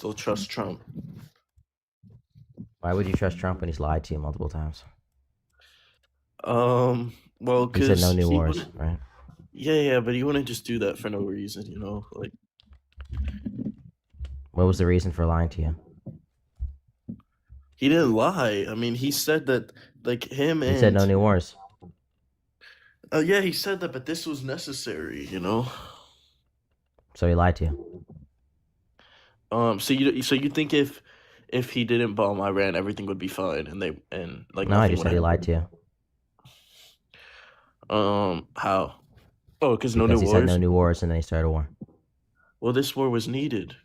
still trust Trump? Why would you trust Trump when he's lied to you multiple times? Well, He said no because new he wars, wouldn't. right? Yeah, but he wouldn't just do that for no reason, Like What was the reason for lying to you? he didn't lie. I mean, he said that like him He said no and new wars. yeah, he said that, but this was necessary. So he lied to you. So you think if he didn't bomb Iran, everything would be fine, and like No, I nothing just would said he lied happen. to you How? Oh, because no new because he said no wars. new wars and then he started a war. Well, this war was needed.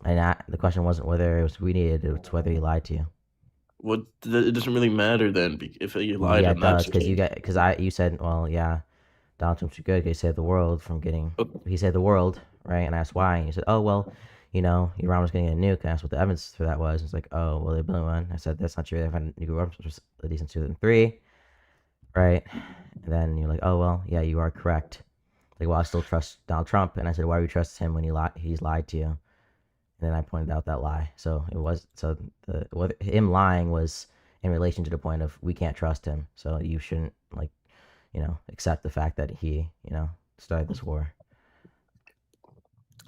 And the question wasn't whether it was we needed; it's whether he lied to you. It doesn't really matter then if he lied Yeah, in it that does because case. you said, well, yeah, Donald Trump's good. 'Cause he saved the world from getting. O- He saved the world, right? And I asked why. And he said, oh well, Iran was going to get a nuke. And I asked what the evidence for that was. It's like, oh well, they built one. I said that's not true. They've had nuclear weapons at least since 2003, right? And then you're like, oh well, yeah, you are correct. Like, well, I still trust Donald Trump. And I said, why do you trust him when he's lied to you? And then I pointed out that lie. So him lying was in relation to the point of we can't trust him. So you shouldn't accept the fact that he started this war.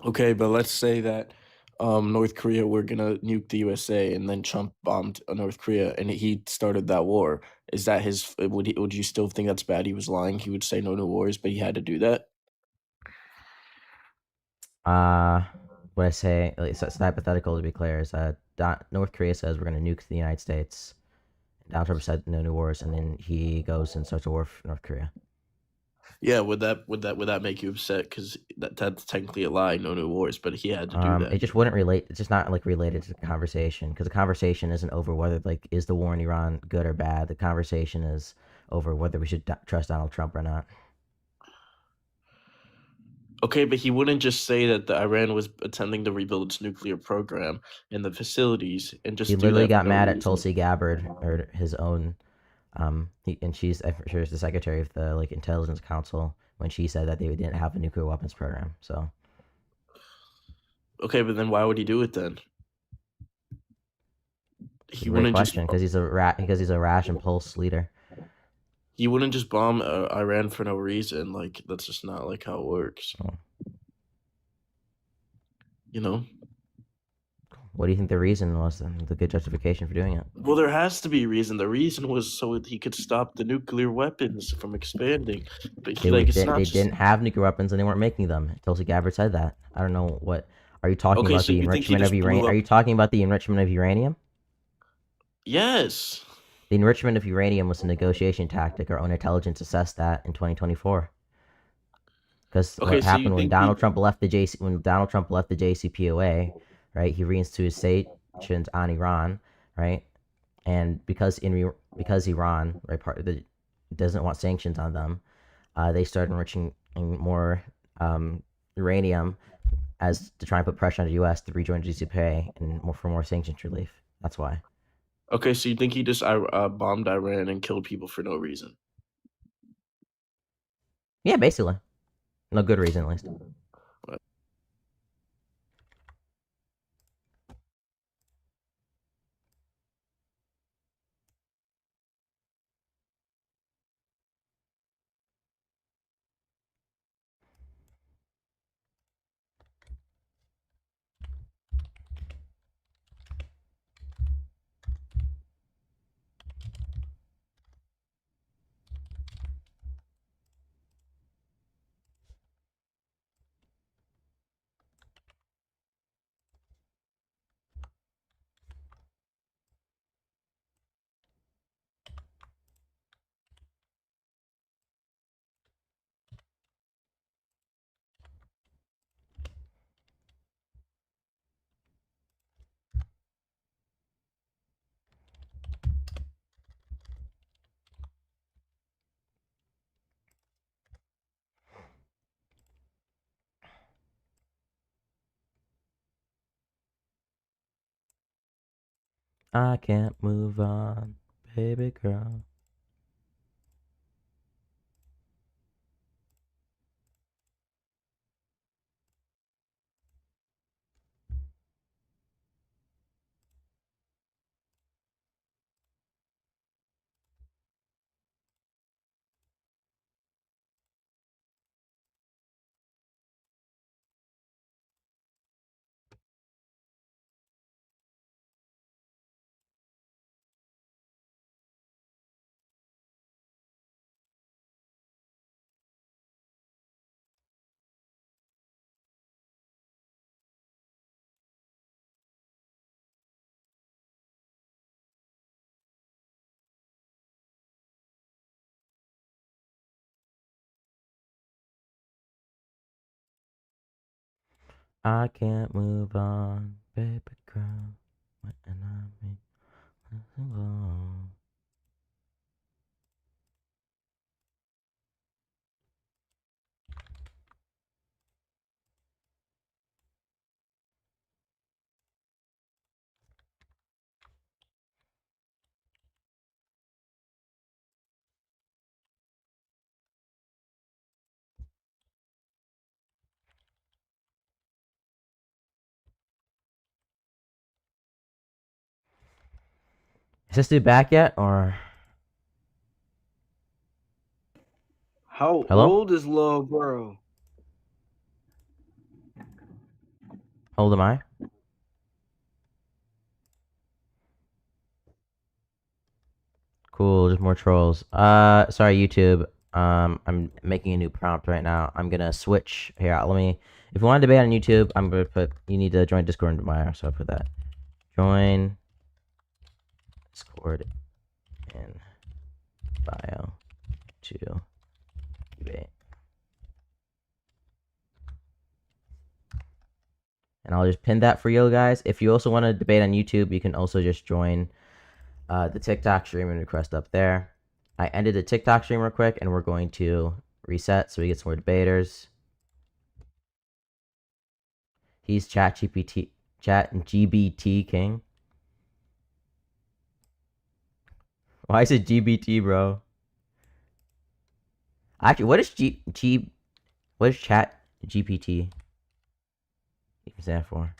Okay, but let's say that North Korea were gonna nuke the USA, and then Trump bombed North Korea, and he started that war. Is that his? Would you still think that's bad? He was lying. He would say no to wars, but he had to do that. Uh, what I say, it's hypothetical to be clear, is that North Korea says we're going to nuke the United States. Donald Trump said no new wars, and then he goes and starts a war for North Korea. Yeah, would that make you upset? Because that's technically a lie, no new wars, but he had to do It that. just wouldn't relate. It's just not like related to the conversation because the conversation isn't over whether like is the war in Iran good or bad. The conversation is over whether we should trust Donald Trump or not. Okay, but he wouldn't just say that the Iran was attempting to rebuild its nuclear program and the facilities and He just do literally that for got no mad at reason. Tulsi Gabbard or his own. And she's I'm sure is the secretary of the like intelligence council when she said that they didn't have a nuclear weapons program. So Okay, but then why would he do it then? He great wouldn't just question because he's a rash impulse leader. he wouldn't just bomb Iran for no reason. Like that's just not like how it works. Oh. You know. What do you think the reason was? The good justification for doing it? Well, there has to be a reason. The reason was so he could stop the nuclear weapons from expanding. But he like it's not They just didn't have nuclear weapons and they weren't making them. Tulsi Gabbard said that. I don't know what. Are you talking okay. about So the you think he enrichment of just uranium? blew Are up? you talking about the enrichment of uranium? Yes. The enrichment of uranium was a negotiation tactic. Our own intelligence assessed that in 2024. Because Okay. what So you happened when think he? Donald Trump left the JCPOA, right? He reinstituted sanctions on Iran, right? And because Iran, right, part of the doesn't want sanctions on them, they started enriching more uranium as to try and put pressure on the U.S. to rejoin GCPOA and for more sanctions relief. That's why. Okay. So you think he just bombed Iran and killed people for no reason? Yeah, basically, no good reason at least. I can't move on, baby girl. I can't move on, baby girl. When I mean, alone. Is this dude back yet, or How hello? old is Lil Bro? How old am I? Cool, just more trolls. Sorry, YouTube. I'm making a new prompt right now. I'm gonna switch here. Let me. If you want to debate on YouTube, I'm gonna put. You need to join Discord in bio, so I put that. Join Discord in bio to debate. And I'll just pin that for you guys. If you also want to debate on YouTube, you can also just join the TikTok stream and request up there. I ended the TikTok stream real quick, and we're going to reset so we get some more debaters. He's Chat GBT King. Why is it GBT, bro? Actually, what is what is Chat GPT even stand for?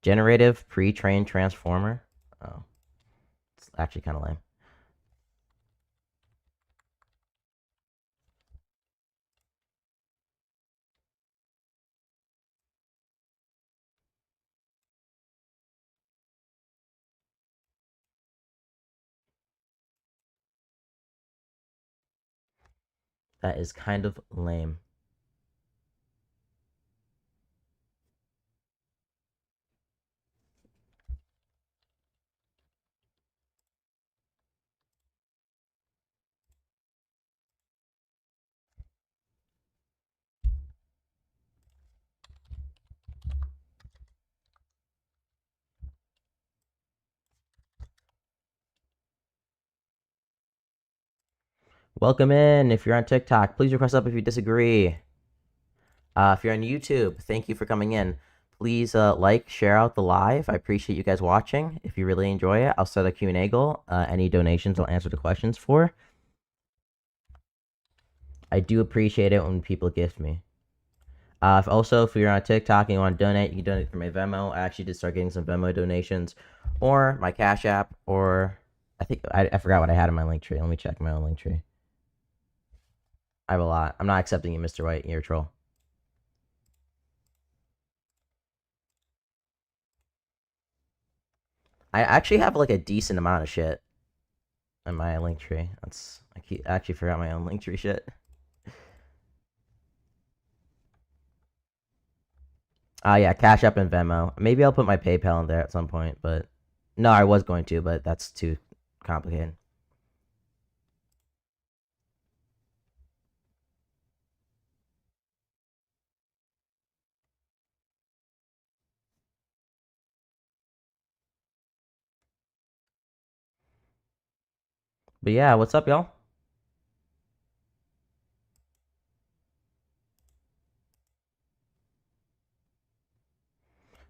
Generative pre-trained transformer. Oh, it's actually kind of lame. That is kind of lame. Welcome in. If you're on TikTok, please request up if you disagree. If you're on YouTube, thank you for coming in. Please like, share out the live. I appreciate you guys watching. If you really enjoy it, I'll set a Q&A goal. Any donations, I'll answer the questions for. I do appreciate it when people gift me. If you're on TikTok and you want to donate, you can donate through my Venmo. I actually did start getting some Venmo donations, or my Cash App, or I think I forgot what I had in my link tree. Let me check my own link tree. I have a lot. I'm not accepting you, Mr. White. You're a troll. I actually have like a decent amount of shit in my link tree. I actually forgot my own link tree shit. Yeah, Cash App and Venmo. Maybe I'll put my PayPal in there at some point, but no, I was going to, but that's too complicated. But yeah, what's up, y'all?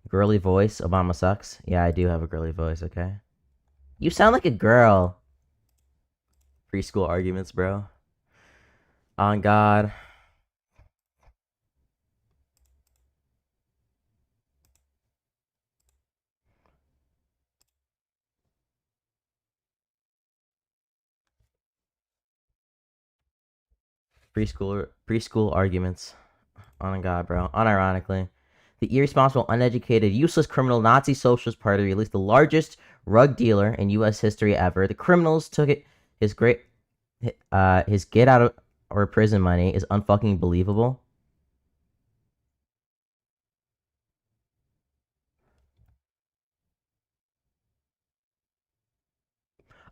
Girly voice, Obama sucks. Yeah, I do have a girly voice, okay? You sound like a girl. Preschool arguments, bro. On God. Preschool arguments. On God, bro. Unironically. The irresponsible, uneducated, useless criminal Nazi Socialist Party released the largest drug dealer in U.S. history ever. The criminals took it. His get out of or prison money is unfucking believable.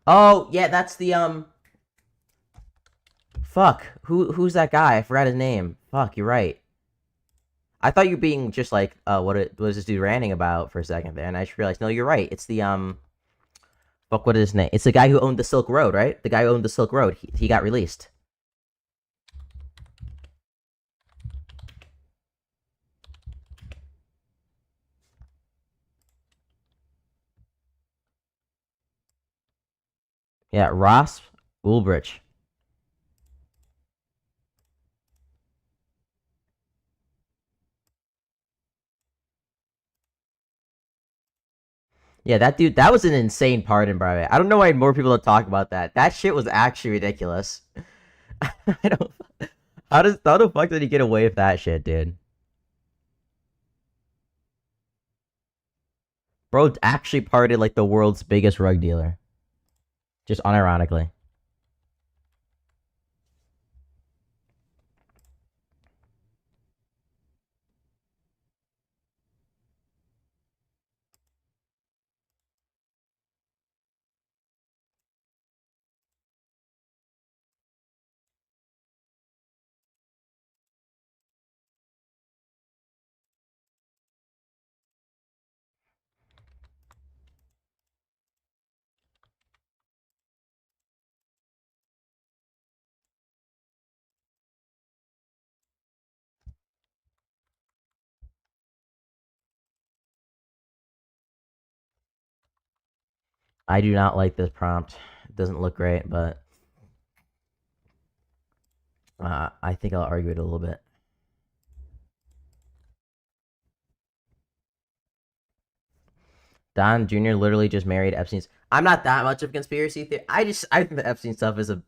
Oh yeah, that's the Fuck. Who's that guy? I forgot his name. Fuck, you're right. I thought you were being just like, what was this dude ranting about for a second there, and I just realized, no, you're right. It's the fuck, what is his name? It's the guy who owned the Silk Road, right? The guy who owned the Silk Road. He got released. Yeah, Ross Ulbricht. Yeah, that dude, that was an insane pardon, bro. I don't know why more people don't talk about that. That shit was actually ridiculous. I don't. How the fuck did he get away with that shit, dude? Bro actually pardoned like the world's biggest rug dealer. Just unironically. I do not like this prompt. It doesn't look great, but I think I'll argue it a little bit. Don Jr. literally just married Epstein's. I'm not that much of a conspiracy theory. I think the Epstein stuff is a.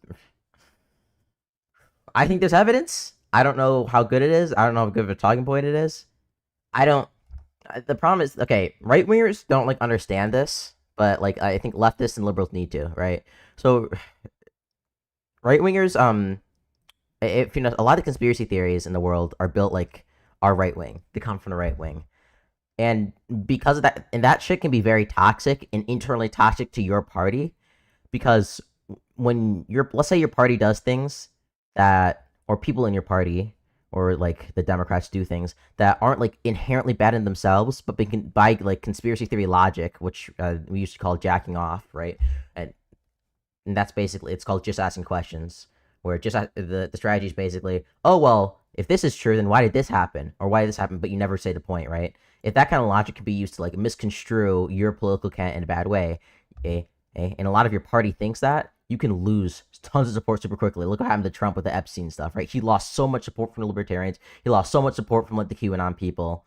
I think there's evidence. I don't know how good it is. I don't know how good of a talking point it is. I don't. The problem is, okay, right wingers don't like understand this, but like I think leftists and liberals need to, right? So right wingers, if you know, a lot of conspiracy theories in the world are built like are right wing. They come from the right wing, and because of that, and that shit can be very toxic and internally toxic to your party, because when let's say your party does things that, or people in your party, or like the Democrats do things that aren't like inherently bad in themselves, but by like conspiracy theory logic, which we used to call jacking off, right? And that's basically, it's called just asking questions, where just the strategy is basically, oh well, if this is true, then why did this happen, or why did this happen? But you never say the point, right? If that kind of logic can be used to like misconstrue your political candidate in a bad way, and a lot of your party thinks that, you can lose tons of support super quickly. Look what happened to Trump with the Epstein stuff, right? He lost so much support from the libertarians. He lost so much support from like the QAnon people,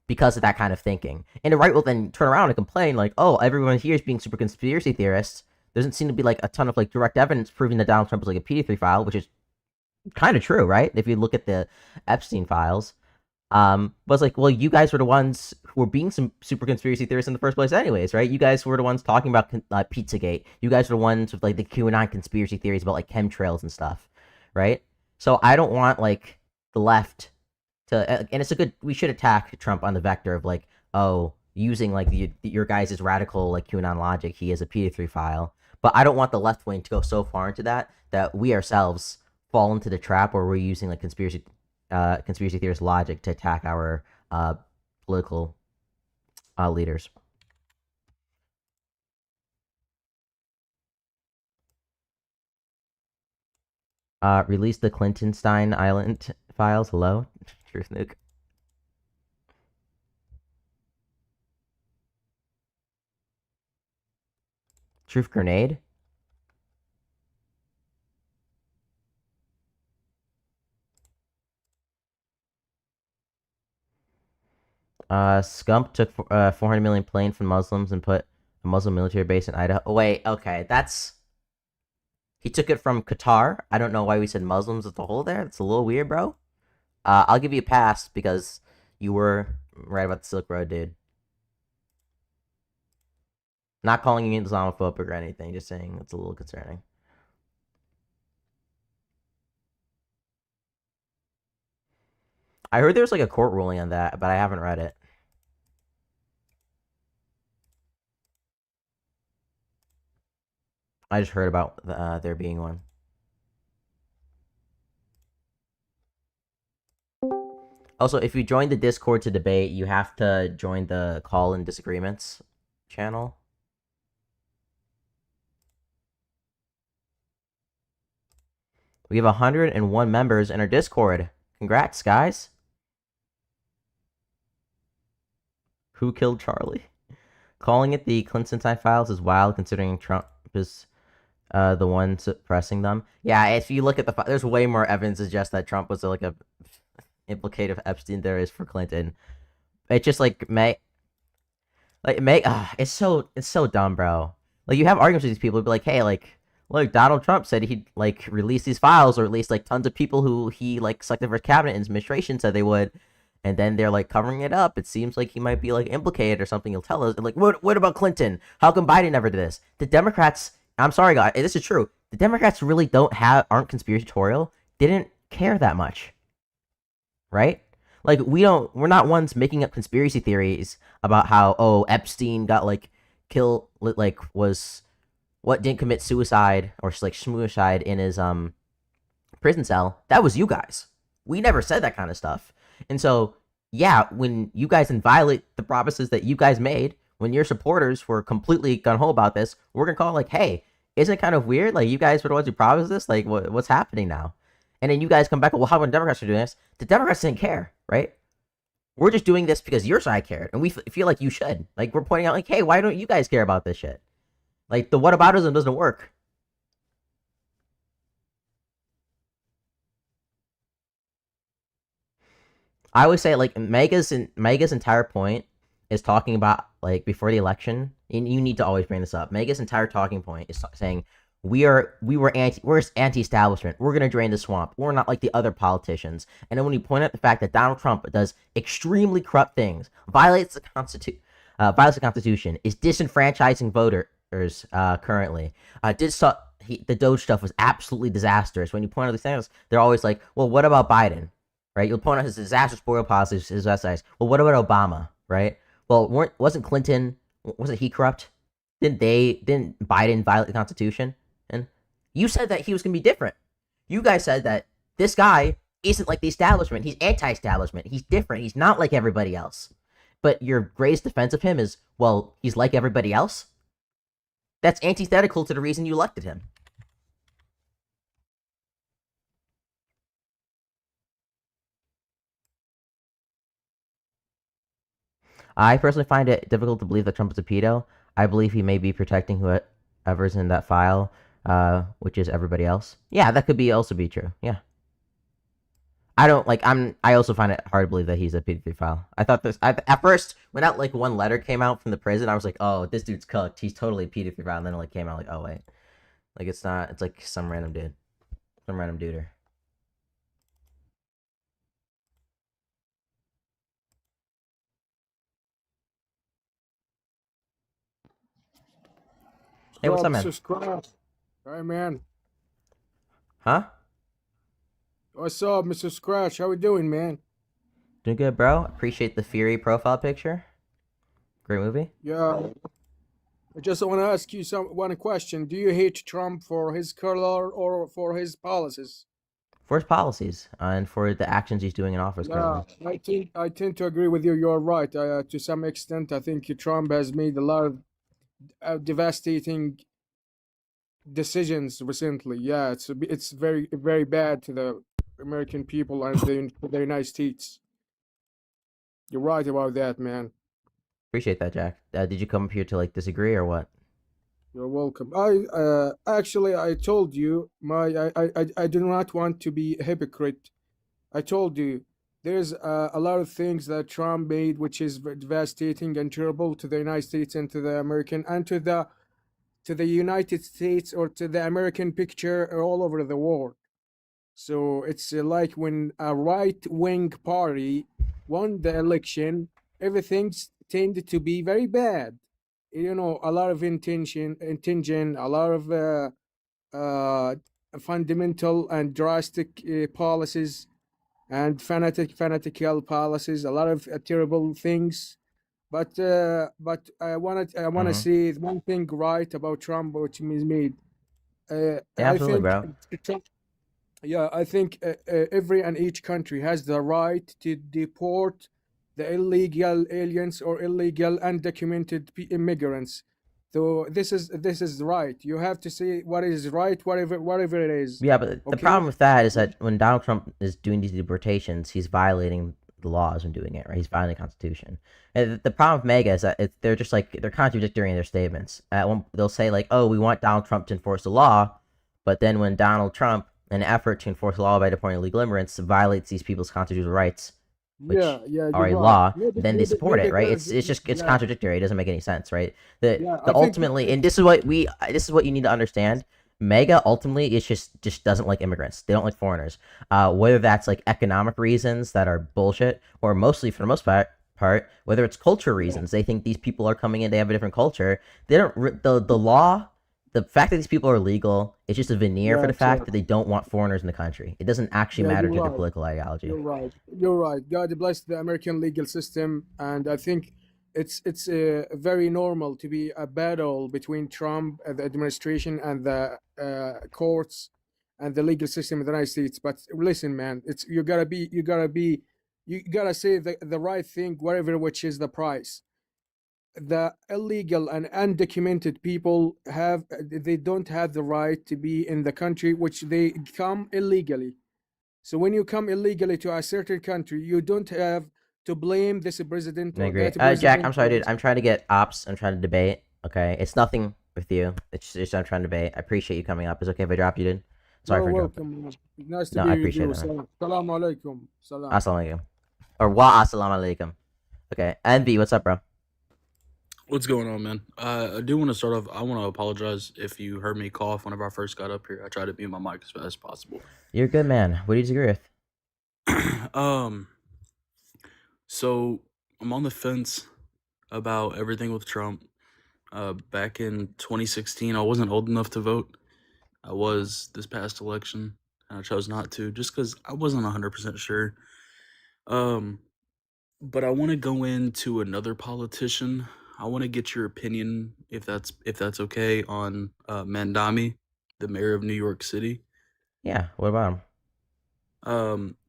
because of that kind of thinking. And the right will then turn around and complain like, oh, everyone here is being super conspiracy theorists. There doesn't seem to be like a ton of like direct evidence proving that Donald Trump was like a PD3 file, which is kind of true, right? If you look at the Epstein files. But it's like, well, you guys were the ones who were being some super conspiracy theorists in the first place anyways, right? You guys were the ones talking about Pizzagate. You guys were the ones with like the QAnon conspiracy theories about like chemtrails and stuff, right? So I don't want like the left to, and it's a good, we should attack Trump on the vector of like, oh, using like your guys' radical like QAnon logic, he is a PD3 file. But I don't want the left wing to go so far into that we ourselves fall into the trap where we're using like conspiracy theorist logic to attack our political leaders. Release the Clintonstein Island files. Hello, Truth Nuke. Truth Grenade. Scump took 400 million plane from Muslims and put a Muslim military base in Idaho. Oh, wait, okay, that's... He took it from Qatar. I don't know why we said Muslims as a whole there. It's a little weird, bro. I'll give you a pass because you were right about the Silk Road, dude. Not calling you Islamophobic or anything, just saying it's a little concerning. I heard there's like a court ruling on that, but I haven't read it. I just heard about there being one. Also, if you join the Discord to debate, you have to join the Call and Disagreements channel. We have 101 members in our Discord. Congrats, guys. Who killed Charlie? Calling it the Clinton files is wild, considering Trump is the one suppressing them. Yeah, if you look at the there's way more evidence to suggest that Trump was like a implicate of Epstein there is for Clinton. It's just like it's so dumb, bro. Like, you have arguments with these people, be like, hey, like, look, Donald Trump said he'd like release these files, or at least like tons of people who he like selected for his cabinet and his administration said they would, and then they're like covering it up. It seems like he might be like implicated or something. He'll tell us, like, what about Clinton? How come Biden never did this? The Democrats, I'm sorry, guys, this is true. The Democrats really aren't conspiratorial. Didn't care that much, right? Like, we're not ones making up conspiracy theories about how Epstein got like killed, like didn't commit suicide or like schmooicide in his prison cell. That was you guys. We never said that kind of stuff. And so, yeah, when you guys violate the promises that you guys made, when your supporters were completely gung-ho about this, we're gonna call it like, hey, isn't it kind of weird? Like, you guys were the ones who promised this. Like, what's happening now? And then you guys come back, well, how come the Democrats are doing this? The Democrats didn't care, right? We're just doing this because your side cared, and we feel like you should. Like, we're pointing out, like, hey, why don't you guys care about this shit? Like, the whataboutism doesn't work. I always say, like, Mega's entire point is talking about, like, before the election, and you need to always bring this up. Mega's entire talking point is saying, we're anti-establishment. We're gonna drain the swamp. We're not like the other politicians. And then when you point out the fact that Donald Trump does extremely corrupt things, violates the Constitution, is disenfranchising voters currently, the Doge stuff was absolutely disastrous. When you point out these things, they're always like, well, what about Biden? Right? You'll point out his disastrous spoil policies, his essays. Well, what about Obama? Right? Well, wasn't he corrupt? Didn't Biden violate the Constitution? And you said that he was going to be different. You guys said that this guy isn't like the establishment. He's anti-establishment. He's different. He's not like everybody else. But your greatest defense of him is, well, he's like everybody else? That's antithetical to the reason you elected him. I personally find it difficult to believe that Trump is a pedo. I believe he may be protecting whoever's in that file, which is everybody else. Yeah, that could also be true. Yeah. I also find it hard to believe that he's a pedophile. I thought at first, when that like one letter came out from the prison, I was like, oh, this dude's cooked. He's totally a pedophile. And then it like came out like, oh wait, like it's not. It's like some random dude, some random duder. Hey, what's up, man? Hey, man. Huh? What's up, Mr. Scratch? How we doing, man? Doing good, bro. Appreciate the Fury profile picture. Great movie. Yeah. I just want to ask you one question. Do you hate Trump for his color or for his policies? For his policies and for the actions he's doing in office currently. I tend to agree with you. You're right. To some extent, I think Trump has made a lot of devastating decisions recently. Yeah, it's very, very bad to the American people and the United States. You're right about that, man. Appreciate that, Jack. Did you come up here to like disagree or what? You're welcome. I actually I told you I do not want to be a hypocrite. I told you there's a lot of things that Trump made which is devastating and terrible to the United States and to the American and to the United States or to the American picture all over the world. So it's like when a right-wing party won the election, everything tended to be very bad. You know, a lot of intention, a lot of fundamental and drastic policies and fanatical policies, a lot of terrible things. But I wanna say one thing right about Trump, which is made. Yeah, absolutely, bro. Yeah, I think every and each country has the right to deport the illegal aliens or illegal undocumented immigrants. So this is right. You have to say what is right, whatever it is. Yeah, but the Okay. problem with that is that when Donald Trump is doing these deportations, he's violating the laws when doing it, right? He's violating the Constitution. And the problem with MAGA is that they're just like they're contradictory in their statements. At one, they'll say like, "Oh, we want Donald Trump to enforce the law," but then when Donald Trump, in an effort to enforce the law by deporting illegal immigrants, violates these people's constitutional rights, which Yeah, yeah, are you're a right. law, Maybe then they maybe support maybe it, right? there's It's yeah, contradictory. It doesn't make any sense, right? yeah. The I think ultimately, and this is what you need to understand. Mega ultimately is just doesn't like immigrants. They don't like foreigners. Whether that's like economic reasons that are bullshit, or mostly for the most part, whether it's culture yeah, reasons, they think these people are coming in, they have a different culture. They don't the law. The fact that these people are legal is just a veneer for the yes, fact yes. that they don't want foreigners in the country. It doesn't actually Yeah, matter you're to their right. political ideology. You're right. You're right. God bless the American legal system, and I think it's very normal to be a battle between Trump, the administration, and the courts and the legal system in the United States. But listen, man, it's you gotta say the right thing, whatever which is the price. The illegal and undocumented people they don't have the right to be in the country which they come illegally. So when you come illegally to a certain country, you don't have to blame this president I or agree. that Jack, president I'm sorry, or dude. this. I'm trying to get ops. I'm trying to debate. Okay, it's nothing with you. It's just I'm trying to debate. I appreciate you coming up. It's okay if I drop you, dude. Sorry You're for interrupting. welcome, man. Nice to No, I be with appreciate you. that, man. Salam. Salam alaikum. Salam. Assalamu alaikum. Or wa assalamu alaikum. Okay, Envy, what's up, bro? What's going on, man? I do want to start off. I want to apologize if you heard me cough whenever I first got up here. I tried to mute my mic as fast as possible. You're a good man. What do you disagree with? um, so I'm on the fence about everything with Trump. Back in 2016, I wasn't old enough to vote. I was this past election, and I chose not to just because I wasn't 100% sure. Um, but I want to go into another politician. I want to get your opinion, if that's okay, on Mandami, the mayor of New York City. Yeah, what about him?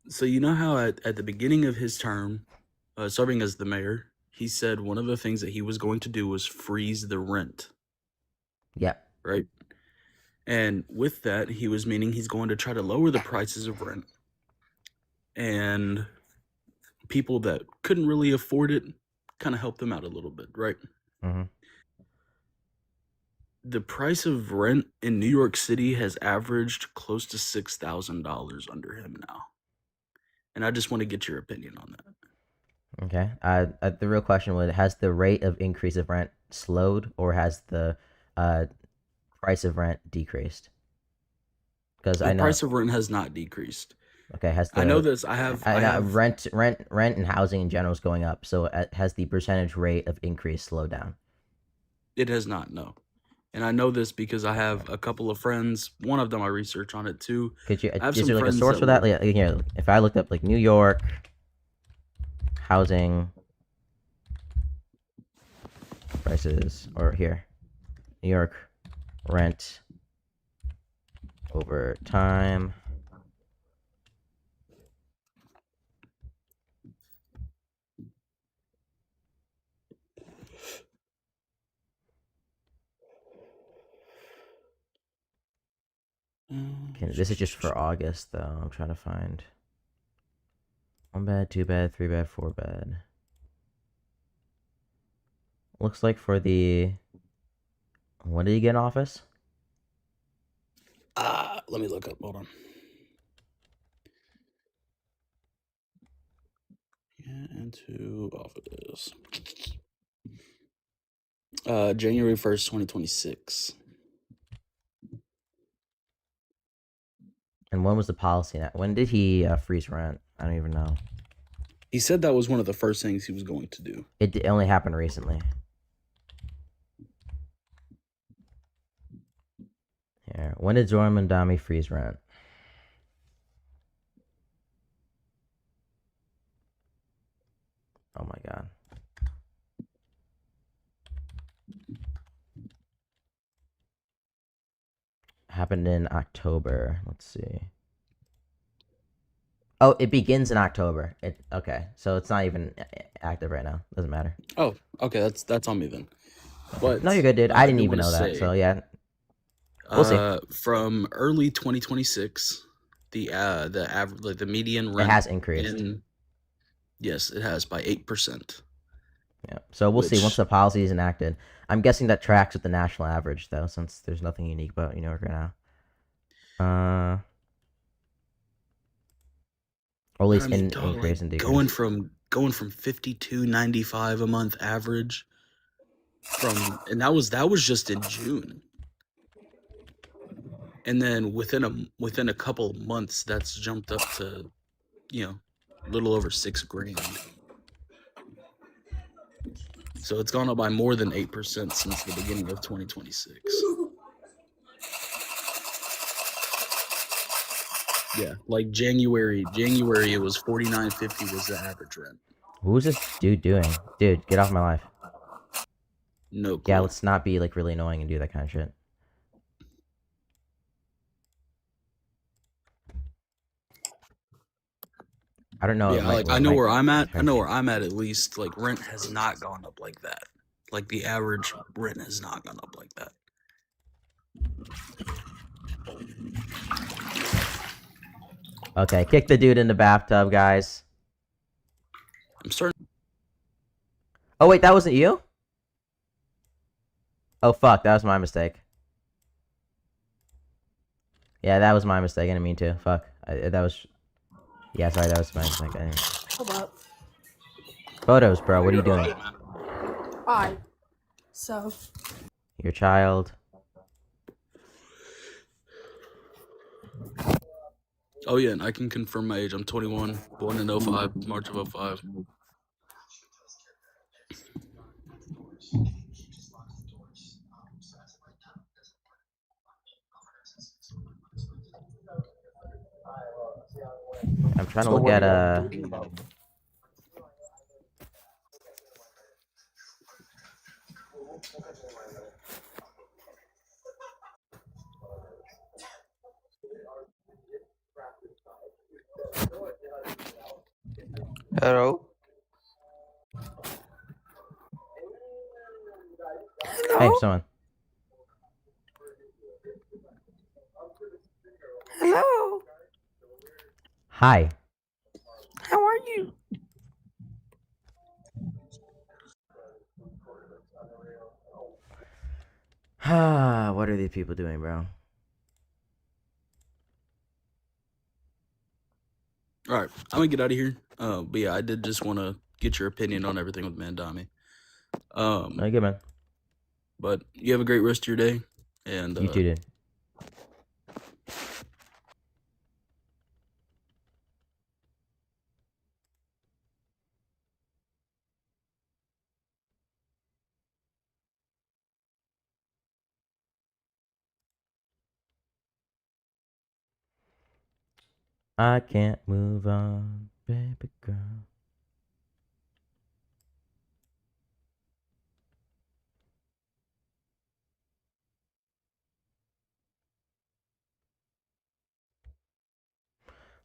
So you know how at the beginning of his term, serving as the mayor, he said one of the things that he was going to do was freeze the rent, Yeah. right? And with that, he was meaning he's going to try to lower the prices of rent, and people that couldn't really afford it kind of help them out a little bit, right? Mm-hmm. The price of rent in New York City has averaged close to $6,000 under him now. And I just want to get your opinion on that. Okay. The real question was: has the rate of increase of rent slowed, or has the uh price of rent decreased? Because The I know. price of rent has not decreased. Okay, has I know the this. I have. rent and housing in general is going up. So has the percentage rate of increase slowed down? It has not, no. And I know this because I have a couple of friends. One of them I research on it too. Could you I have is some there like a friends source that for that? live. Like, here, if I looked up like New York housing prices, or here, New York rent over time. Okay, this is just for August though. I'm trying to find 1 bed, 2 bed, 3 bed, 4 bed. Looks like for the when did he get in office? Let me look up. Hold on. Get into office. January 1st, 2026. And when was the policy? When did he freeze rent? I don't even know. He said that was one of the first things he was going to do. It only happened recently. Here, when did Zoran Mandami freeze rent? Oh my god. Happened in October. Let's see. Oh, it begins in October. Okay, so it's not even active right now. Doesn't matter. Oh, okay, that's on me then. But No, you're good, dude. I didn't do even wanna know that. say, So yeah, we'll see. from early 2026, the average, like the median It rent has increased. yes, it has by 8%. Yeah. So we'll see once Which the policy is enacted. I'm guessing that tracks with the national average though, since there's nothing unique about New York right now. Or at I least mean, in dog, increase like and going decrease. from 52.95 a month average and that was just in June. And then within a couple months that's jumped up to, a little over $6,000. So it's gone up by more than 8% since the beginning of 2026. Yeah, like January it was $49.50 was the average rent. Who's this dude doing? Dude, get off my life. No Yeah, clue. let's not be like really annoying and do that kind of shit. I don't know. Yeah, like I know where I'm at. I know where I'm at least. Like rent has not gone up like that. Like the average rent has not gone up like that. Okay, kick the dude in the bathtub, guys. I'm starting. Oh wait, that wasn't you? Oh fuck, that was my mistake. Yeah, that was my mistake. I didn't mean to. Fuck. That was. Yeah, sorry, that was my mistake. Hold up. Photos, bro. What are you doing? Hi. So, Your child. Oh yeah, and I can confirm my age. I'm 21, born in 05, March of 05. I'm trying to So look what at are you talking about? Hello. Hey, someone. Hello. Hi. How are you? What are these people doing, bro? All right, I'm gonna get out of here. But yeah, I did just want to get your opinion on everything with Mandami. No, good man. But you have a great rest of your day, and You too, dude. I can't move on, baby girl.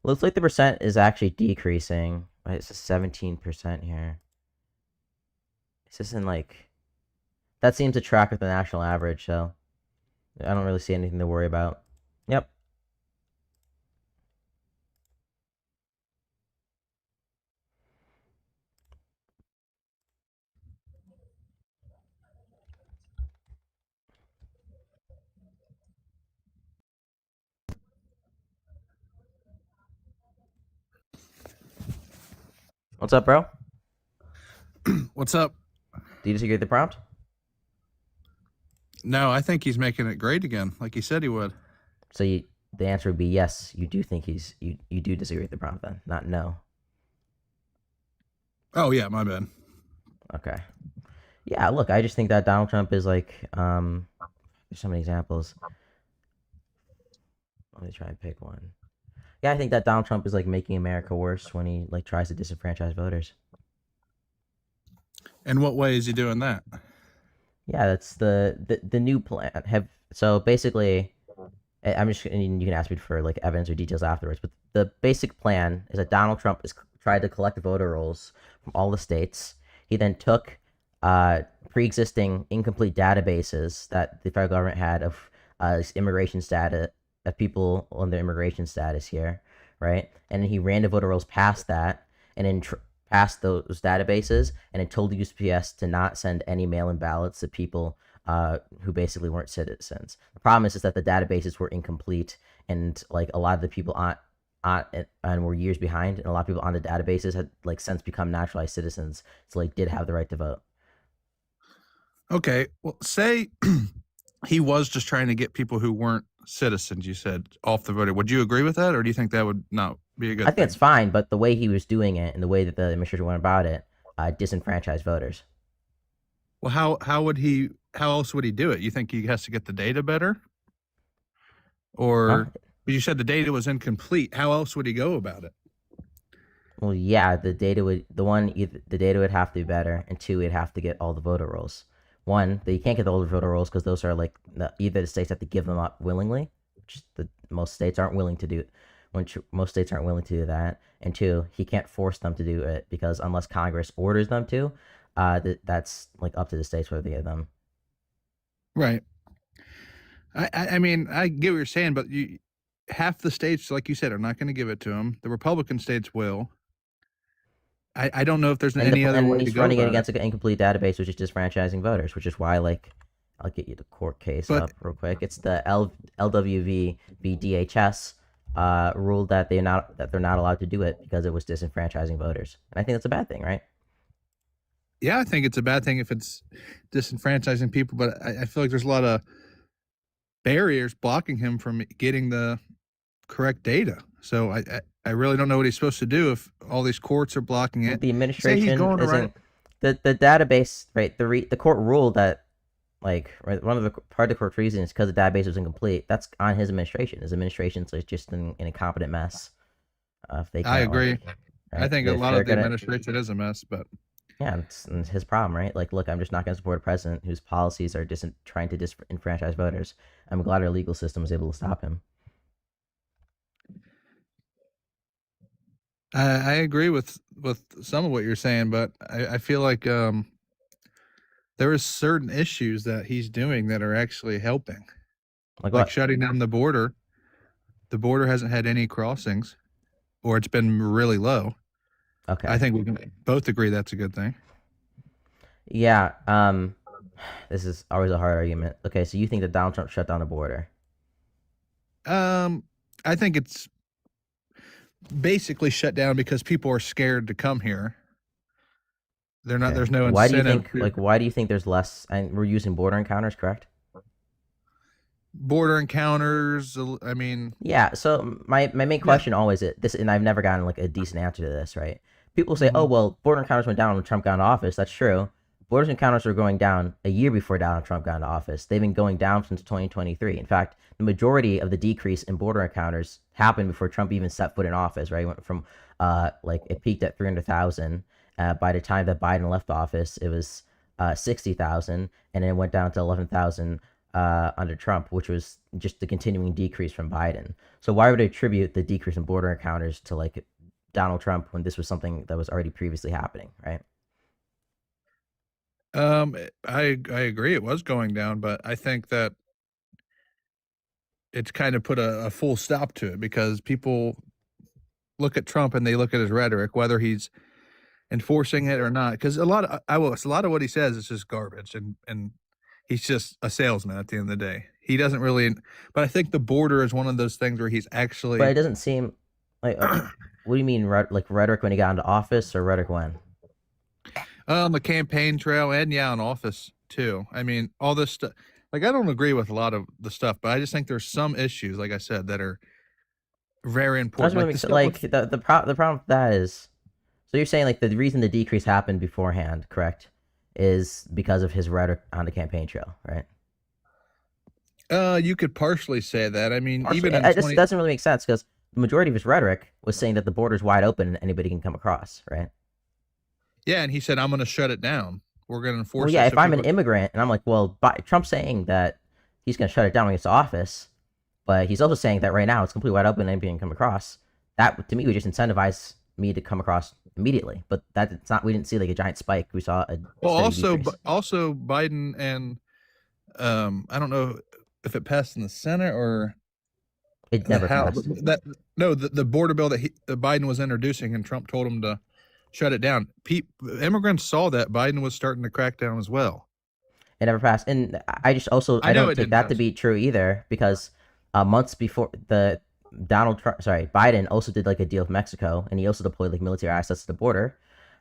Looks like the percent is actually decreasing. Right, it's 17% here. It's just in like that seems to track with the national average, so I don't really see anything to worry about. Yep. What's up, bro? What's up? Do you disagree with the prompt? No, I think he's making it great again, like he said he would. So the answer would be yes. You do think you do disagree with the prompt then, not no. Oh yeah, my bad. Okay. Yeah, look, I just think that Donald Trump is like there's so many examples. Let me try and pick one. Yeah, I think that Donald Trump is like making America worse when he like tries to disenfranchise voters. In what way is he doing that? Yeah, that's the new plan. So basically, I'm just and you can ask me for like evidence or details afterwards, but the basic plan is that Donald Trump is tried to collect voter rolls from all the states. He then took pre-existing incomplete databases that the federal government had of immigration status, of people on their immigration status here, right? And then he ran the voter rolls past that, and then past those databases, and then told the USPS to not send any mail-in ballots to people who basically weren't citizens. The problem is that the databases were incomplete, and like a lot of the people and were years behind, and a lot of people on the databases had like since become naturalized citizens, so like did have the right to vote. Okay, well, say he was just trying to get people who weren't citizens, you said, off the voter. Would you agree with that, or do you think that would not be a good I think thing? it's fine, but the way he was doing it and the way that the administration went about it disenfranchised voters. Well, how else would he do it? You think he has to get the data better? Or you said the data was incomplete. How else would he go about it? Well, yeah, the data would have to be better, and two, he'd have to get all the voter rolls. One, that you can't get all the voter rolls because those are like either the states have to give them up willingly, which most states aren't willing to do. Most states aren't willing to do that, and two, he can't force them to do it because unless Congress orders them to, that's like up to the states whether they give them. Right. I mean, I get what you're saying, but half the states, like you said, are not going to give it to him. The Republican states will. I don't know if there's any other way to he's go running it about against an incomplete database, which is disfranchising voters, which is why, like, I'll get you the court case up real quick. It's the LWV v DHS ruled that they're not allowed to do it because it was disenfranchising voters, and I think that's a bad thing, right? Yeah, I think it's a bad thing if it's disenfranchising people, but I feel like there's a lot of barriers blocking him from getting the correct data. So I really don't know what he's supposed to do if all these courts are blocking it. The administration going isn't the database, right? The court ruled that, like, right, one of the part of the court's reason is because the database was incomplete. That's on his administration. His administration's like just an incompetent mess. If they I can't, agree. like, right? I think a If lot they're of the gonna- administration is a mess, but Yeah, it's his problem, right? Like, look, I'm just not going to support a president whose policies are trying to disenfranchise voters. I'm glad our legal system was able to stop him. I agree with some of what you're saying, but I feel like there is certain issues that he's doing that are actually helping. Like Like what? shutting down the border. The border hasn't had any crossings, or it's been really low. Okay. I think we can both agree that's a good thing. Yeah. This is always a hard argument. Okay, so you think that Donald Trump shut down the border? I think it's basically shut down because people are scared to come here. They're not. Okay. There's no Why do you incentive. think? Why do you think there's less? And we're using border encounters, correct? Border encounters. I mean, Yeah. So my main question always is this, and I've never gotten like a decent answer to this. Right? People say, "Oh, well, border encounters went down when Trump got into office." That's true. Border encounters were going down a year before Donald Trump got into office. They've been going down since 2023. In fact, the majority of the decrease in border encounters happened before Trump even set foot in office. Right? It went from like it peaked at 300,000. By the time that Biden left office, it was 60,000, and then it went down to 11,000 under Trump, which was just the continuing decrease from Biden. So why would I attribute the decrease in border encounters to like Donald Trump when this was something that was already previously happening, right? I agree. It was going down, but I think that it's kind of put a full stop to it because people look at Trump and they look at his rhetoric, whether he's enforcing it or not. Because a lot of what he says is just garbage, and he's just a salesman at the end of the day. He doesn't really. But I think the border is one of those things where he's actually. But it doesn't seem like. What do you mean, like rhetoric when he got into office, or rhetoric when? The campaign trail and in office too. I mean, all this stuff. Like, I don't agree with a lot of the stuff, but I just think there's some issues, like I said, that are very important. The problem with that is, so you're saying like the reason the decrease happened beforehand, correct, is because of his rhetoric on the campaign trail, right? You could partially say that. I mean, Partially, even in it just doesn't really make sense because the majority of his rhetoric was saying that the border's wide open and anybody can come across, right? Yeah, and he said, "I'm going to shut it down. We're going to enforce." Well, yeah, it if so I'm an people-" immigrant and I'm like, well, Trump's saying that he's going to shut it down when he gets to office, but he's also saying that right now it's completely wide open and anybody can come across. that to me would just incentivize me to come across immediately. But that's not. We didn't see like a giant spike. We saw a Well, steady decrease. also Biden and I don't know if it passed in the Senate or It the never House. passed. The border bill that Biden was introducing, and Trump told him to shut it down. Immigrants saw that Biden was starting to crack down as well. It never passed, and I just also I I know don't it take didn't that to pass. be true either, because months before Biden also did like a deal with Mexico, and he also deployed like military assets to the border.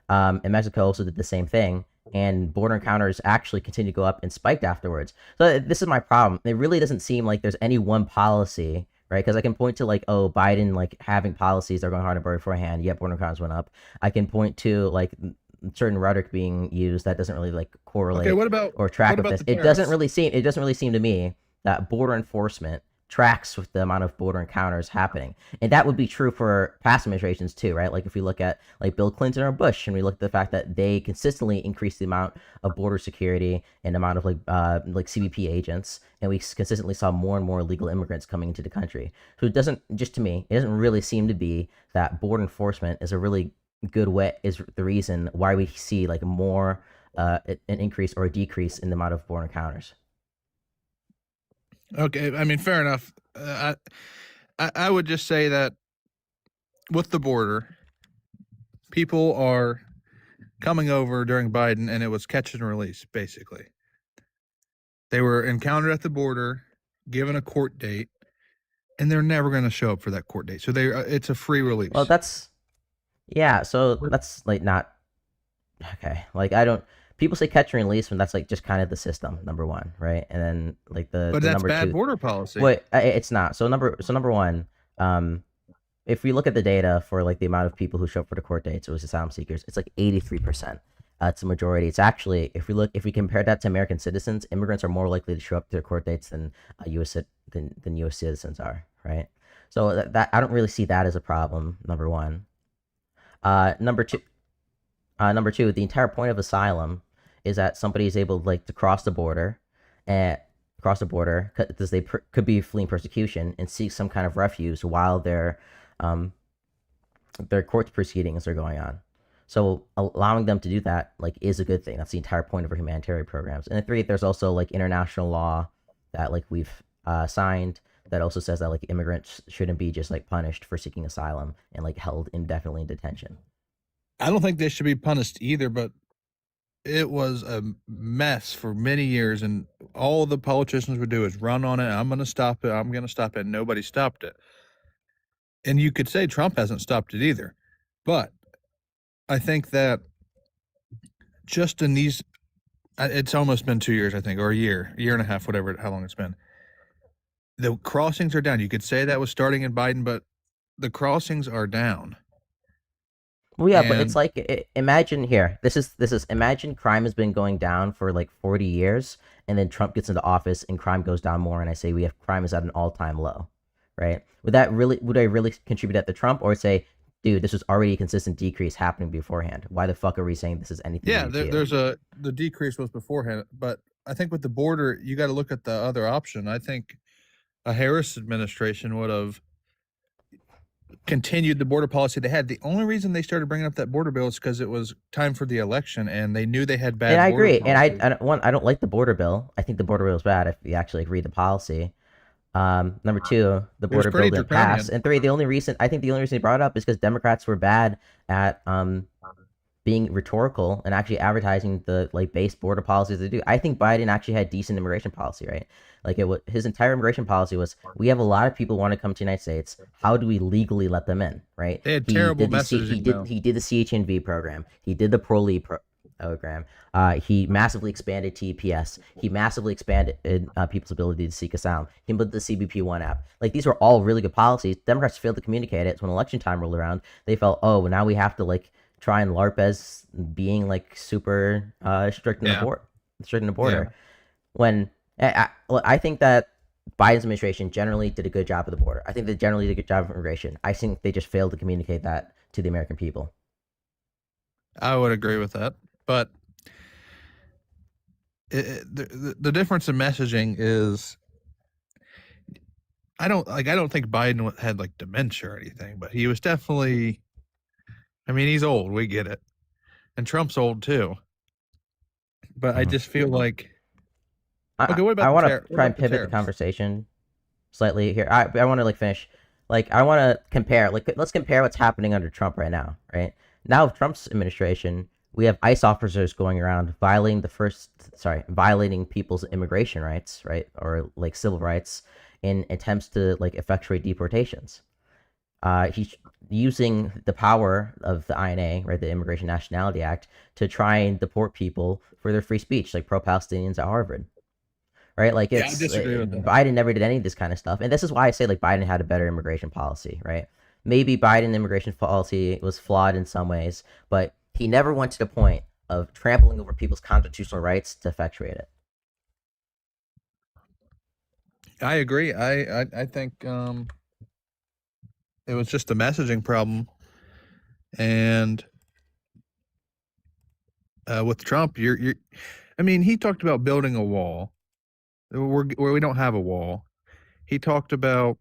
And Mexico also did the same thing, and border encounters actually continued to go up and spiked afterwards. So this is my problem. It really doesn't seem like there's any one policy, right? Because I can point to like, oh, Biden like having policies that are going hard on border beforehand, yet border encounters went up. I can point to like certain rhetoric being used that doesn't really like correlate Okay, what about or track with about this. the It doesn't tariffs? really seem to me that border enforcement tracks with the amount of border encounters happening. And that would be true for past administrations too, right? Like if we look at like Bill Clinton or Bush, and we look at the fact that they consistently increased the amount of border security and the amount of like CBP agents, and we consistently saw more and more illegal immigrants coming into the country. So it doesn't, just to me, it doesn't really seem to be that border enforcement is a really good way, is the reason why we see like more an increase or a decrease in the amount of border encounters. Okay, I mean, fair enough. I would just say that with the border, people are coming over during Biden, and it was catch and release, basically. They were encountered at the border, given a court date, and they're never going to show up for that court date. So it's a free release. Well, that's so that's like not okay. Like I don't. People say catch and release when that's like just kind of the system, number one, right? And then like but the that's number bad two. border policy. Wait, it's not. So number one, if we look at the data for like the amount of people who show up for the court dates, it was asylum seekers. It's like 83%. It's a majority. It's actually, if we compare that to American citizens, immigrants are more likely to show up to their court dates than U.S. Citizens are, right? So that I don't really see that as a problem. Number one. Number two, the entire point of asylum is that somebody is able like to cross the border because they could be fleeing persecution and seek some kind of refuge while their court proceedings are going on. So allowing them to do that like is a good thing. That's the entire point of our humanitarian programs. And three, there's also like international law that like we've signed that also says that like immigrants shouldn't be just like punished for seeking asylum and like held indefinitely in detention. I don't think they should be punished either, but it was a mess for many years, and all the politicians would do is run on it. I'm going to stop it. I'm going to stop it. Nobody stopped it. And you could say Trump hasn't stopped it either. But I think that just in these, it's almost been 2 years, I think, or a year and a half, whatever, how long it's been. The crossings are down. You could say that was starting in Biden, but the crossings are down. Well, yeah, but it's like imagine here. This is imagine crime has been going down for like 40 years, and then Trump gets into office and crime goes down more, and I say crime is at an all-time low, right? Would I really contribute that to Trump, or say, dude, this was already a consistent decrease happening beforehand? Why the fuck are we saying this is anything? Yeah, the decrease was beforehand, but I think with the border, you got to look at the other option. I think a Harris administration would have continued the border policy they had. The only reason they started bringing up that border bill is because it was time for the election, and they knew they had bad. And I agree. Policy. And I don't like the border bill. I think the border bill is bad if you actually read the policy. Number two, the border bill didn't pass. And three, the only reason they brought it up is because Democrats were bad at being rhetorical and actually advertising the like base border policies they do. I think Biden actually had decent immigration policy, right? Like his entire immigration policy was, we have a lot of people who want to come to the United States. How do we legally let them in, right? They had terrible messaging. He did the CHNV program. He did the Pro-Leave program. He massively expanded TPS. He massively expanded people's ability to seek asylum. He put the CBP-1 app. Like, these were all really good policies. Democrats failed to communicate it. So when election time rolled around, they felt, oh, now we have to like try and LARP as being like super strict in the border. Yeah. When I think that Biden's administration generally did a good job of the border. I think they generally did a good job of immigration. I think they just failed to communicate that to the American people. I would agree with that, but the difference in messaging is I don't think Biden had like dementia or anything, but he was definitely. I mean, he's old. We get it, and Trump's old too. But I Mhm. just feel like I okay. What I about want the to tariff? What try and about the pivot the tariffs? conversation slightly here. I want to like finish. Like I want to compare. Like let's compare what's happening under Trump right now. Right now, with Trump's administration, we have ICE officers going around violating people's immigration rights, right, or like civil rights, in attempts to like effectuate deportations. He's using the power of the INA, right, the Immigration Nationality Act, to try and deport people for their free speech, like pro-Palestinians at Harvard, right? Like Yeah, I it's disagree with that. Biden never did any of this kind of stuff, and this is why I say like Biden had a better immigration policy, right? Maybe Biden immigration policy was flawed in some ways, but he never went to the point of trampling over people's constitutional rights to effectuate it. I agree. I think it was just a messaging problem, and with Trump, you're. I mean, he talked about building a wall where we don't have a wall. He talked about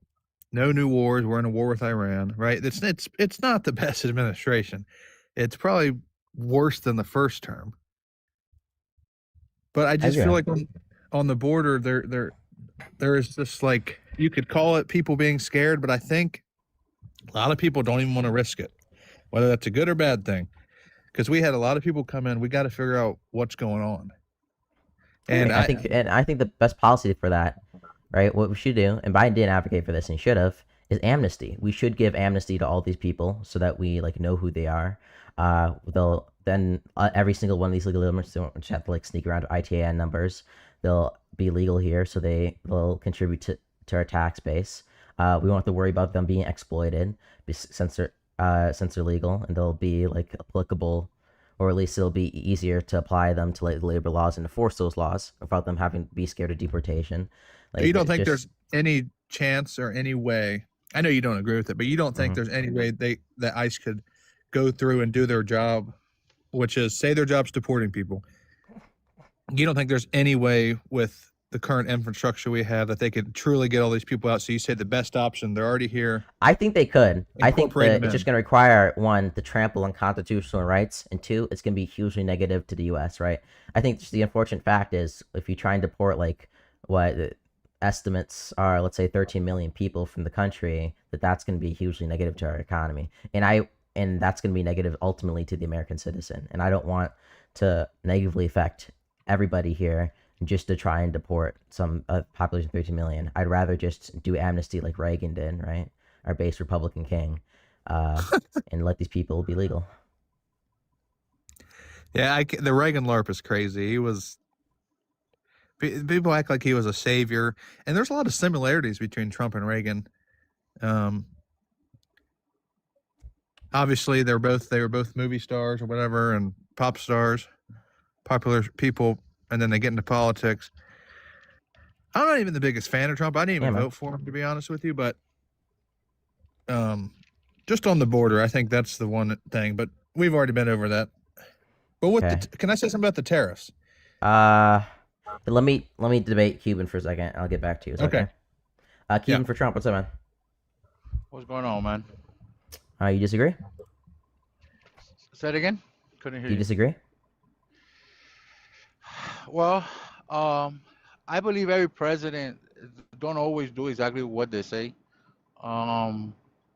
no new wars. We're in a war with Iran, right? It's not the best administration. It's probably worse than the first term. But I just agree. feel like on the border, there is just like you could call it people being scared, but I think a lot of people don't even want to risk it, whether that's a good or bad thing. Because we had a lot of people come in, we got to figure out what's going on. And I think the best policy for that, right? What we should do, and Biden didn't advocate for this, and he should have, is amnesty. We should give amnesty to all these people so that we like know who they are. They'll then every single one of these legal immigrants don't just have to like sneak around ITAN numbers. They'll be legal here, so they'll contribute to our tax base. We won't have to worry about them being exploited since they're legal, and they'll be like applicable, or at least it'll be easier to apply them to like labor laws and enforce those laws without them having to be scared of deportation. Like, you don't think there's any chance or any way? I know you don't agree with it, but you don't think there's any way that ICE could go through and do their job, which is say their job's deporting people. You don't think there's any way with the current infrastructure we have that they could truly get all these people out? So you say the best option, they're already here. I think they could. I think Incorporate that them it's just in. going to require one, to trample on constitutional rights, and two, it's going to be hugely negative to the U.S. Right? I think just the unfortunate fact is if you try and deport like what the estimates are, let's say 13 million people from the country, that's going to be hugely negative to our economy, and that's going to be negative ultimately to the American citizen. And I don't want to negatively affect everybody here just to try and deport some population of 13 million. I'd rather just do amnesty like Reagan did, right? Our base Republican king, and let these people be legal. Yeah, the Reagan LARP is crazy. He was. People act like he was a savior, and there's a lot of similarities between Trump and Reagan. Obviously, they were both movie stars or whatever, and pop stars, popular people, and then they get into politics. I'm not even the biggest fan of Trump. I didn't even vote for him, to be honest with you. But just on the border, I think that's the one thing. But we've already been over that. But can I say something about the tariffs? Let me debate Cuban for a second. I'll get back to you. Okay. Cuban for Trump. What's up, man? What's going on, man? You disagree? Say it again. Couldn't hear you. You disagree? Well, I believe every president don't always do exactly what they say. And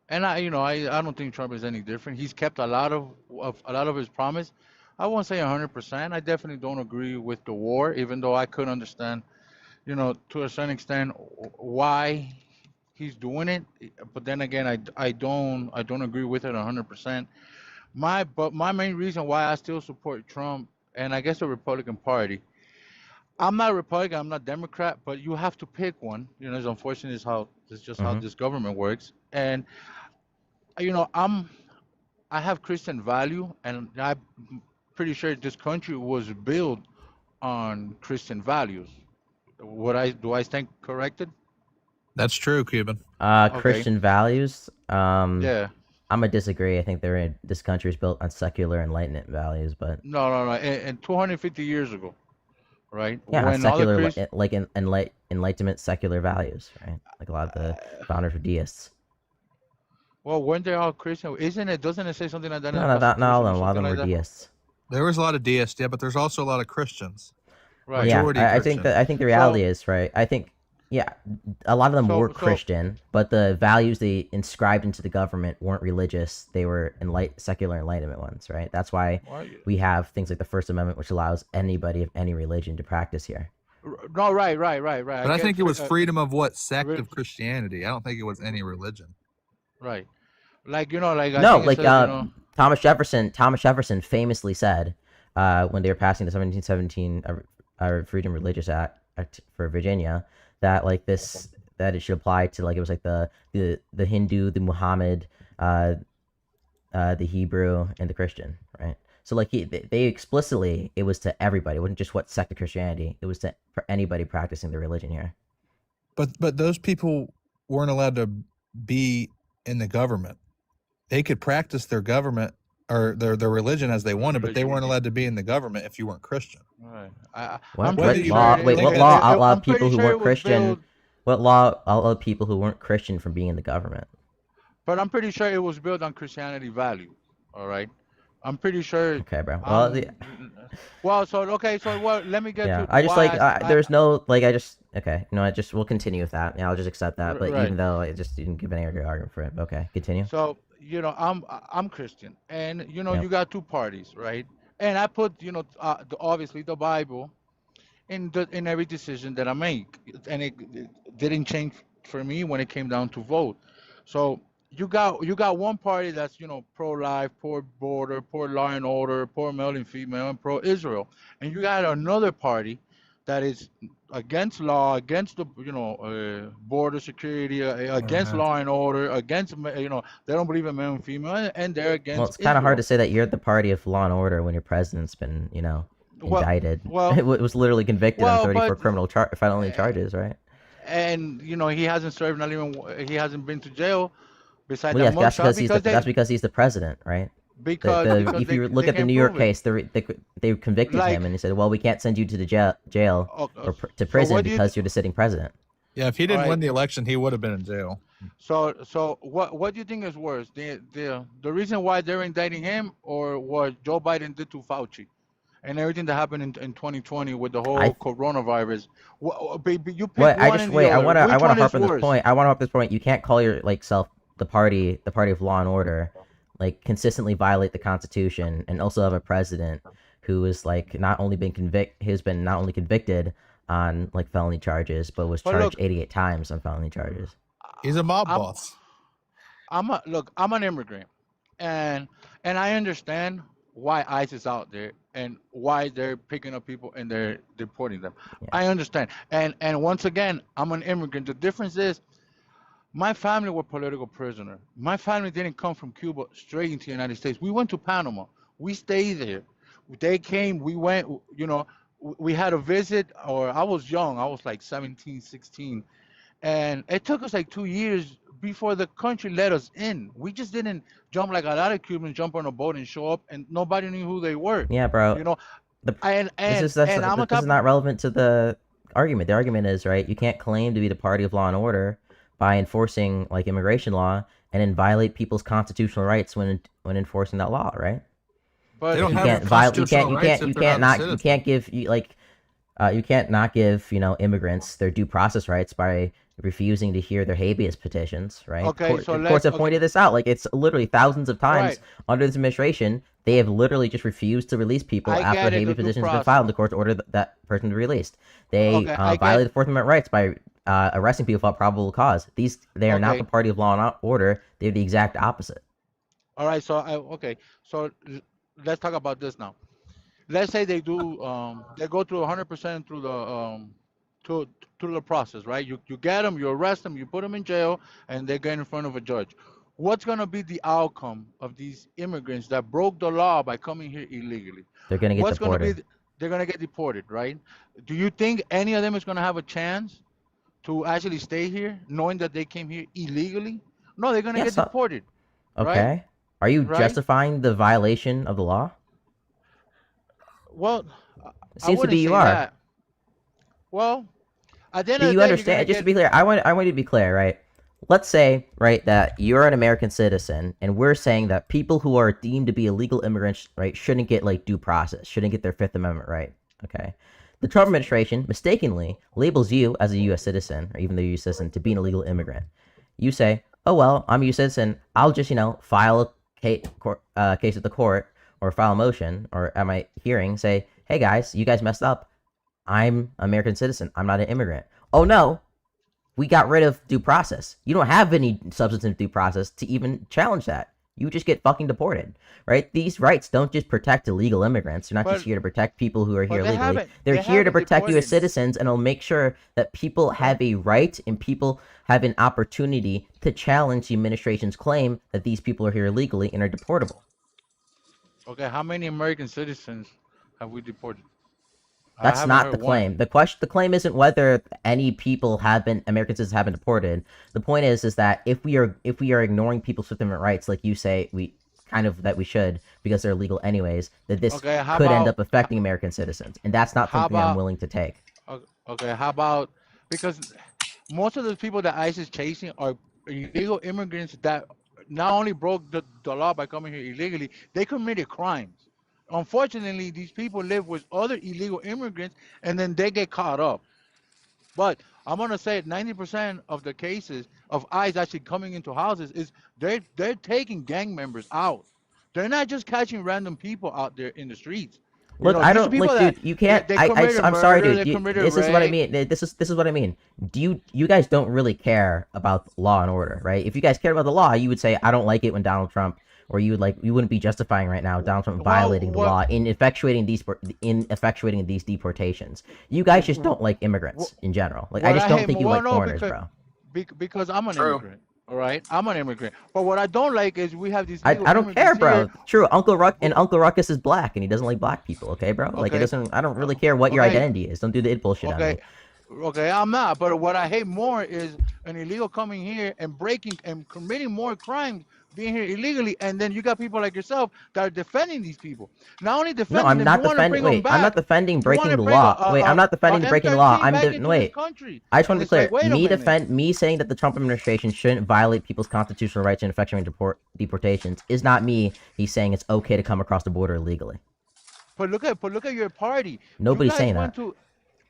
I don't think Trump is any different. He's kept a lot of his promise. I won't say 100%. I definitely don't agree with the war, even though I could understand, to a certain extent why he's doing it. But then again, I don't agree with it 100%. But my main reason why I still support Trump, and I guess the Republican Party. I'm not a Republican, I'm not Democrat, but you have to pick one. It's unfortunate how this government works. And I have Christian value, and I'm pretty sure this country was built on Christian values. Do I stand corrected? That's true, Cuban. Christian values. Yeah. I'm gonna disagree. I think this country is built on secular Enlightenment values, but No. And 250 years ago, right? Yeah, When secular, Christ- like enlightenment, secular values, right? Like a lot of the founders were deists. well, weren't they all Christian? Isn't it? Doesn't it say something like that? in No, the not all of Constitution or them. A lot of them something were like that? deists. There was a lot of deists, yeah, but there's also a lot of Christians. Right. Yeah, Majority I think Christian. I think the reality is right. I think yeah, a lot of them So- were so- Christian, but the values they inscribed into the government weren't religious. They were secular enlightenment ones, right? That's why Well, we have things like the First Amendment, which allows anybody of any religion to practice here. No, right. But I think it was freedom of what sect re- of Christianity. I don't think it was any religion. Right. Like like I No, think it like says, Thomas Jefferson famously said when they were passing the 1717 Freedom Religious Act for Virginia that like this that it should apply to like it was like the Hindu, the Muhammad, the Hebrew, and the Christian, right? So like they explicitly it was to everybody. It wasn't just what sect of Christianity. It was for anybody practicing their religion here. But those people weren't allowed to be in the government. They could practice their government or their religion as they wanted, but they weren't allowed to be in the government if you weren't Christian. right. What, I'm what pretty law? sure Wait, it- what it- law it- outlawed I'm pretty people who sure it weren't was Christian? built- What law outlawed people who weren't Christian from being in the government? But I'm pretty sure it was built on Christianity value. All right. I'm pretty sure. Okay, bro. Well, Well, so let me get yeah, to I just why like there's no like I just okay. No, we'll continue with that. Yeah, I'll just accept that. But Right. even though I just didn't give any argument for it. But okay, continue. So I'm Christian, and Yep. you got two parties, right? And I put obviously the Bible in every decision that I make, and it didn't change for me when it came down to vote. So you got one party that's pro-life, pro-border, pro-law and order, pro-male and female, and pro-Israel, and you got another party that is against law, against the border security, against Uh-huh. law and order, against they don't believe in male and female, and they're against. Well, it's kind of hard to Israel. say that you're the party of law and order when your president's been Well- indicted. well- it was literally convicted well, on 34 but- criminal felony charges, right? And he hasn't served he hasn't been to jail. Besides Well, that yes, that's mugshot, that's because he's the president, right? because If you they look at the can't New York prove it. case, they convicted Like- him and he said, "Well, we can't send you to the jail Oh, or to so prison what do you- because you're the sitting president." Yeah, if he didn't Alright. win the election, he would have been in jail. So what do you think is worse? The reason why they're indicting him, or what Joe Biden did to Fauci, and everything that happened in 2020 with the whole I- coronavirus? You pick Wait, one I just and the wait. I other. want to Which one harp is on this worse? point. I want to harp this point. You can't call your self the party of law and order, like consistently violate the Constitution, and also have a president who is like not only been convicted on like felony charges, but was But charged look- 88 times on felony charges. He's a mob I'm- boss. I'm an immigrant, and I understand why ICE is out there and why they're picking up people and they're deporting them. Yeah. I understand. And once again, I'm an immigrant. The difference is my family were political prisoner. My family didn't come from Cuba straight into the United States. We went to Panama. We stayed there. They came, we went, we had a visit, or I was young. I was like 17, 16. And it took us like 2 years before the country let us in. We just didn't jump like a lot of Cubans jump on a boat and show up, and nobody knew who they were. Yeah, bro. The, and This and I'm on this top. is not relevant to the argument. The argument is right. You can't claim to be the party of law and order by enforcing like immigration law and then violate people's constitutional rights when enforcing that law, right? But They don't You have can't violate. constitutional rights if they're not a You citizen. can't give you can't not give immigrants their due process rights by refusing to hear their habeas petitions, right? Okay, so the courts have pointed this out. Like it's literally thousands of times Right. under this administration, they have literally just refused to release people I after get it, habeas the due petitions have been process. filed. And the courts order that person to be released. They Okay, I get- violated Fourth Amendment rights by arresting people without probable cause. They are not Okay. the party of law and order. They're the exact opposite. all right, so let's talk about this now. Let's say they do they go through 100% through the through the process, right? You get them, you arrest them, you put them in jail, and they get in front of a judge. What's gonna be the outcome of these immigrants that broke the law by coming here illegally? They're gonna get What's deported. gonna be? They're gonna get deported, right? Do you think any of them is gonna have a chance to actually stay here, knowing that they came here illegally? No, they're gonna Yeah, get so- deported. Okay. Are you Right? justifying the violation of the law? Well, It seems to be you are. That. Well, at the end Do of the you day, you're understand? gonna Just to get. be clear, I want you to be clear, right? Let's say, right, that you're an American citizen, and we're saying that people who are deemed to be illegal immigrants, right, shouldn't get like due process, shouldn't get their Fifth Amendment right. Okay. The Trump administration mistakenly labels you as a U.S. citizen, or even the U.S. citizen, to be an illegal immigrant. You say, "Oh well, I'm a U.S. citizen. I'll just, file a case at the court, or file a motion, or at my hearing, say, hey guys, you guys messed up. I'm an American citizen. I'm not an immigrant. Oh no, we got rid of due process. You don't have any substantive due process to even challenge that. You just get fucking deported, right? These rights don't just protect illegal immigrants. They're not just But here to protect people who are but here they legally. haven't They're they here to haven't protect you as deported. citizens, and it'll make sure that people have a right and people have an opportunity to challenge the administration's claim that these people are here illegally and are deportable. Okay, how many American citizens have we deported? I That's haven't not heard the one. claim. The claim isn't whether any people American citizens have been deported. The point is that if we are ignoring people's Fifth Amendment rights, like you say, that we should because they're illegal anyways, that this Okay, how could end about up affecting American citizens, and that's not how something I'm about willing to take. okay, how about because most of the people that ICE is chasing are illegal immigrants that not only broke the law by coming here illegally, they committed crimes. Unfortunately, these people live with other illegal immigrants and then they get caught up. But I'm gonna say 90% of the cases of ICE actually coming into houses is they're taking gang members out. They're not just catching random people out there in the streets. You Look, know, I these are don't people like, that dude. You can't. they committed I'm sorry, murder, dude. they committed This is what I rape. mean. This is what I mean. Do you guys don't really care about law and order, right? If you guys cared about the law, you would say I don't like it when Donald Trump, or you wouldn't be justifying right now Donald Trump Well, violating the what law in effectuating these deportations. You guys just don't like immigrants in general. Like I what just I don't hate think you well like no foreigners, bro. because I'm an True. immigrant. All right, I'm an immigrant. But what I don't like is we have these I legal don't care, immigrants bro. here. True, Uncle who- Ruckus is black and he doesn't like black people. Okay, bro. Like it Okay, doesn't. I don't really care what your okay, identity is. Don't do the it bullshit on me. okay, okay. I'm not. But what I hate more is an illegal coming here and breaking and committing more crimes, being here illegally, and then you got people like yourself that are defending these people. Not only No, defending I'm them, not you want to defending. bring them Wait, I'm not back. defending You want breaking to the bring law. Wait, I'm not defending the breaking the law. M13 back into this Wait. country. I just want And to be it's clear. like, wait a minute. Me saying that the Trump administration shouldn't violate people's constitutional rights in effectuating deportations is not me. He's saying it's okay to come across the border illegally. But look at your party. You Nobody's guys saying went that. to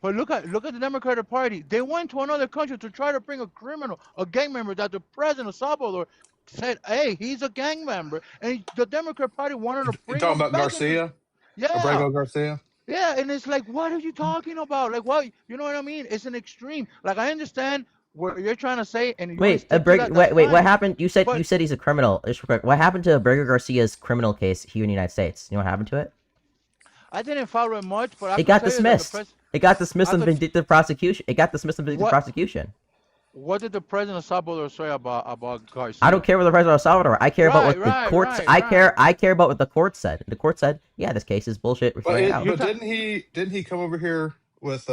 But look at the Democratic Party. They went to another country to try to bring a criminal, a gang member that the president of Salvador said, "Hey, he's a gang member," and the Democrat Party wanted to You bring talking him about back into. Garcia? Yeah, Abrego Garcia? yeah, and it's like, what are you talking about? Like, what? You know what I mean? It's an extreme. Like, I understand what you're trying to say, and you want to Wait, stick to that. That's wait. What fine. happened? You But said he's a criminal. Just real quick, what happened to Abrego Garcia's criminal case here in the United States? You know what happened to it? I didn't follow it much, but I It could got tell you that the dismissed. pres. It got dismissed I on could. vindictive prosecution. It got dismissed on vindictive What prosecution. what did the president of Salvador say about I don't Garcia? care what the president of El Salvador. I care about Right, what the right, courts. right, right. I care about what the court said. The court said, yeah, this case is bullshit. We're But throwing it out. You but ta- didn't he come over here with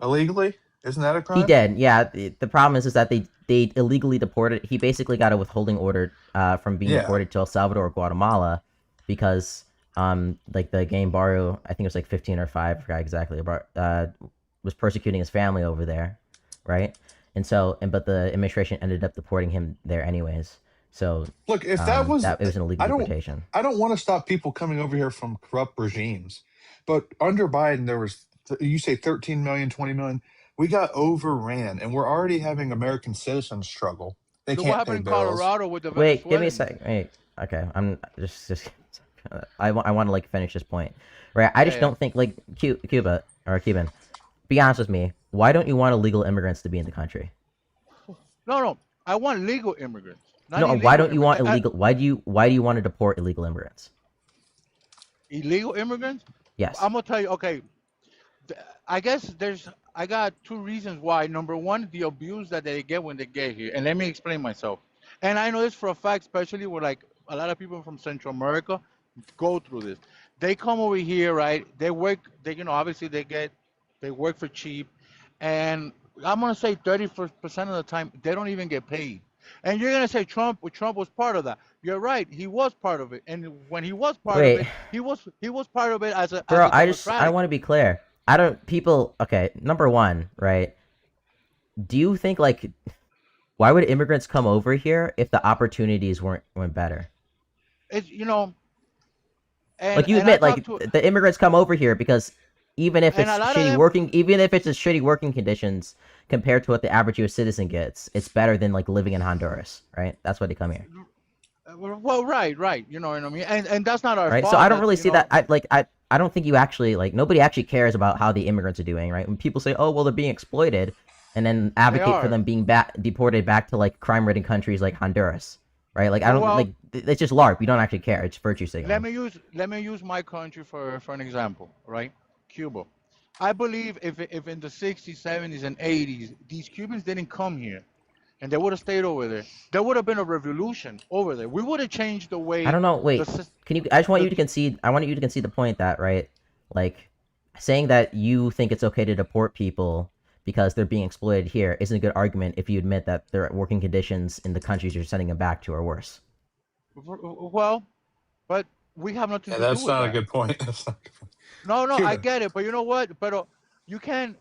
illegally? Isn't that a He crime? did. Yeah. The problem is that they illegally deported. He basically got a withholding order from being Yeah. deported to El Salvador or Guatemala because like the game Barrio, I think it was like 15 or 5, I forgot exactly, was persecuting his family over there, right? And so but the administration ended up deporting him there anyways. So Look, if that was, it was an illegal I don't deportation. want to stop people coming over here from corrupt regimes, but under Biden there was you say 13 million, 20 million. We got overran, and we're already having American citizens struggle. They Look what can't happened pay in bills. Colorado with the Wait, give me a Venezuelans. sec. Wait, okay. I'm just I want to like finish this point, right? I Yeah, just yeah. don't think like Cuba or Cuban. Be honest with me. Why don't you want illegal immigrants to be in the country? No. I want legal immigrants, not No, why illegal don't you want immigrants. illegal? Why do you want to deport illegal immigrants? Illegal immigrants? Yes. I'm gonna tell you. Okay, I guess I got 2 reasons why. Number one, the abuse that they get when they get here, and let me explain myself. And I know this for a fact, especially with like a lot of people from Central America go through this. They come over here, right? They work. Obviously they work for cheap, and I'm gonna say 30% of the time they don't even get paid. And you're gonna say Trump was part of that. You're right. He was part of it, and when he was part of Wait, it, he was part of it as a bro. I Democratic. want to be clear. I don't people. Okay, number one, right? Do you think like why would immigrants come over here if the opportunities weren't better? It's and Like you and I admit, like talked to the immigrants come over here because even if and it's a lot of shitty them. working, even if it's a shitty working conditions compared to what the average U.S. citizen gets, it's better than like living in Honduras, right? That's why they come here, Well, right. You know what I mean? And that's not our right? So fault. I don't That really see that. I don't think you actually like nobody actually cares about how the immigrants are doing, right? When people say, oh well, they're being exploited, and then they advocate for are. them being deported back to like crime-ridden countries like Honduras, right? Like I don't Well, like it's just LARP. You don't actually care. It's virtue let signaling. me use my country for an example, right? Cuba. I believe if in the 60s, 70s, and 80s these Cubans didn't come here and they would have stayed over there would have been a revolution over there. We would have changed the I way don't know. the Wait, sys- can you? I just want the you to concede. I want you to concede the point that right, like saying that you think it's okay to deport people because they're being exploited here isn't a good argument if you admit that their working conditions in the countries you're sending them back to are worse. well, but we have nothing Yeah, to do that's with not a that. good point. That's not a good point. No, I Cuba. get it, but you know what? But you can't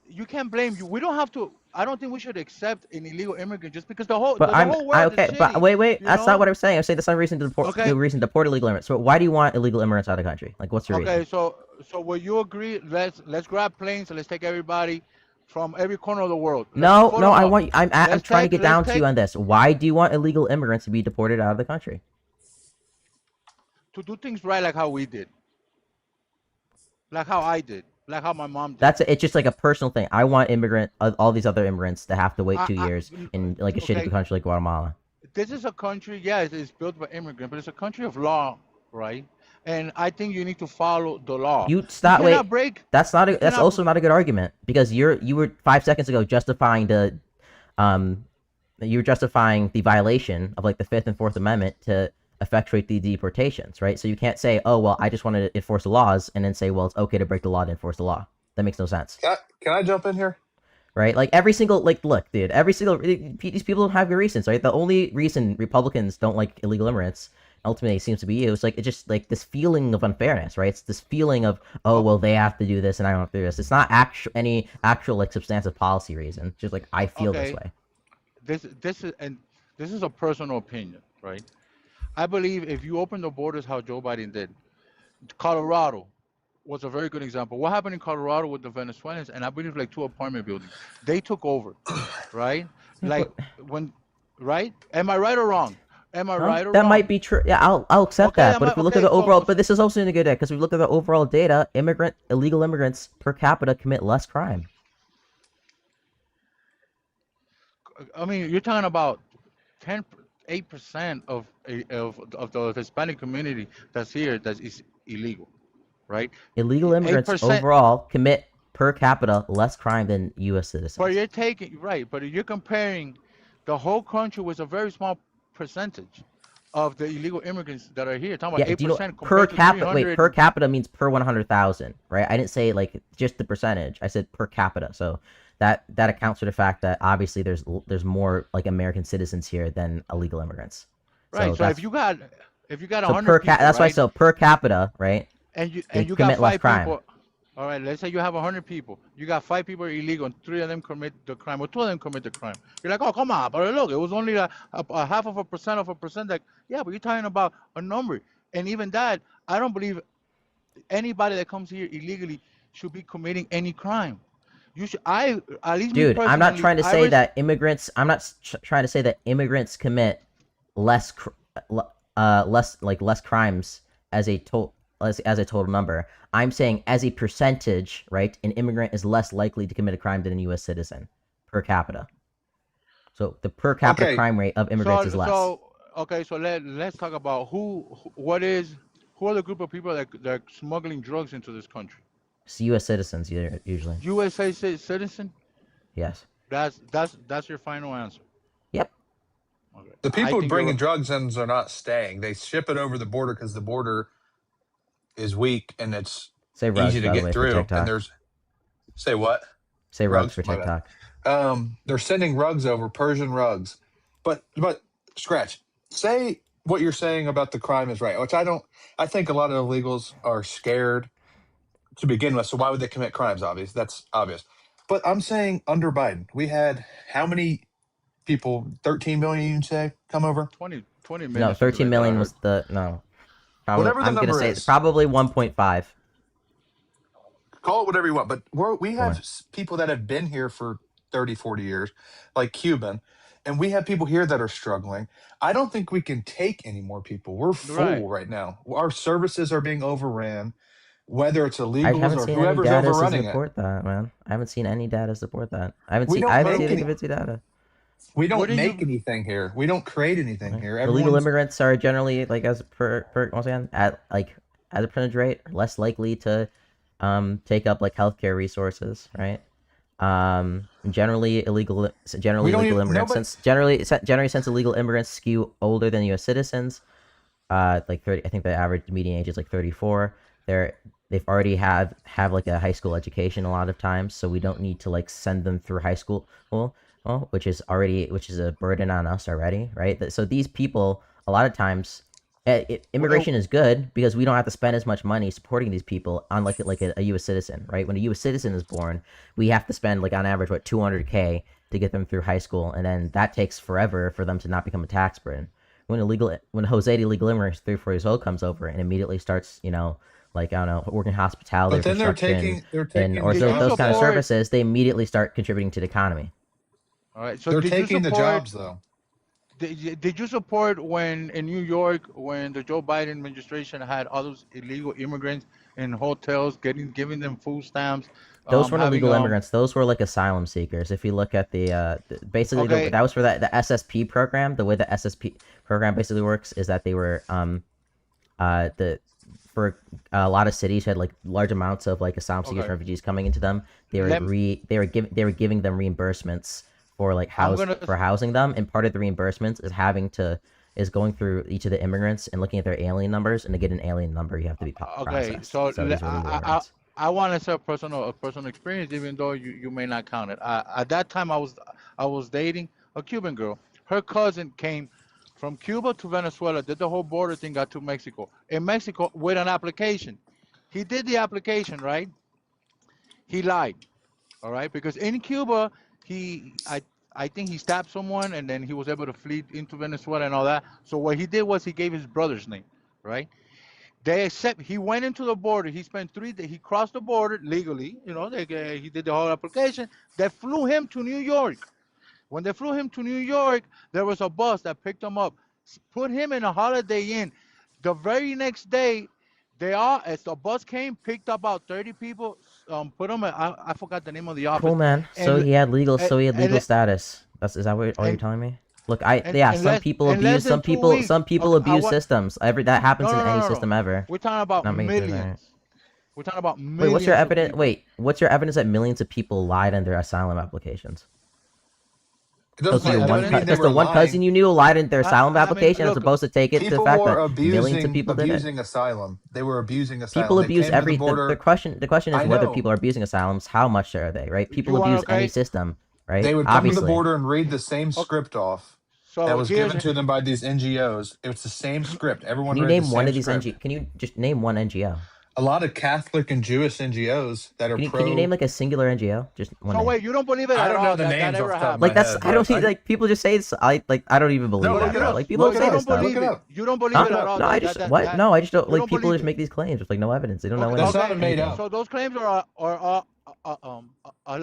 blame you. We don't have to. I don't think we should accept an illegal immigrant just because the But whole world is okay. But shitty. wait. You That's not know? what I'm saying. I'm saying that's not a reason to deport. Okay. No reason to deport illegal immigrants. So why do you want illegal immigrants out of the country? Like, what's your Okay. reason? So will you agree? Let's grab planes and let's take everybody from every corner of the world. Let's No, put no. them I up. want. I'm Let's trying to take get down let's to you take on this. Why do you want illegal immigrants to be deported out of the country? to do things right like how we did, like how I did, like how my mom did. It's just like a personal thing. I want all these other immigrants to have to wait 2 I years in like a shitty okay. country like Guatemala. This is a country, yeah, it's built by immigrants, but it's a country of law, right? And I think you need to follow the law. You You stop. Wait, cannot break. that's not. You That's cannot. also not a good argument because you were 5 seconds ago justifying you were justifying the violation of like the Fifth and Fourth Amendment to effectuate the deportations, right? So you can't say, oh well, I just want to enforce the laws, and then say, well, it's okay to break the law to enforce the law. That makes no sense. Can I jump in here? Right? Like every single look, dude, these people don't have good reasons, right? The only reason Republicans don't like illegal immigrants ultimately it seems to be you. It's like it's just like this feeling of unfairness, right? It's this feeling of oh well they have to do this and I don't have to do this. It's not any actual like substantive policy reason. It's just like I feel this Okay, way. this is a personal opinion, right? I believe if you open the borders how Joe Biden did, Colorado was a very good example. What happened in Colorado with the Venezuelans and I believe like 2 apartment buildings, they took over, right? Yeah, Like when, right? Am I right or wrong? Am I Huh? right or That wrong? might be true. Yeah, I'll accept Okay, that. But if we look at the overall, but this is also a good day because we look at the overall data. Illegal immigrants per capita commit less crime. I mean, you're talking about 8% of the Hispanic community that's here that is illegal, right? Illegal immigrants 8%. overall commit per capita less crime than U.S. But citizens. you're taking right, but you're comparing the whole country with a very small percentage of the illegal immigrants that are here. Talking about Yeah, do you know 8% per compared to capita? Wait, 300. per capita means per 100,000, right? I didn't say like just the percentage. I said per capita. So that accounts for the fact that obviously there's more like American citizens here than illegal immigrants. Right. So that's if you got so 100 people, that's why right? so per capita, right? And you They got commit less 5 crime. people. All right, let's say you have 100 people. You got 5 people are illegal, and 3 of them commit the crime, or 2 of them commit the crime. You're like, oh, come on, but look, it was only a half of a percent. That, yeah, but you're talking about a number, and even that, I don't believe anybody that comes here illegally should be committing any crime. You should, at least me Dude, I'm not personally, trying to I say res- that immigrants. I'm not trying to say that immigrants commit less less crimes as a total as a total number. I'm saying as a percentage, right? An immigrant is less likely to commit a crime than a U.S. citizen per capita. So the per capita Okay. crime rate of immigrants is less. Okay, so let's talk about who are the group of people that are smuggling drugs into this country? It's U.S. citizens usually. USA citizen? Yes. That's your final answer. Yep. Okay. The I people think bringing you're, drugs in are not staying. They ship it over the border because the border is weak and it's Say rugs, easy to by the get way, for through. TikTok. And there's say what? Say rugs for my bad. TikTok. They're sending rugs over, Persian rugs. But scratch. Say what you're saying about the crime is right, which I don't. I think a lot of illegals are scared to begin with. So why would they commit crimes? Obvious. That's obvious. But I'm saying under Biden, we had how many people? 13 million, you say, come over? 20 million. No, 13 million was the no. Probably, Whatever the I'm gonna number say is. probably 1.5. Call it whatever you want. But we have Sure. people that have been here for 30, 40 years, like Cuban, and we have people here that are struggling. I don't think we can take any more people. We're full right now. Our services are being overran, whether it's I illegals haven't or seen any whoever's data to overrunning it. support that, man. I haven't seen any data support that. I haven't We seen. don't I haven't make seen any any. convincing data. We What don't do make you? anything here. We don't create anything Right. here. Illegal Everyone's immigrants are generally like as per once again at like as a percentage rate are less likely to take up like healthcare resources, right? Generally we illegal don't even immigrants nobody. since illegal immigrants skew older than U.S. citizens, like 30. I think the average median age is like 34. They've already have like a high school education a lot of times, so we don't need to like send them through high school, which is a burden on us already, right? So these people a lot of times. Immigration is good because we don't have to spend as much money supporting these people on like a U.S. citizen, right? When a U.S. citizen is born, we have to spend like on average what $200K to get them through high school, and then that takes forever for them to not become a tax burden. When Jose the illegal immigrant 3 or 4 years old comes over and immediately starts, like I don't know, working hospitality But or then they're construction taking or the Did you those kind of jobs. services, they immediately start contributing to the economy. All right. So They're did you taking the support? jobs though. Did you support when in New York when the Joe Biden administration had all those illegal immigrants in hotels giving them food stamps, Those weren't having illegal immigrants. Those were like asylum seekers. If you look at basically okay, that was for the SSP program. The way the SSP program basically works is that they were for a lot of cities who had like large amounts of like asylum seekers and okay. refugees coming into them. They Let were giving them reimbursements for like I'm gonna housing them, and part of the reimbursements is going through each of the immigrants and looking at their alien numbers, and to get an alien number you have to be okay. processed. So So these were legal immigrants. I want to say a personal experience, even though you may not count it. At that time, I was dating a Cuban girl. Her cousin came from Cuba to Venezuela, did the whole border thing, got to Mexico. In Mexico, with an application, he did the application, right? He lied, all right, because in Cuba, I think he stabbed someone, and then he was able to flee into Venezuela and all that. So what he did was he gave his brother's name, right? He went into the border. He spent 3 days. He crossed the border legally. He did the whole application. They flew him to New York. When they flew him to New York, there was a bus that picked him up, put him in a Holiday Inn. The very next day, as the bus came, picked up about 30 people, put them. I forgot the name of the office. Cool, man. So And he had legal. and So he had legal and, status. Is that what all you're and, telling me? Look, and, yeah. and Some less people in less abuse. than 2 weeks. Some people Okay, abuse systems. That happens in any no. system ever. We're talking about Not making sure millions. We're talking about Wait, what's your millions of evidence? people. Wait, what's your evidence that millions of people lied on their asylum applications? It doesn't, it doesn't mean they Just were the one cousin lying. you knew lied in their asylum I mean, application. As look, opposed to take it to the People fact were that millions of people did it. abusing asylum. They were abusing asylum. People They abuse came to the every. border. The question is I whether know. people are abusing asylums. How much are they? Right? you People want abuse any okay? system. Right? They would come to the Obviously. border and read the same Okay. script off that So was here's given to them by these NGOs. It was the same script. Can Everyone you read the name one same of these script. Can you just name one NGO? A lot of Catholic and Jewish NGOs that are Can you name like a singular NGO? Just one so name. wait, you don't believe it I at don't know all the that names ever off the top of happened? my Like that's head, I don't but see like people just say it's I don't even believe No, that. look it Bro. up. Like people Look say it this up. stuff. Look it up. You don't believe Look it it at up. all. No, I just what? No, I just don't you like don't people believe just it. make these claims with like no evidence. They don't know Okay, That's anything. not made up. so those claims are a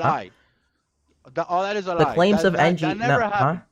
Huh? lie. All that is a The lie. claims of That NG never no, huh? happened.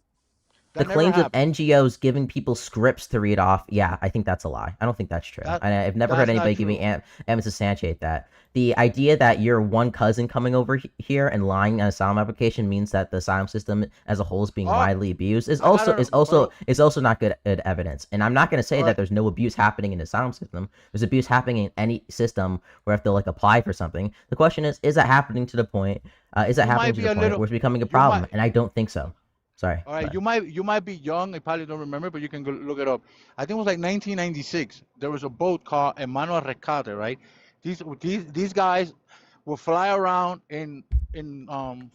The That never claims of happened. NGOs giving people scripts to read off, yeah, I think that's a lie. I don't think that's true. That And I've never heard that's not anybody giving true. evidence to substantiate that. The idea that your one cousin coming over here and lying on an asylum application means that the asylum system as a whole is being Oh, widely abused is I don't know, is also not good evidence. And I'm not going to say All that right. there's no abuse happening in the asylum system. There's abuse happening in any system where if they like apply for something. The question is that happening to the point? Is that You might happening to be the a point little. where it's becoming a You problem? might. And I don't think so. Sorry. All right, Go ahead. you might be young. I probably don't remember, but you can go look it up. I think it was like 1996. There was a boat called Emmanuel Rescate, right? These guys will fly around in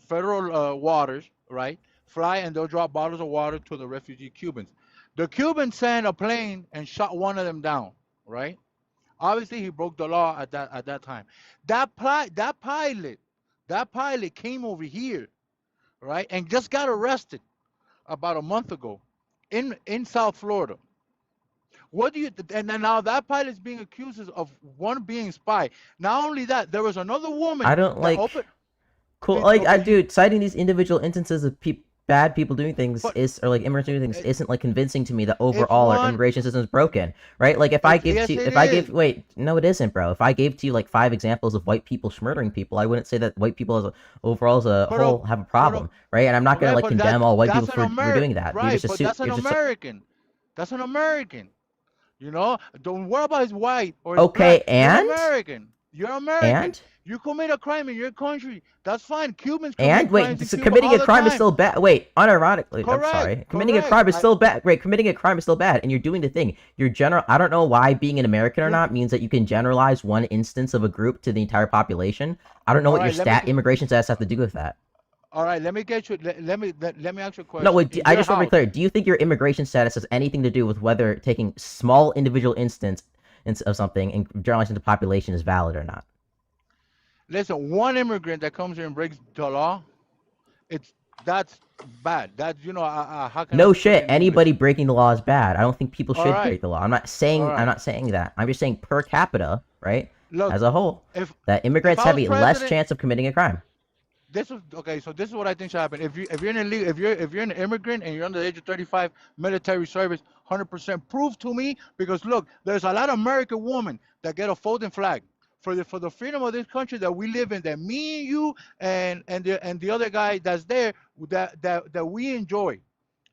federal waters, right? Fly and they'll drop bottles of water to the refugee Cubans. The Cubans sent a plane and shot one of them down, right? Obviously, he broke the law at that time. That pilot came over here, right, and just got arrested about a month ago in South Florida. What do you? And then now that pilot is being accused of one being spy. Not only that, there was another woman. I don't that like. opened- Cool. It- Like, okay, dude, citing these individual instances of bad people doing things But or like immigrants doing things it- isn't like convincing to me that it's overall our one. immigration system is broken, right? Like, if I give Yes, to, it if I give, is. wait, no, it isn't, bro. If I gave to you like 5 examples of white people murdering people, I wouldn't say that white people overall as a But whole have a problem, right? And I'm not gonna right, like but condemn all white people that's an for doing that. Right, You're just but that's an you're just American. That's an American. You know, don't worry about his white or his okay, black. You're and American. You're American. and You commit a crime in your country. That's fine. Cubans commit and wait, crimes in so Cuba committing all a the crime is time. still bad. Wait, unironically, I'm Correct, sorry. Committing a correct. crime is still bad. Wait, committing a crime is still bad, and you're doing the thing. You're I don't know why being an American or You're- not means that you can generalize one instance of a group to the entire population. I don't know what Alright, your let me- immigration status have to do with that. All right, let me get you. Let me ask you a question. No, wait. In I your just want to be house- clear. Do you think your immigration status has anything to do with whether taking small individual instance of something and generalizing the population is valid or not? Listen, one immigrant that comes here and breaks the law, that's bad. That's how can I No put it shit. in English? Anybody breaking the law is bad. I don't think people should Alright. break the law. I'm not saying that. I'm just saying per capita, right? Look, As a whole, if that immigrants I have was a less president- chance of committing a crime. this is okay. So this is what I think should happen. If you're an immigrant and you're under the age of 35, military service, 100% prove to me, because look, there's a lot of American women that get a folding flag for the freedom of this country that we live in, that me and you and the other guy that's there that we enjoy,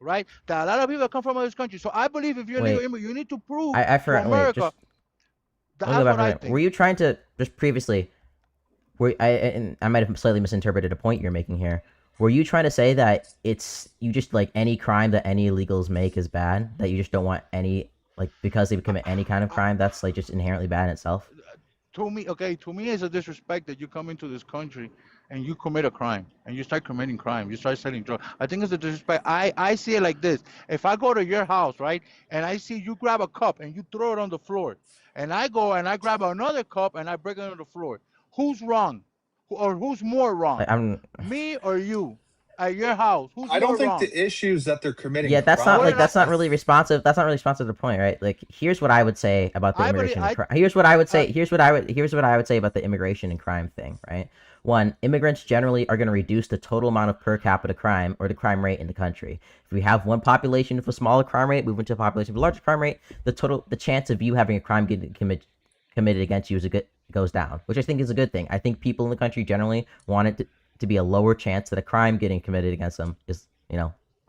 right? That a lot of people come from this country. So I believe if you're a legal Wait. immigrant, you need to prove I to wait, America. just That's let me go back what for a I minute. think. Were you trying to just previously? And I might have slightly misinterpreted a point you're making here. Were you trying to say that you just like any crime that any illegals make is bad? That you just don't want any, like, because they commit any kind of crime that's like just inherently bad in itself? To me, it's a disrespect that you come into this country and you commit a crime and you start committing crime. You start selling drugs. I think it's a disrespect. I see it like this. If I go to your house, right, and I see you grab a cup and you throw it on the floor, and I go and I grab another cup and I break it on the floor, who's wrong? Or who's more wrong? I'm Me or you? At your house, who's I more don't think wrong? the issue is that they're committing. Yeah, that's not crime. like that's not really responsive. That's not really responsive to the point, right? Like, here's what I would say about the I believe- immigration. I- Here's what I would say. Here's what I would say about the immigration and crime thing, right? One, immigrants generally are going to reduce the total amount of per capita crime or the crime rate in the country. If we have one population with a smaller crime rate, move into a population with a larger crime rate, the chance of you having a crime getting committed against you goes down, which I think is a good thing. I think people in the country generally want it to be a lower chance that a crime getting committed against them is,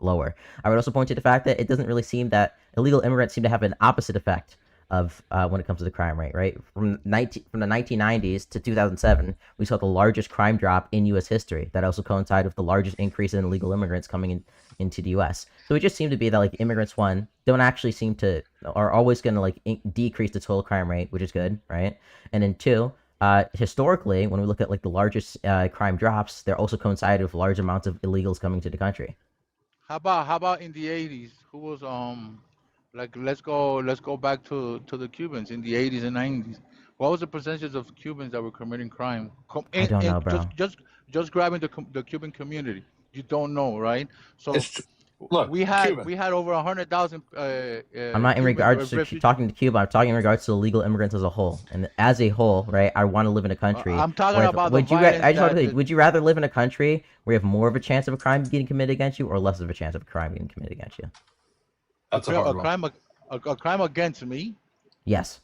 lower. I would also point to the fact that it doesn't really seem that illegal immigrants seem to have an opposite effect of when it comes to the crime rate, right? From the 1990s to 2007, we saw the largest crime drop in U.S. history. That also coincided with the largest increase in illegal immigrants coming into the U.S. So it just seemed to be that like immigrants, one, don't actually seem to, are always going to like decrease the total crime rate, which is good, right? And then two, historically, when we look at like the largest crime drops, they're also coincided with large amounts of illegals coming to the country. How about in the 80s? Who was like let's go back to the Cubans in the 80s and 90s. What was the percentage of Cubans that were committing crime? I don't know, bro. Just grabbing the Cuban community. You don't know, right? So Look, we had Cuban. over 100,000. I'm not in regards to talking to Cuba. I'm talking in regards to illegal immigrants as a whole. And as a whole, right, I want to live in a country. I'm talking where about would the you? violence I just want to that- say, would you rather live in a country where you have more of a chance of a crime getting committed against you, or less of a chance of a crime getting committed against you? That's a hard one. a crime against me? Yes.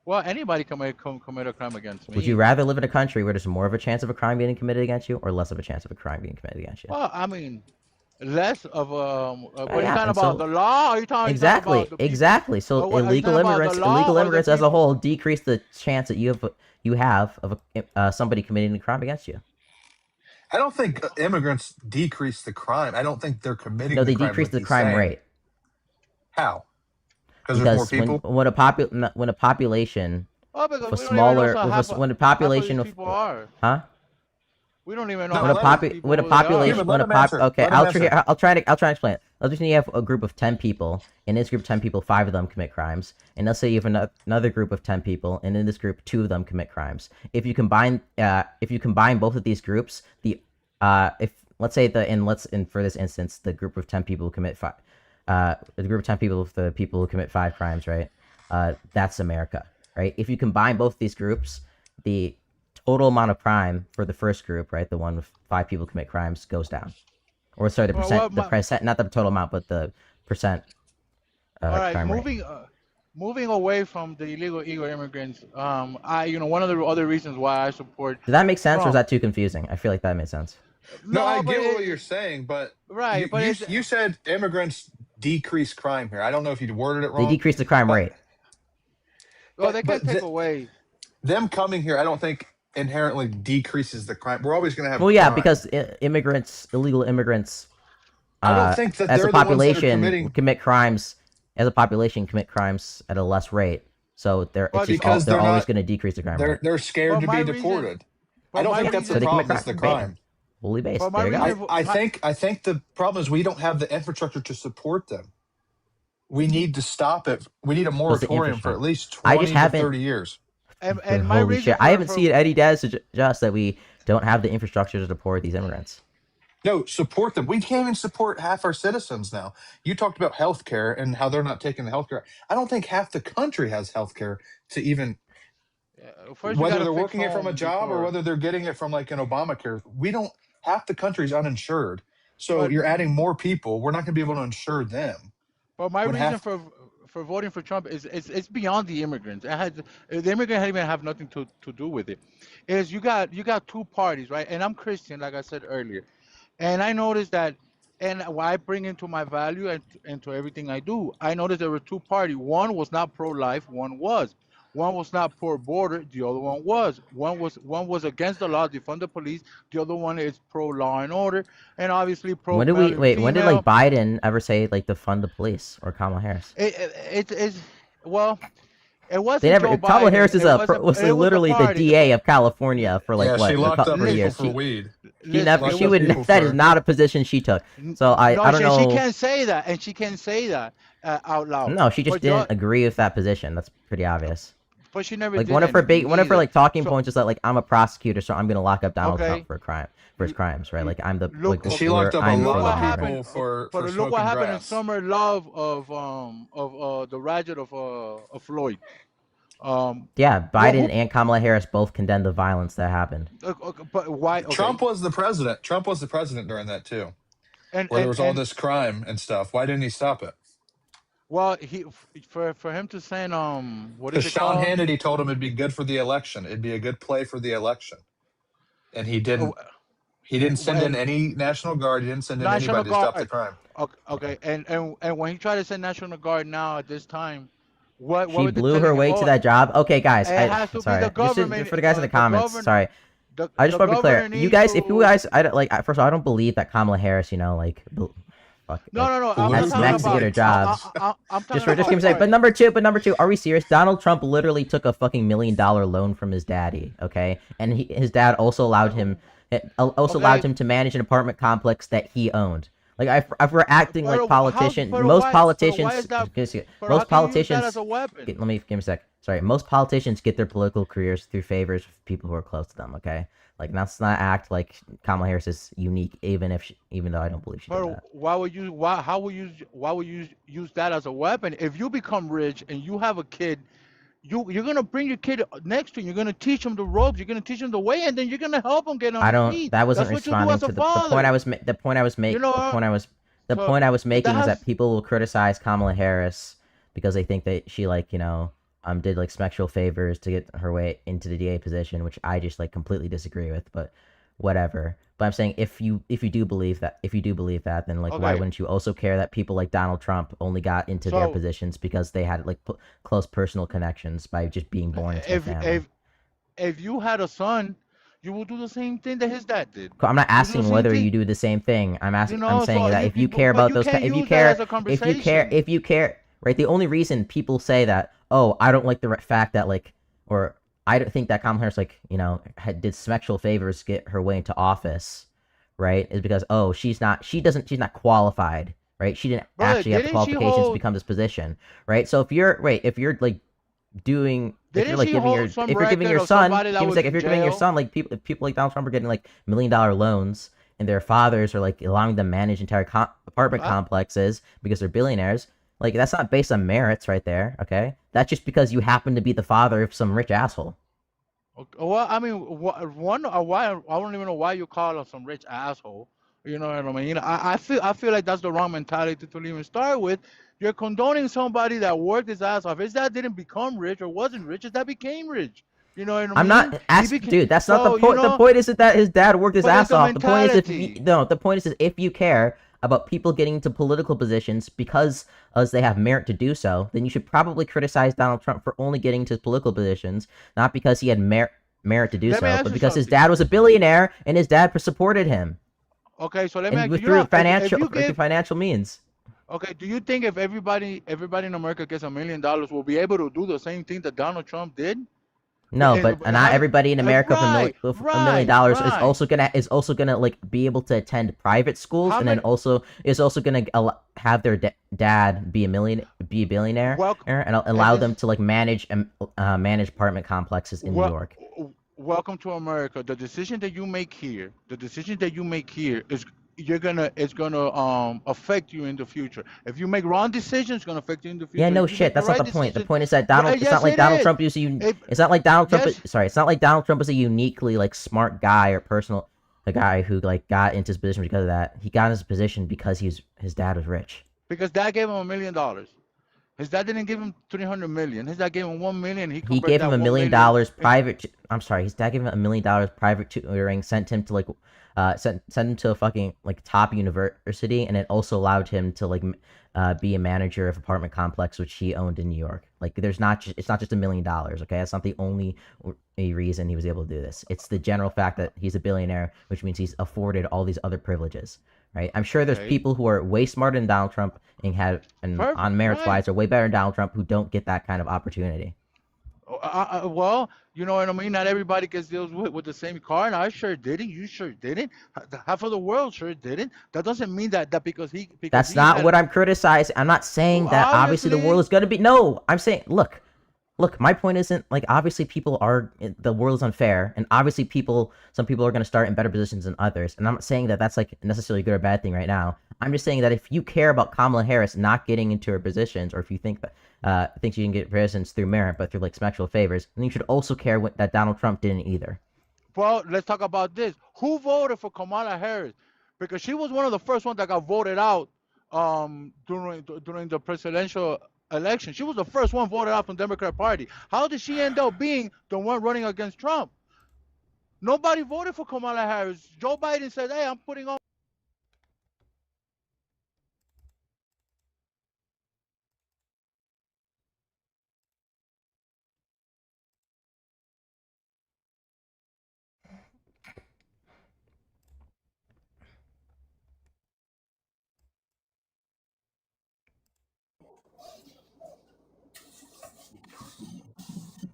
Well, anybody can commit a crime against me. Would you rather live in a country where there's more of a chance of a crime getting committed against you, or less of a chance of a crime getting committed against you? Well, I mean, less of what are you Yeah, talking and about? so- The law? Are you talking Exactly, about the people? exactly. So Or what, are you illegal talking about immigrants, the law illegal or the immigrants as a people? whole decrease the chance that you have of somebody committing a crime against you. I don't think immigrants decrease the crime. I don't think they're committing. No, the they crime decrease like the he's crime saying. rate. How? Because there's more Because people. when a population Oh, because with we don't even know smaller so half when a population of of these people are. huh? We don't even know No, When a how let many me- people when a there are. population, Cuban, when let a him answer. okay, Let him answer. I'll try to explain it. Let's just say you have a group of 10 people. In this group, 10 people, 5 of them commit crimes, and let's say you have another group of 10 people, and in this group, 2 of them commit crimes. If you combine both of these groups, if let's say for this instance, the group of 10 people who commit the group of 10 people, the people who commit 5 crimes, right? That's America, right? If you combine both these groups, the total amount of crime for the first group, right, the one with 5 people commit crimes, goes down. Or sorry, the Well, percent, well, not the total amount, but the percent All right, crime rate. moving away from the illegal immigrants. One of the other reasons why I support. Does that make sense, or is Trump. that too confusing? I feel like that made sense. No, I but get what it- you're saying, but right, but it's, you said immigrants decrease crime here. I don't know if you worded it They wrong. decrease the crime but- rate. well, they but can take away. them coming here, I don't think inherently decreases the crime. We're always going to have. Well, yeah, crime. because illegal immigrants, I don't think that as they're a the ones that are population, committing. commit crimes. As a population, commit crimes at a less rate. So Well, because they're they're always not- going to decrease the crime rate. They're scared Well, to my be reason- deported. Well, I don't my think that's So the they commit problem. It's the crime. crime. Fully based. Well, my There you go. reason- I think the problem is we don't have the infrastructure to support them. We need to stop it. We need a moratorium for at least I 20 just to haven't- 30 years. And my Holy reason shit! I for- haven't for- seen Eddie Daz suggest that we don't have the infrastructure to deport these immigrants. No, support them. We can't even support half our citizens now. You talked about healthcare and how they're not taking the healthcare. I don't think half the country has healthcare to even first we whether gotta they're fix working it from a home job or before- whether they're getting it from like an Obamacare. We don't half the country's uninsured. So But- you're adding more people. We're not going to be able to insure them. But my would reason have- for voting for Trump is it's beyond the immigrants. The immigrant even have nothing to do with it. Is you got 2 parties, right? And I'm Christian, like I said earlier, and I noticed that, and what I bring into my value and into everything I do, I noticed there were 2 parties. One was not pro-life, one was. One was not pro-border, the other one was. One was against the law, defund the police. The other one is pro-law and order, and obviously pro. When did when did like Biden ever say like defund the police, or Kamala Harris? It's well, it wasn't. They never. Joe Kamala Biden, Harris it was literally the party. DA of California for like yeah, what she locked up 3 people years. for weed. She never. locked She up would. people That for- is not a position she took. So I don't know. She can't say that, and she can't say that out loud. No, she just But didn't agree with that position. That's pretty obvious. But she never Like did one of her anything one of her either. like talking So- points is that like I'm a prosecutor, so I'm gonna lock up Donald Okay. Trump for his crimes, right? Like I'm the Look- like She locked up a I'm lot for of the people immigrant. for But look smoking what happened grass. in Summer Love of the riot of Floyd. Yeah, Biden who- and Kamala Harris both condemned the violence that happened. But why? Okay. Trump was the president. Trump was the president during that too, and, where there and- was all and- this crime and stuff. Why didn't he stop it? Well, for him to send what is Because it Sean called? Hannity told him it'd be good for the election. It'd be a good play for the election, and he didn't. He didn't send in any National Guard. He didn't send in National anybody to stop the Guard. crime. Okay, and when he tried to send National Guard now at this time, what She were they blew her telling way him? to Oh, that job. Okay, guys, It has to be sorry. the Just government, for the guys in the the comments, govern- sorry. I just the want to be clear. governor You guys, needs if you to- guys, I don't like. First of all, I don't believe that Kamala Harris, like, fuck. No, like, no, no. I'm has talking mexed to about get her jobs. I'm talking Just for about give me a second. party. But number two, are we serious? Donald Trump literally took a fucking $1 million loan from his daddy, okay? And his dad also allowed him to manage an apartment complex that he owned. Like, if we're acting like politicians, most politicians, most politicians. Let me give me a sec. Sorry, most politicians get their political careers through favors of people who are close to them. Okay, like let's not act like Kamala Harris is unique, even though I don't believe she did But that. why would you use that as a weapon? If you become rich and you have a kid, you're gonna bring your kid next to you. You're gonna teach him the ropes. You're gonna teach him the way, and then you're gonna help him get on I his don't. feet. That wasn't That's what you do responding as a to the point I father. was. The point I was making. You know The what? point I was. The So, point I was making is that's- that people will criticize Kamala Harris because they think that she did like sexual favors to get her way into the DA position, which I just like completely disagree with. But whatever. But I'm saying if you do believe that, then like why Okay. wouldn't you also care that people like Donald Trump only got into their So- positions because they had like close personal connections by just being born into a family? If you had a son, you will do the same thing that his dad did. I'm not You do the asking same whether thing. you do the same thing. I'm asking. You I'm know, saying so that you if you people- care but about you those, can't if you use that as care, a conversation. if you care, right? The only reason people say that, oh, I don't like the fact that like, or I don't think that Kamala Harris, like, did sexual favors get her way into office, right? Is because she's not qualified, right? She didn't Brother, actually have the didn't she qualifications to hold? become this position, right? So if you're like doing if you're Didn't like she giving hold some if you're giving your record of son somebody that give me a was sec, in if you're giving your jail? son like people like Donald Trump are getting like $1 million loans and their fathers are like allowing them to manage entire apartment Huh? complexes because they're billionaires, like that's not based on merits right there, okay? That's just because you happen to be the father of some rich asshole. Okay, well, I mean, why I don't even know why you call him some rich asshole. You know what I mean? I feel like that's the wrong mentality to even start with. You're condoning somebody that worked his ass off. His dad didn't become rich or wasn't rich. His dad became rich. You know what I mean? I'm not He asking, became dude. That's not the so you point. The know, point isn't that his dad worked his but it's ass the off. The point is mentality. the point is if you care about people getting into political positions because as they have merit to do so, then you should probably criticize Donald Trump for only getting to political positions, not because he had merit to do Let me so, ask but you because his something. dad was a billionaire and his dad supported him Okay, so let me and ask you. through If financial you give financial means. okay, do you think if everybody in America gets $1 million, will be able to do the same thing that Donald Trump did? No, but not How? everybody in America Right, with $1 million is right. also gonna like be able to attend private schools, How and then many? also is also gonna have their dad be a billionaire, Welcome, and and allow this them to like manage apartment complexes in New Well, York. welcome to America. The decision that you make here, is it's gonna affect you in the future. If you make wrong decisions, it's gonna affect you in the Yeah, future. no If you make shit. the That's not right the point. The decision, point is that Donald. It's not yes, like it Donald is. Trump is If It's not like Donald Trump. yes, Sorry, it's not like Donald Trump is a uniquely like smart guy or a guy who like got into his position because of that. He got in his position because his dad was rich. because dad gave him $1 million. His dad didn't give him 300 million. His dad gave him 1 million. He He converted gave him that $1 1 million million. private. I'm sorry, his dad gave him $1 million private tutoring, sent him to like, sent him to a fucking like top university, and it also allowed him to like, be a manager of apartment complex which he owned in New York. Like, it's not just $1 million. Okay, that's not the only reason he was able to do this. It's the general fact that he's a billionaire, which means he's afforded all these other privileges. Right? I'm sure there's Okay, people who are way smarter than Donald Trump and perfect, on merits right? wise are way better than Donald Trump who don't get that kind of opportunity. Well, you know what I mean. Not everybody gets deals with the same car, and I sure didn't. You sure didn't. Half of the world sure didn't. That doesn't mean that because That's he not had what I'm criticizing. I'm not saying that obviously the world obviously. is going to be. No, I'm saying, look, my point isn't like obviously the world is unfair, and obviously some people are going to start in better positions than others. And I'm not saying that that's like necessarily a good or bad thing right now. I'm just saying that if you care about Kamala Harris not getting into her positions, or if you think that thinks you can get positions through merit but through like sexual favors, then you should also care that Donald Trump didn't either. Well, let's talk about this. Who voted for Kamala Harris? Because she was one of the first ones that got voted out during the presidential election. She was the first one voted out from the Democrat Party. How did she end up being the one running against Trump? Nobody voted for Kamala Harris. Joe Biden said, "Hey, I'm putting on."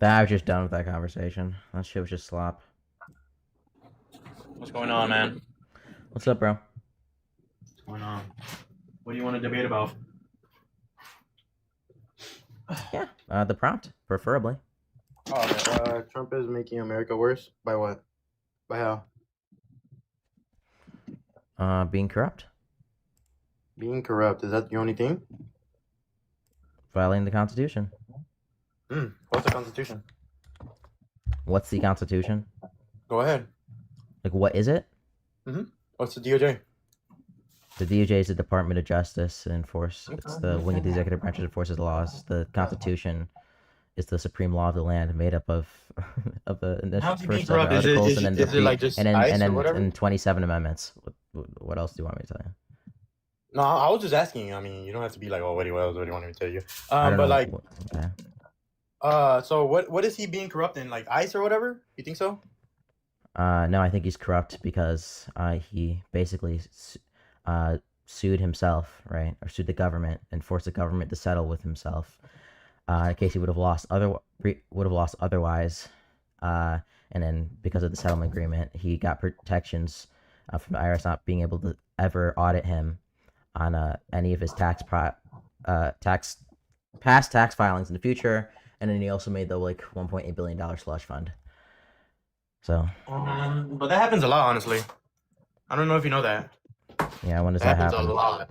I was just done with that conversation. That shit was just slop. What's going on, man? What's up, bro? What's going on? What do you want to debate about? Yeah, the prompt, preferably. Oh, Trump is making America worse? By what? By how? Being corrupt. Being corrupt, is that the only thing? Violating the Constitution. What's the Constitution? What's the Constitution? Go ahead. Like, what is it? What's the DOJ? The DOJ is the Department of Justice and It's the wing of the executive branch that enforces laws. The Constitution is the supreme law of the land, made up of the initial How's he being first 7 corrupt? Is articles and then it like just ICE or whatever? and 27 amendments. What else do you want me to tell you? No, I was just asking. I mean, you don't have to be like, oh, what do you want me to tell you? I don't But know. like, Okay. so what is he being corrupt in? Like ICE or whatever? You think so? No, I think he's corrupt because he basically sued himself, right, or sued the government and forced the government to settle with himself in case he would have lost otherwise. And then because of the settlement agreement, he got protections from the IRS not being able to ever audit him on any of his past tax filings in the future. And then he also made the like $1.8 billion slush fund. So but that happens a lot, honestly. I don't know if you know that. yeah, when does that happens happen? a lot.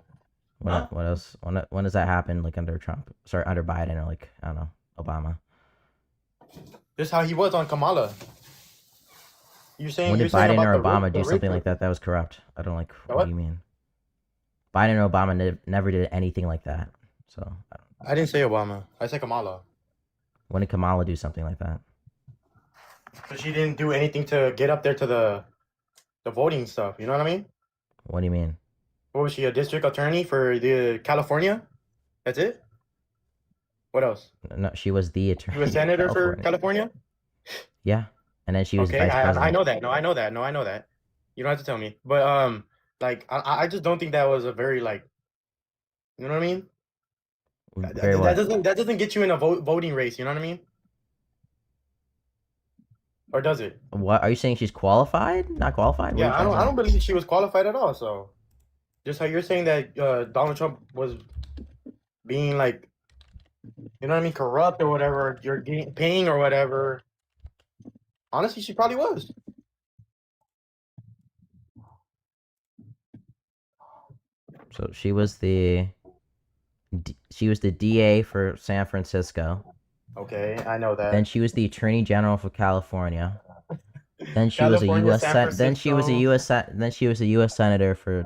What else? When does that happen? Like under Trump? Sorry, under Biden or like I don't know, Obama. This is how he was on Kamala. You're saying When you're did saying Biden or about Obama the do something rich- like that? That was corrupt. I don't like. The What what? do you mean? Biden or Obama never did anything like that. So I didn't say Obama. I said Kamala. when did Kamala do something like that? But she didn't do anything to get up there to the voting stuff. You know what I mean? What do you mean? What was she, a district attorney for the California? That's it? What else? No, she was the She attorney. was senator for California. California? Yeah, and then she was Okay, vice president. I know that. No, I know that. No, I know that. You don't have to tell me. But like I just don't think that was a very like, you know what I mean? Very That what? doesn't get you in a voting race. You know what I mean? Or does it? What are you saying? She's qualified? Not qualified? What are Yeah, you I trying to don't say? believe she was qualified at all. So, just how you're saying that Donald Trump was being like, you know what I mean, corrupt or whatever, you're getting paying or whatever. Honestly, she probably was. So she was the DA for San Francisco. Okay, I know that. Then she was the Attorney General for California. Then she was a California, U.S. San Then she was a Francisco. U.S. Then she was a U.S. senator for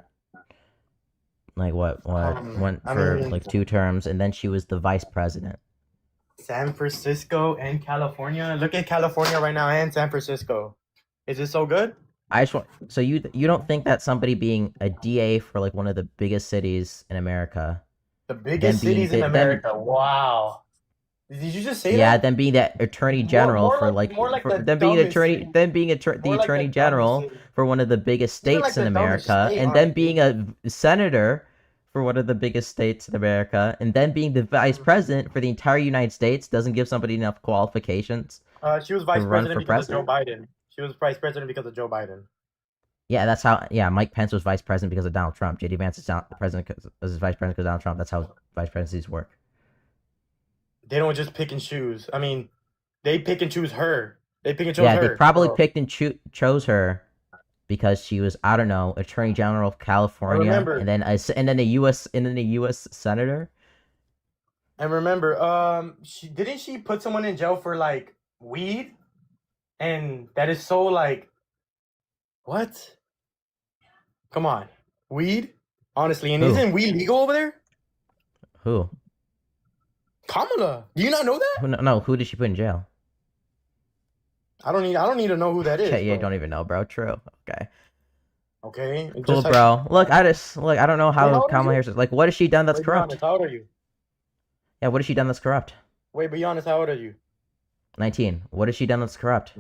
like what went I for mean- like 2 terms, and then she was the vice president. San Francisco and California. Look at California right now and San Francisco. Is it so good? I just want so you don't think that somebody being a DA for like one of the biggest cities in America, The biggest being cities in the- then- America. Wow. Did you just say yeah, that? then being that Attorney General more for like- like, more like for, the then being dumbest attorney city. then being the More like the Attorney dumbest General city. for one of the biggest You're states like in the dumbest America, state, and then aren't being a senator for one of the biggest states in America, and then being the vice president for the entire United States doesn't give somebody enough qualifications. She was vice to run president for because of Joe president? Biden. She was vice president because of Joe Biden. Yeah, that's how. Yeah, Mike Pence was vice president because of Donald Trump. JD Vance is president as vice president because of Donald Trump. That's how vice presidencies work. They don't just pick and choose. I mean, they pick and choose her. They pick and choose Yeah, her. they probably So, picked and chose her because she was, I don't know, Attorney General of California, remember- and then a U.S. senator. And remember, didn't she put someone in jail for like weed? And that is so like, what? Come on, weed? Honestly, and Who? isn't weed legal over there? Who? Kamala, do you not know that? No, who did she put in jail? I don't need to know who that is. Okay, yeah, bro. don't even know, bro. True. Okay. Okay, Cool, just like- bro. Look, I don't know Wait, how how old are Kamala you? Harris is. Like, what has she done that's Wait, be corrupt? honest, how old are you? Yeah, what has she done that's corrupt? Wait, be honest, how old are you? 19. What has she done that's corrupt?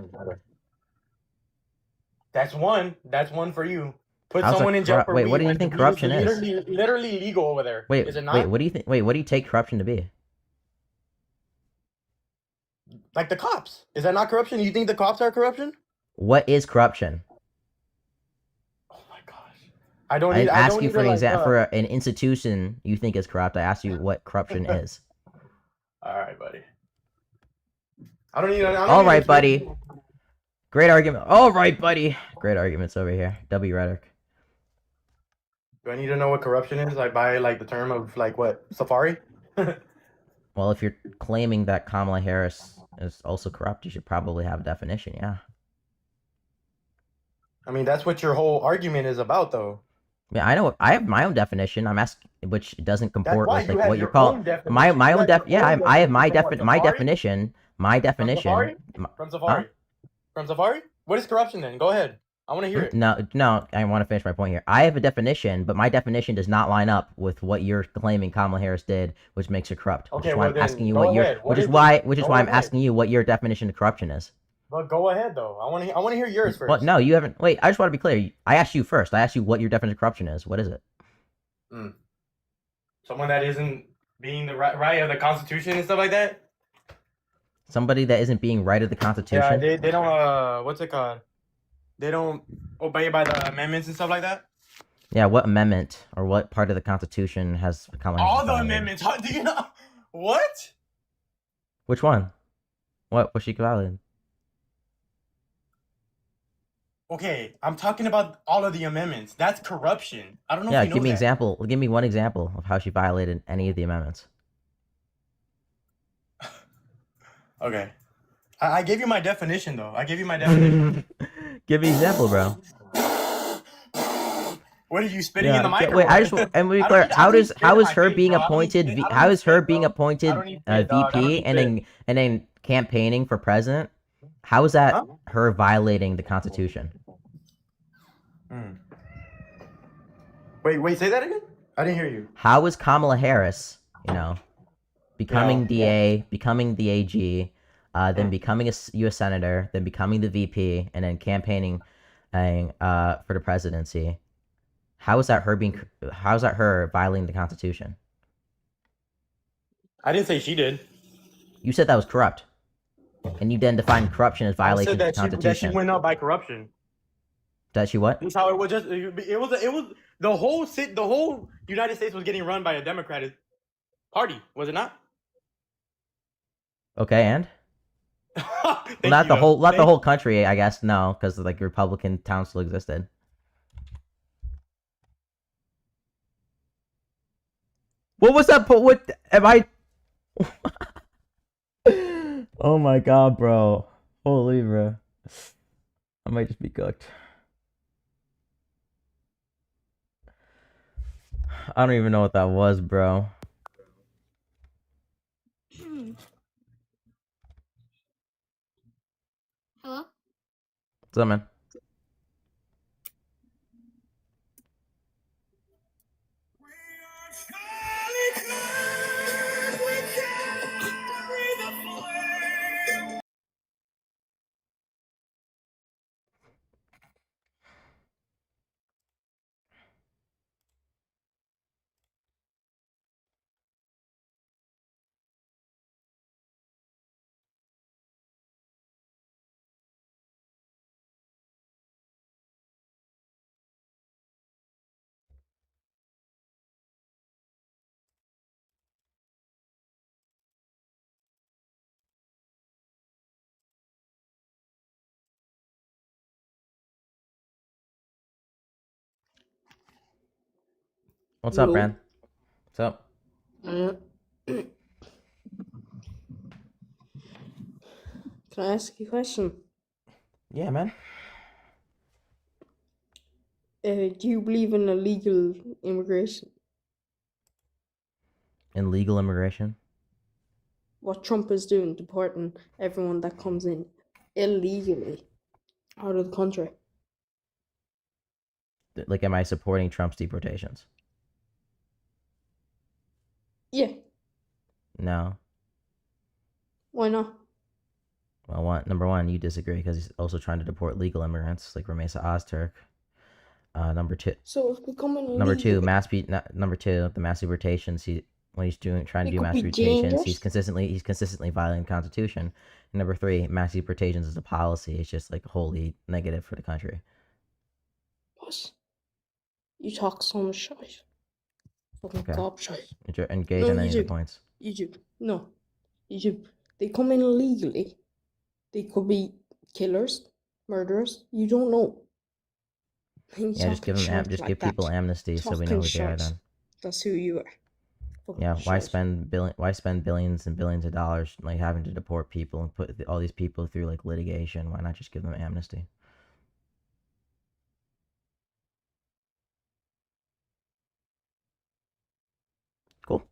That's one. That's one for you. Put How's that someone in jail corrupt? for Wait, weed what do you when think weed corruption is? literally legal over there. Wait, Is it not? wait, what do you think? Wait, what do you take corruption to be? Like the cops. Is that not corruption? You think the cops are corruption? What is corruption? I don't I need. didn't I ask don't you need for to, an like, example for an institution you think is corrupt. I asked you what corruption is. All right, buddy. I don't need. I don't All need right, to- buddy. Great argument. All right, buddy. Great arguments over here. W rhetoric. Do I need to know what corruption is? Like by like the term of like what Safari? Well, if you're claiming that Kamala Harris is also corrupt, you should probably have a definition. Yeah. I mean, that's what your whole argument is about, though. Yeah, I know. I have my own definition. I'm asking, which doesn't comport why with you like have what you're your calling own definition. my You own have def. your Yeah, own I have my definition. From my Safari? definition. My definition. Safari? m- From Safari. From Safari. What is corruption then? Go ahead. I want to hear it. No. I want to finish my point here. I have a definition, but my definition does not line up with what you're claiming Kamala Harris did, which makes her corrupt. Which Okay, is why well I'm then, asking you go what your, ahead. What which is is it? why Go I'm ahead. asking you what your definition of corruption is. But go ahead though. I want to hear yours first. Well, no, you haven't. Wait, I just want to be clear. I asked you first. I asked you what your definition of corruption is. What is it? Someone that isn't being the right of the Constitution and stuff like that. Somebody that isn't being right of the Yeah, Constitution. they don't what's it called? They don't obey by the amendments and stuff like that. Yeah, what amendment or what part of the Constitution has Kamala Harris All the violated? amendments. How do you know? What? Which one? What was she violated? Okay, I'm talking about all of the amendments. That's corruption. I don't know Yeah, if you know give me that. example. Give me one example of how she violated any of the amendments. Okay. I gave you my definition though. I gave you my definition. Give me example, bro. What are you spitting in the Yeah, microphone? wait. I just and we I don't clear. need- I How don't need does spit how in is my her face, being bro. I don't need appointed? spit. I don't How need is her spit, being bro. appointed I don't need spit, dog. I don't VP need and then campaigning for president? How is that Huh? her violating the Constitution? Wait, say that again? I didn't hear you. How is Kamala Harris, becoming Yeah. DA, becoming the AG, then becoming a U.S. senator, then becoming the VP, and then campaigning for the presidency? How is that her violating the Constitution? I didn't say she did. You said that was corrupt, and you then defined corruption as I violation said of the that she Constitution. went out by corruption. That she what? That's how it was. It was the whole United States was getting run by a Democratic party, was it not? Okay, and Thank not you, the though. whole, not the Thank- whole country, I guess. No, because like Republican town still existed. What was that? But what am I? Oh my god, bro! Holy bro, I might just be cooked. I don't even know what that was, bro. Hello? What's up, man? What's up, Yo. man? What's up? Can I ask you a question? Yeah, man. Do you believe in illegal immigration? In legal immigration? What Trump is doing, deporting everyone that comes in illegally out of the country. Like, am I supporting Trump's deportations? Yeah. No. Why not? Well, number one, you disagree because he's also trying to deport legal immigrants like Ramesa Ozturk. Number two. So if they come in Number two, illegally, number two, the mass deportations. When he's trying to They do could mass be deportations, dangerous. he's consistently violating the Constitution. And number three, mass deportations as a policy is just like wholly negative for the country. what? You talk so much shit. Fucking Okay. gob shit. Engage No, on you any of the do. points. You do. No. You do. They come in illegally. They could be killers, murderers. You don't know. And you Yeah, just talking give them shit just like give that. people amnesty so we know who Talking they are. shit. Then That's who you are. Fucking yeah, why shit. spend billions and billions of dollars like having to deport people and put all these people through like litigation? Why not just give them amnesty? Cool.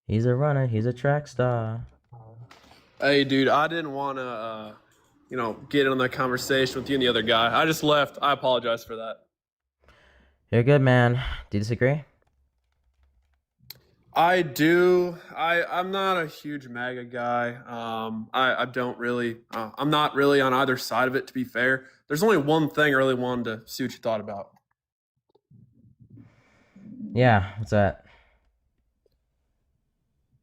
He's a runner. He's a track star. Hey, dude, I didn't want to, get on that conversation with you and the other guy. I just left. I apologize for that. You're good, man. Do you disagree? I do. I'm not a huge MAGA guy. I don't really. I'm not really on either side of it. To be fair, There's only one thing I really wanted to see what you thought about. Yeah, what's that?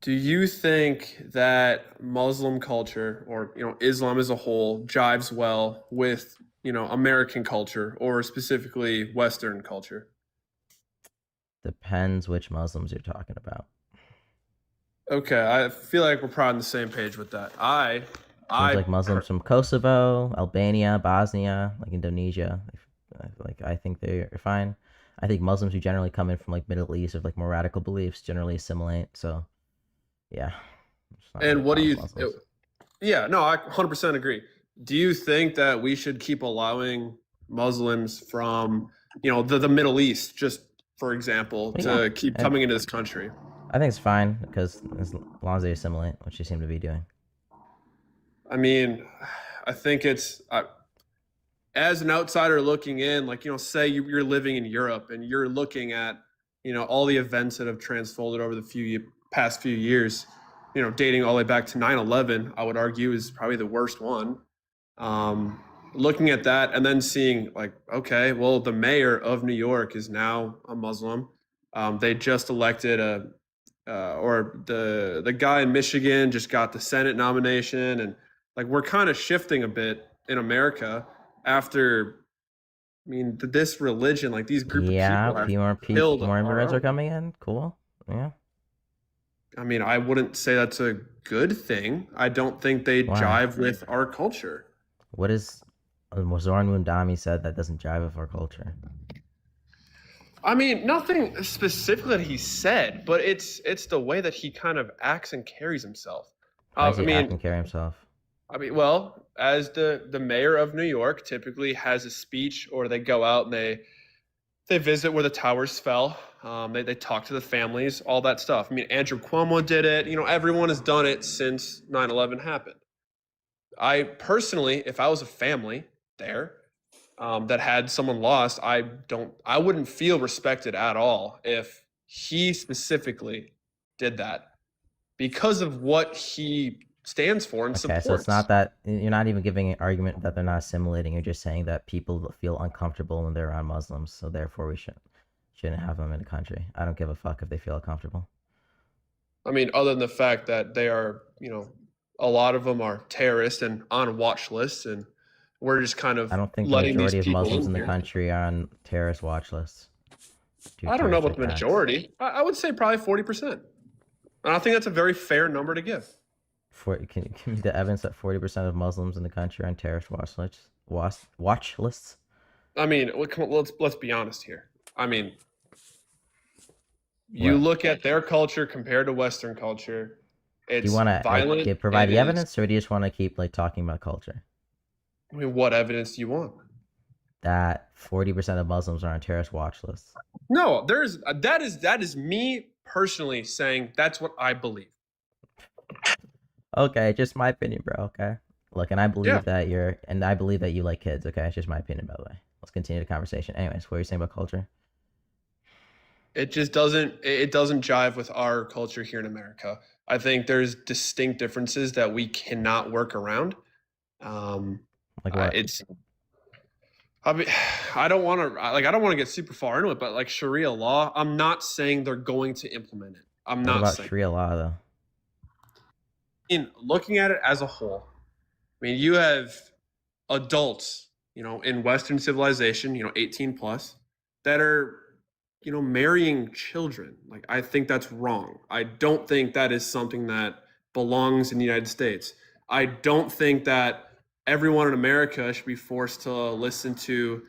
Do you think that Muslim culture, or Islam as a whole, jives well with American culture, or specifically Western culture? Depends which Muslims you're talking about. Okay, I feel like we're probably on the same page with that. I like Muslims from Kosovo, Albania, Bosnia, like Indonesia. Like I think they're fine. I think Muslims who generally come in from like Middle East or like more radical beliefs generally assimilate. So, yeah. And what do you? Yeah, no, I 100% agree. Do you think that we should keep allowing Muslims from the Middle East, just for example, to keep coming into this country? I think it's fine because as long as they assimilate, which they seem to be doing. I mean, I think it's as an outsider looking in, like, say you're living in Europe and you're looking at, all the events that have transfolded over the past few years, dating all the way back to 9/11, I would argue is probably the worst one. Looking at that and then seeing like, okay, well, the mayor of New York is now a Muslim. They just elected or the guy in Michigan just got the Senate nomination, and like we're kind of shifting a bit in America after, this religion, like these group of people more immigrants are coming in. Cool. Yeah. I wouldn't say that's a good thing. I don't think they jive with our culture. What is Zoran Mundami said that doesn't jive with our culture? Nothing specifically that he said, but it's the way that he kind of acts and carries himself. How does he act and carry himself? Well, as the mayor of New York typically has a speech, or they go out and they visit where the towers fell. They talk to the families, all that stuff. Andrew Cuomo did it. Everyone has done it since 9/11 happened. I personally, if I was a family there that had someone lost, I wouldn't feel respected at all if he specifically did that because of what he stands for and supports. So it's not that you're not even giving an argument that they're not assimilating. You're just saying that people feel uncomfortable when they're around Muslims, so therefore we shouldn't have them in the country. I don't give a fuck if they feel uncomfortable. Other than the fact that they are, a lot of them are terrorists and on watch lists, and we're just kind of. I don't think the majority of Muslims in the country are on terrorist watch lists. I don't know about the majority. I would say probably 40%. And I think that's a very fair number to give. Can you give me the evidence that 40% of Muslims in the country are on terrorist watch lists? Let's be honest here. You look at their culture compared to Western culture. It's do you want to provide the evidence, or do you just want to keep talking about culture? What evidence do you want? That 40% of Muslims are on terrorist watch lists. No, that is me personally saying that's what I believe. Okay, just my opinion, bro. Okay, look, and I believe I believe that you like kids. Okay, it's just my opinion, by the way. Let's continue the conversation. Anyways, what are you saying about culture? It just doesn't jive with our culture here in America. I think there's distinct differences that we cannot work around. Like what? I don't want to get super far into it, but like Sharia law, I'm not saying they're going to implement it. I'm not about saying Sharia law though. Looking at it as a whole, you have adults, in Western civilization, 18 plus, that are, marrying children. Like, I think that's wrong. I don't think that is something that belongs in the United States. I don't think that everyone in America should be forced to listen to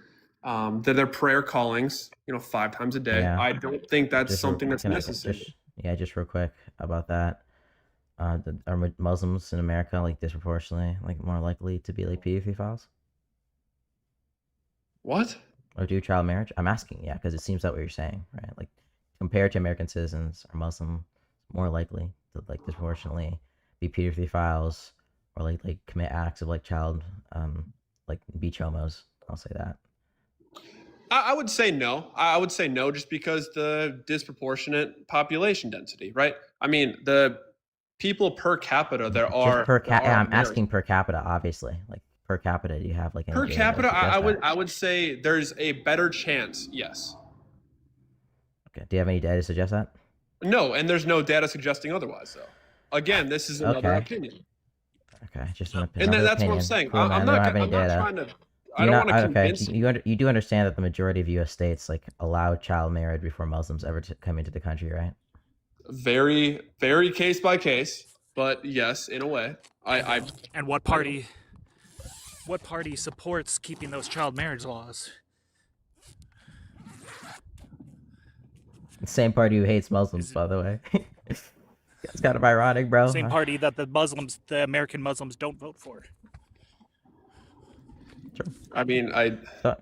their prayer callings, 5 times a day. Yeah. I don't think that's something that's necessary. Just real quick about that. Are Muslims in America disproportionately more likely to be pedophiles? What? Or do child marriage? I'm asking, because it seems that what you're saying, right? Compared to American citizens, are Muslims more likely to disproportionately be pedophiles or commit acts of child beach homos? I'll say that. I would say no. I would say no, just because the disproportionate population density, right? The people per capita there are. I'm asking per capita, obviously. per capita, do you have like any Per data that capita, suggests that? I would say there's a better chance. Yes. Okay. Do you have any data to suggest that? No, and there's no data suggesting otherwise. So, again, this is another Okay. opinion. Okay, just an And another that's what I'm opinion. saying. Cool, man. I'm They don't not. have any I'm not data. trying to. Do I you don't not? want to Okay, convince. you do understand that the majority of U.S. states like allow child marriage before Muslims ever come into the country, right? Very, very case by case, but yes, in a way. And what party supports keeping those child marriage laws? The same party who hates Muslims, by the way. It's kind of ironic, bro. Same party that the American Muslims don't vote for. I mean, So-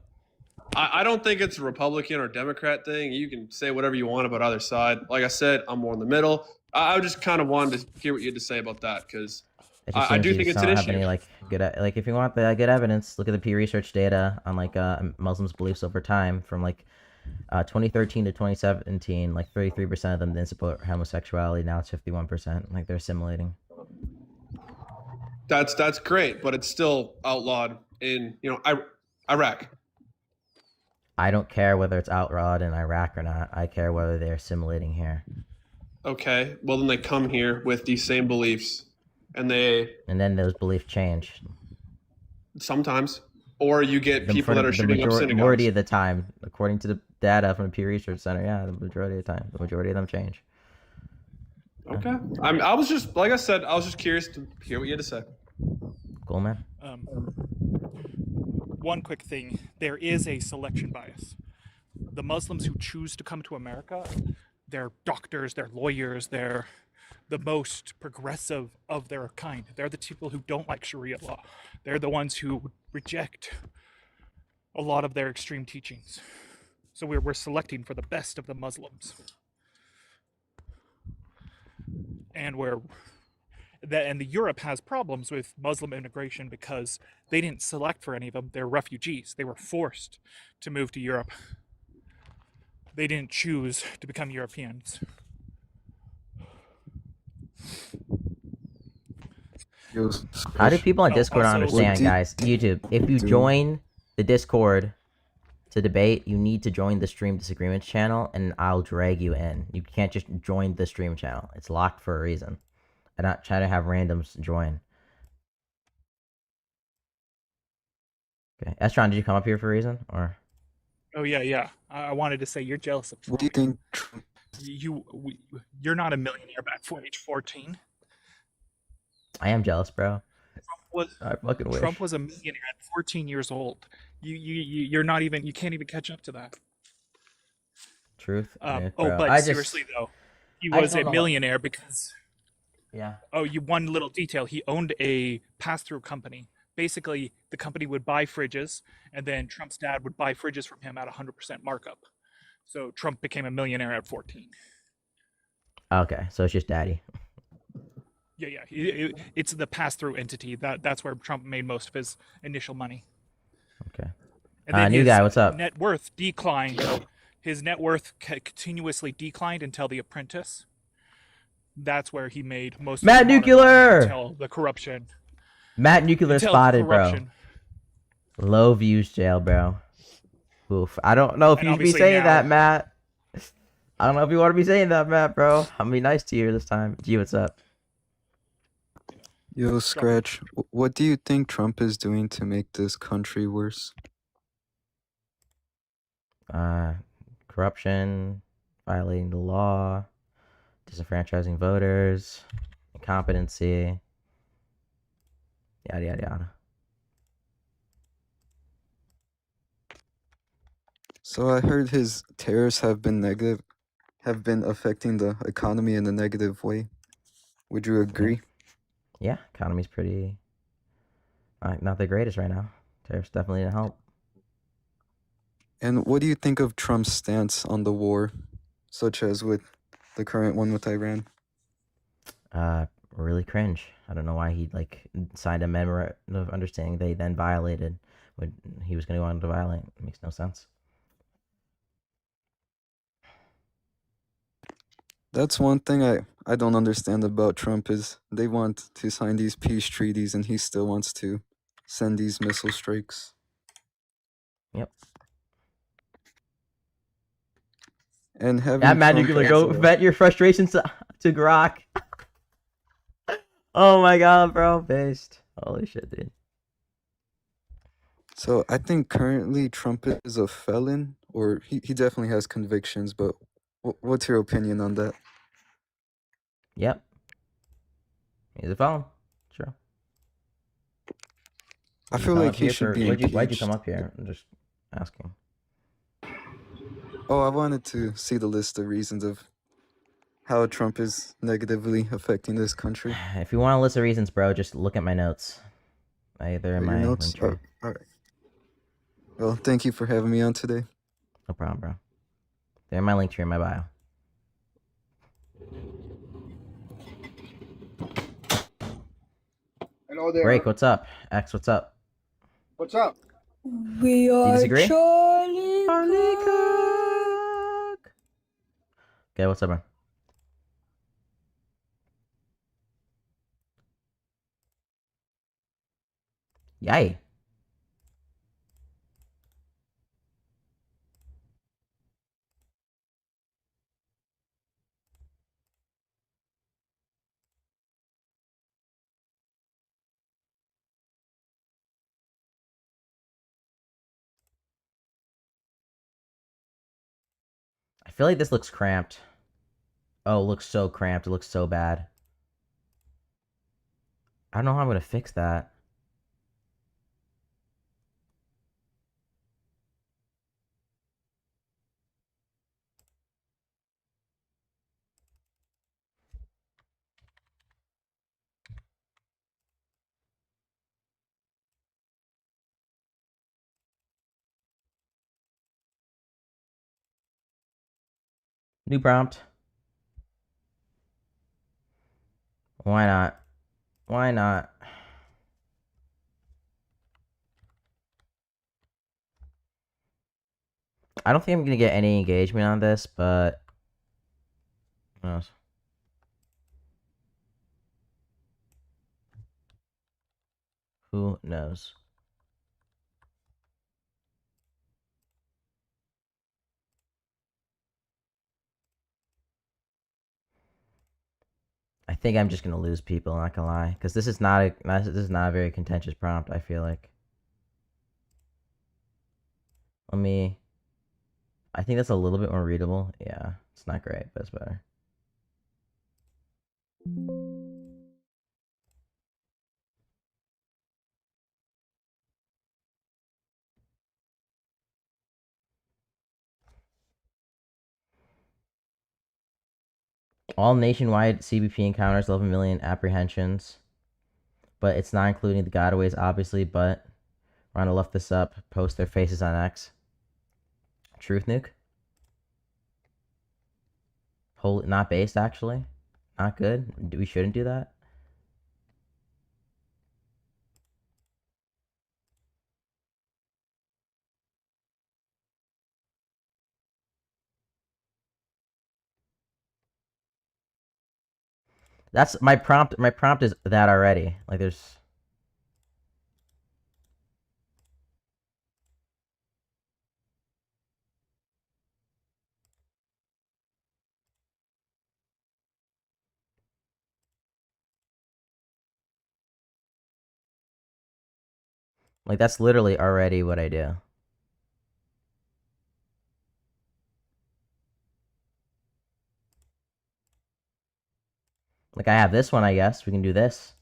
I don't think it's a Republican or Democrat thing. You can say whatever you want about either side. Like I said, I'm more in the middle. I just kind of wanted to hear what you had to say about that because It just I seems do you think just it's an don't have issue. any like good like if you want the good evidence, look at the Pew Research data on like Muslims' beliefs over time from like 2013 to 2017. Like 33% of them didn't support homosexuality. Now it's 51%. Like they're assimilating. That's great, but it's still outlawed in Iraq. I don't care whether it's outlawed in Iraq or not. I care whether they're assimilating here. Okay, well then they come here with these same beliefs, and then those beliefs change. Sometimes, or you get people that are shooting up synagogues. Majority of the time, according to the data from the Pew Research Center, yeah, the majority of the time, the majority of them change. Okay, I was just like I said, I was just curious to hear what you had to say. Cool, man. One quick thing, there is a selection bias. The Muslims who choose to come to America, they're doctors, they're lawyers, they're the most progressive of their kind. They're the people who don't like Sharia law. They're the ones who reject a lot of their extreme teachings. So we're selecting for the best of the Muslims. And Europe has problems with Muslim immigration because they didn't select for any of them. They're refugees. They were forced to move to Europe. They didn't choose to become Europeans. How do people on Discord not understand, guys? YouTube, if you join the Discord to debate, you need to join the Stream Disagreements channel, and I'll drag you in. You can't just join the stream channel. It's locked for a reason. I'm not trying to have randoms join. Okay, Estron, did you come up here for a reason, or? Oh yeah. I wanted to say you're jealous of Trump. What do you think? You're not a millionaire back for age 14. I am jealous, bro. I fucking wish. Trump was a millionaire at 14 years old. You're not even. You can't even catch up to that. Truth. But bro. seriously though, he was a millionaire because. Yeah. Oh, one little detail. He owned a pass-through company. Basically, the company would buy fridges, and then Trump's dad would buy fridges from him at 100% markup. So Trump became a millionaire at 14. Okay, so it's just daddy. Yeah. It's the pass-through entity. That's where Trump made most of his initial money. Okay. And then new guy, what's up? Net worth declined. His net worth continuously declined until The Apprentice. That's where he made most. Matt of his Nuclear! until the corruption. Matt Nuclear Until spotted, corruption. bro. Low views jail, bro. Oof. I don't know if And you should be obviously saying now- that, Matt. I don't know if you want to be saying that, Matt, bro. I'm gonna be nice to you this time. G, what's up? Yo, Scratch, what do you think Trump is doing to make this country worse? Corruption, violating the law, disenfranchising voters, incompetency, yada yada yada. So I heard his tariffs have been affecting the economy in a negative way. Would you agree? Yeah, economy's pretty not the greatest right now. Tariffs definitely didn't help. And what do you think of Trump's stance on the war, such as with the current one with Iran? Really cringe. I don't know why he signed a memorandum of understanding they then violated when he was going to go on to violate. It makes no sense. That's one thing I don't understand about Trump is they want to sign these peace treaties and he still wants to send these missile strikes. Yep. And having That magic Trump gonna as go a- vent your frustrations to Grok. Oh my god, bro. Based. Holy shit, dude. So I think currently Trump is a felon, or he definitely has convictions, but what's your opinion on that? Yep. He's a felon. Sure. I You feel come like up he here should for- be why'd you come impeached. up here? I'm just asking. Oh, I wanted to see the list of reasons of how Trump is negatively affecting this country. If you want a list of reasons, bro, just look at my notes. They're in Your my notes? link tree. All right. Well, thank you for having me on today. No problem, bro. They're in my link tree in my bio. Hello there. Break, what's up? X, what's up? What's up? We are disagree? Charlie Okay, what's up, man? Yay. I feel like this looks cramped. Oh, it looks so cramped. It looks so bad. I don't know how I'm going to fix that. New prompt. Why not? Why not? I don't think I'm going to get any engagement on this, but who knows? Who knows? I think I'm just gonna lose people. Not gonna lie, because this is not a very contentious prompt. I feel like. Let me. I think that's a little bit more readable. Yeah, it's not great, but it's better. All nationwide CBP encounters 11 million apprehensions, but it's not including the gotaways, obviously. But we're gonna lift this up. Post their faces on X. Truth nuke. Not based actually. Not good. We shouldn't do that. That's my prompt. My prompt is that already. Like there's. Like that's literally already what I do. Like I have this one, I guess. We can do this.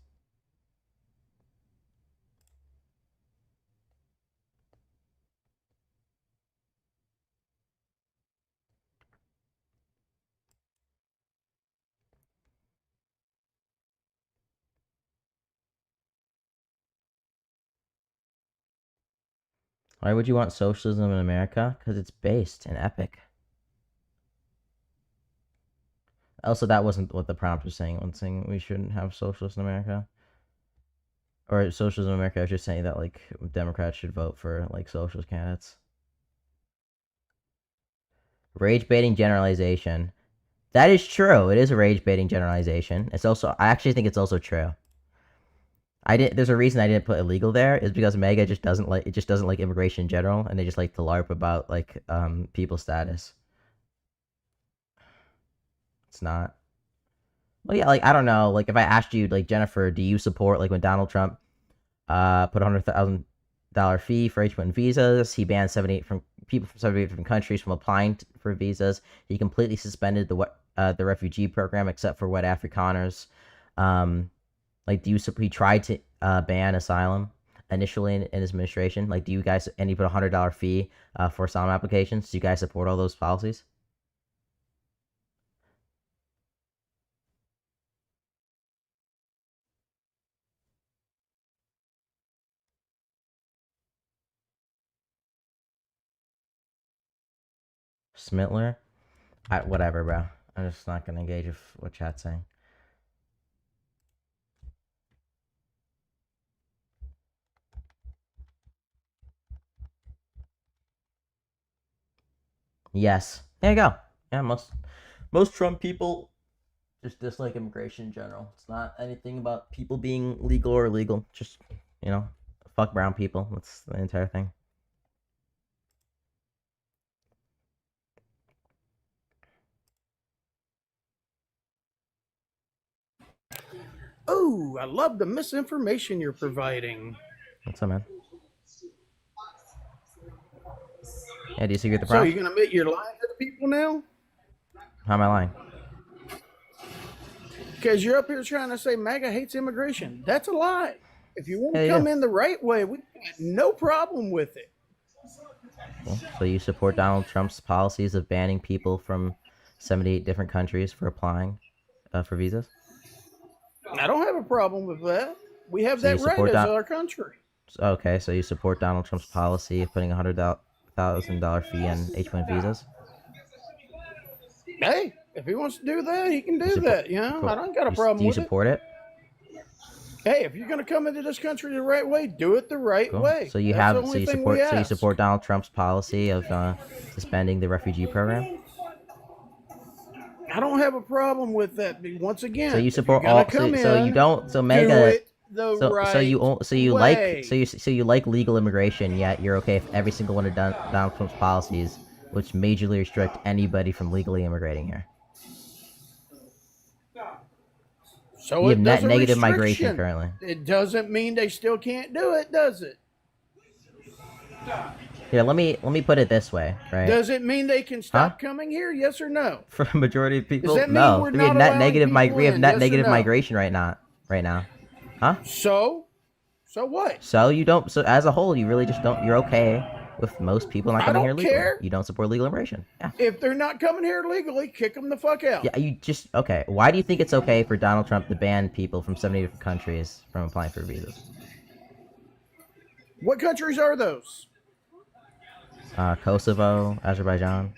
Why would you want socialism in America? Because it's based in Epic. Also, that wasn't what the prompt was saying. One saying we shouldn't have socialists in America. Or socialism in America. I was just saying that like Democrats should vote for like socialist candidates. Rage baiting generalization. That is true. It is a rage baiting generalization. It's also I actually think it's also true. There's a reason I didn't put illegal there is because MAGA just doesn't like immigration in general, and they just like to LARP about like people's status. It's not. Well, yeah, like I don't know. Like if I asked you, like Jennifer, do you support like when Donald Trump put $100,000 fee for H-1 visas? He banned 78 people from 78 different countries from applying for visas. He completely suspended the refugee program except for wet Afrikaners. Like, he tried to ban asylum initially in his administration? Like, do you guys, and he put $100 fee for asylum applications? Do you guys support all those policies? Smitler? Whatever, bro. I'm just not gonna engage with what chat's saying. Yes. There you go. Yeah, most Trump people just dislike immigration in general. It's not anything about people being legal or illegal. Just, fuck brown people. That's the entire thing. Oh, I love the misinformation you're providing. What's up, man? Yeah, do you agree with the So prompt? you're gonna admit you're lying to the people now? How am I lying? Because you're up here trying to say MAGA hates immigration. That's a lie. If you want to Yeah, come yeah. in the right way, we got no problem with it. Cool. So you support Donald Trump's policies of banning people from 78 different countries for applying for visas? I don't have a problem with that. We have So you that right support as that- our country. Okay, so you support Donald Trump's policy of putting $100,000 fee on H-1 visas? Hey, if he wants to do that, he can do support- that. You know, cool. I don't got a Do problem you with it. support it? Hey, if you're gonna come into this country the right way, do it the right Cool. way. So you That's the have, so only you thing support, we so you ask. support Donald Trump's policy of suspending the refugee program. I don't have a problem with that. But once again, So you if support you're gonna all. So, come so you in, don't. So do MAGA. it the So right so you way. like so you like legal immigration, yet you're okay if every single one of Donald Trump's policies, which majorly restrict anybody from legally immigrating here. So We have it net does a negative migration restriction. currently. It doesn't mean they still can't do it, does it? Here, let me put it this way, right? Does it mean they can stop coming here? Yes or no? For a majority of people, that mean no. we're We have not net allowing negative people we have in, net yes or negative no? migration right now. Huh? So what? So you don't. So as a whole, you really just don't. You're okay with most people not I coming don't here legally. care. You don't support legal immigration. Yeah. If they're not coming here legally, kick them the fuck out. Yeah, you just okay. Why do you think it's okay for Donald Trump to ban people from 70 different countries from applying for visas? What countries are those? Kosovo, Azerbaijan.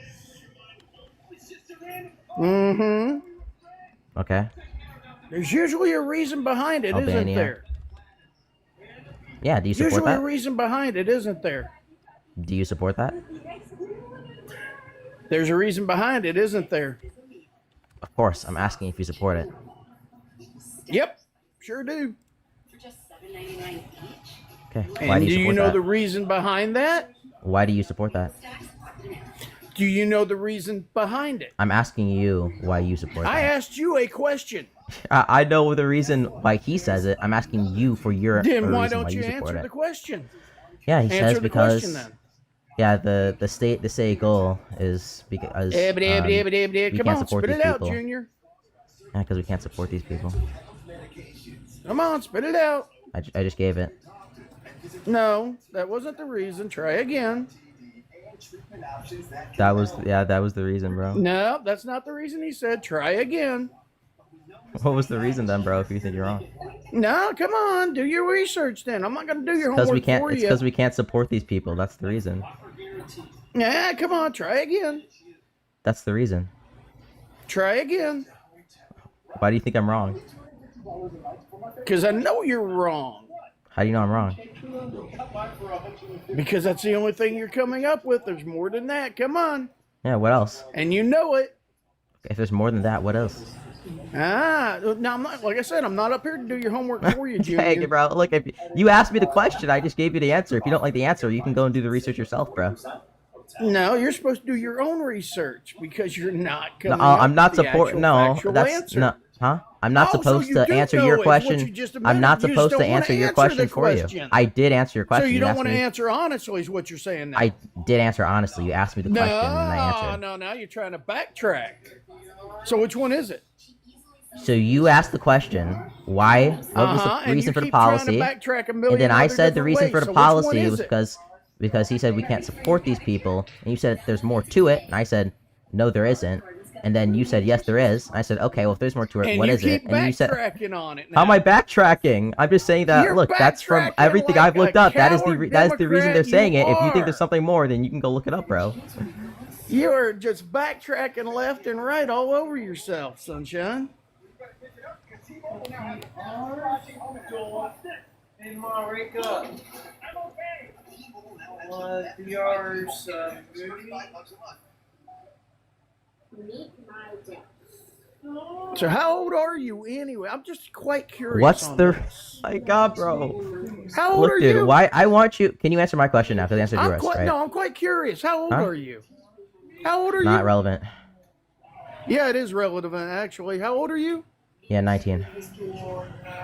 Mm-hmm. Okay. There's usually a reason behind it, isn't Albania. there? Yeah. Do you support Usually a that? reason behind it, isn't there? Do you support that? There's a reason behind it, isn't there? Of course. I'm asking if you support it. Yep, sure do. Okay. Why And do do you you support know that? the reason behind that? Why do you support that? Do you know the reason behind it? I'm asking you why you support I that. asked you a question. I know the reason why he says it. I'm asking you for your Then why reason don't why you support answer it. the question? Yeah, he Answer says the because question then. yeah, the state goal is because we Come can't on, support spit these it out, people. Junior. Yeah, because we can't support these people. Come on, spit it out. I just gave it. No, that wasn't the reason. Try again. That was the reason, bro. No, that's not the reason he said. Try again. What was the reason then, bro? If you think you're wrong, No, come on, do your research then. I'm not going to do your because homework we can't. for It's you. because we can't support these people. That's the reason. Yeah, come on, try again. That's the reason. Try again. Why do you think I'm wrong? Because I know you're wrong. How do you know I'm wrong? Because that's the only thing you're coming up with. There's more than that. Come on. Yeah. What else? And you know it. If there's more than that, what else? Now I'm not, like I said, I'm not up here to do your homework for you, Junior. Hey, bro. Look, if you asked me the question, I just gave you the answer. If you don't like the answer, you can go and do the research yourself, bro. No, you're supposed to do your own research because you're not No, coming I'm up not with the supporting. actual No, factual that's answer. no. Huh? I'm not Oh, so supposed you to do answer know your it, what you question. just I'm not admitted. You just supposed to don't wanna answer your answer question the for you. question. I did answer your So question. you don't asked want to me. answer honestly, is what you're saying now. I did answer honestly. You asked me the question and I answered. No, now you're trying to backtrack. So which one is it? So you asked the question, why? What was Uh-huh, the and reason you for the keep trying to policy? backtrack a And million then I other said the different reason ways. for the So which one policy is was it? because he said we can't support these people, and you said there's more to it, and I said no, there isn't. And then you said yes, there is. I said okay, well if there's more to it, And what you is it? keep And you said backtracking on it how am I now. backtracking? I'm just saying that. You're Look, that's from backtracking everything like I've looked a up. That is coward that is the reason they're Democrat saying you it. If you think are. there's something more, then you can go look it up, bro. You are just backtracking left and right all over yourself, sunshine. So how old are you anyway? I'm just quite curious. What's on the? this. My God, bro. How old Look, are dude. you? Why? I want you. Can you answer my question now? Because I answered I'm yours, quite right? no. I'm quite curious. How old Huh? are you? How old are Not you? relevant. Yeah, it is relevant actually. How old are you? Yeah, 19.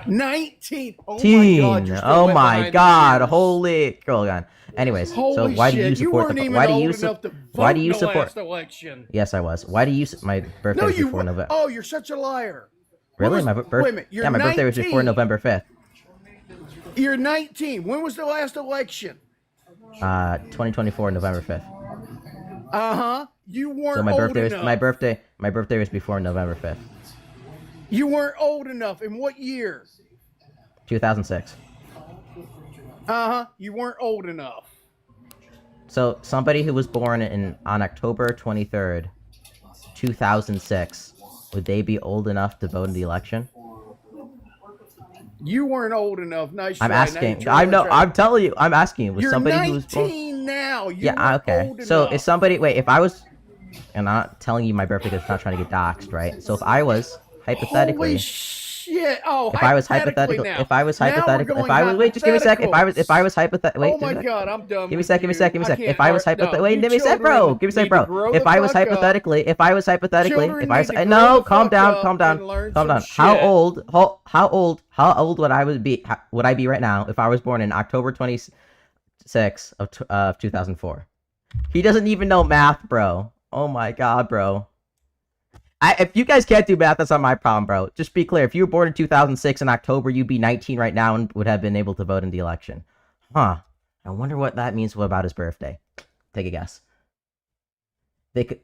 19. Oh my Teen. God! You're still Oh wet my behind the God. ears. Holy girl gun. Anyways, so Holy why do shit, you you support weren't the? even Why do old you enough to Why vote do in you the support? last election. Yes, I was. Why do you? My birthday No, was you. before November. Oh, you're such a liar. Really? was- My wait a birthday? minute, you're Yeah, my birthday was before 19. November 5th. You're 19. When was the last election? 2024 November 5th. Uh-huh. You weren't So my old birthday was enough. my birthday was before November 5th, You weren't old enough. In what year? 2006. Uh-huh. You weren't old enough. So somebody who was born on October 23rd, 2006, would they be old enough to vote in the election? You weren't old enough. Nice I'm try. Now asking. you're I'm trying. I'm telling you. I'm asking you. Was You're somebody 19 who was born? now. You Yeah. weren't Okay. old So enough. if somebody if I was, and I'm not telling you my birthday because I'm not trying to get doxxed, right? So if I was hypothetically. Holy shit! Oh, If I was hypothetically hypothetical, now. if I was Now we're hypothetical, if going I was wait, just give me a second. If I was hypothetical, wait, Oh my God, I'm done. give me a with second, give me a you. second, give me a I second. If can't I was argue- hypothetical, no, wait, you give me a second, children bro. Give me a need second, to bro. grow If the I was fuck up. hypothetically, Children need to no, grow calm the down, fuck calm up down, and learn calm some down. How shit. old? How old would I be right now if I was born in October 26th of 2004? He doesn't even know math, bro. Oh my God, bro. If you guys can't do math, that's not my problem, bro. Just be clear. If you were born in 2006 in October, you'd be 19 right now and would have been able to vote in the election. Huh. I wonder what that means about his birthday. Take a guess. They could.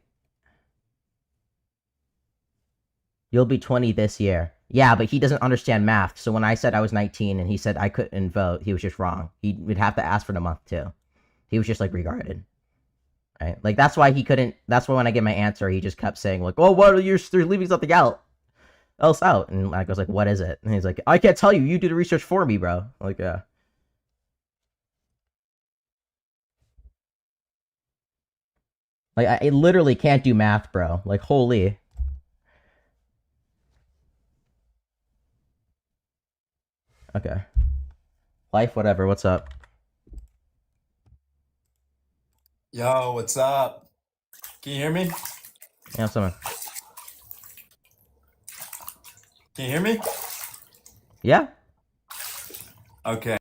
You'll be 20 this year. Yeah, but he doesn't understand math. So when I said I was 19 and he said I couldn't vote, he was just wrong. He would have to ask for the month too. He was just like regarded. Right? Like that's why he couldn't. That's why when I get my answer, he just kept saying like, "Oh, what are you? They're leaving something else out." And I was like, "What is it?" And he's like, "I can't tell you. You do the research for me, bro." Like, yeah. Like I literally can't do math, bro. Like, holy. Okay. Life, whatever. What's up? Yo, what's up? Can you hear me? Yeah, someone. Can you hear me? Yeah. Okay.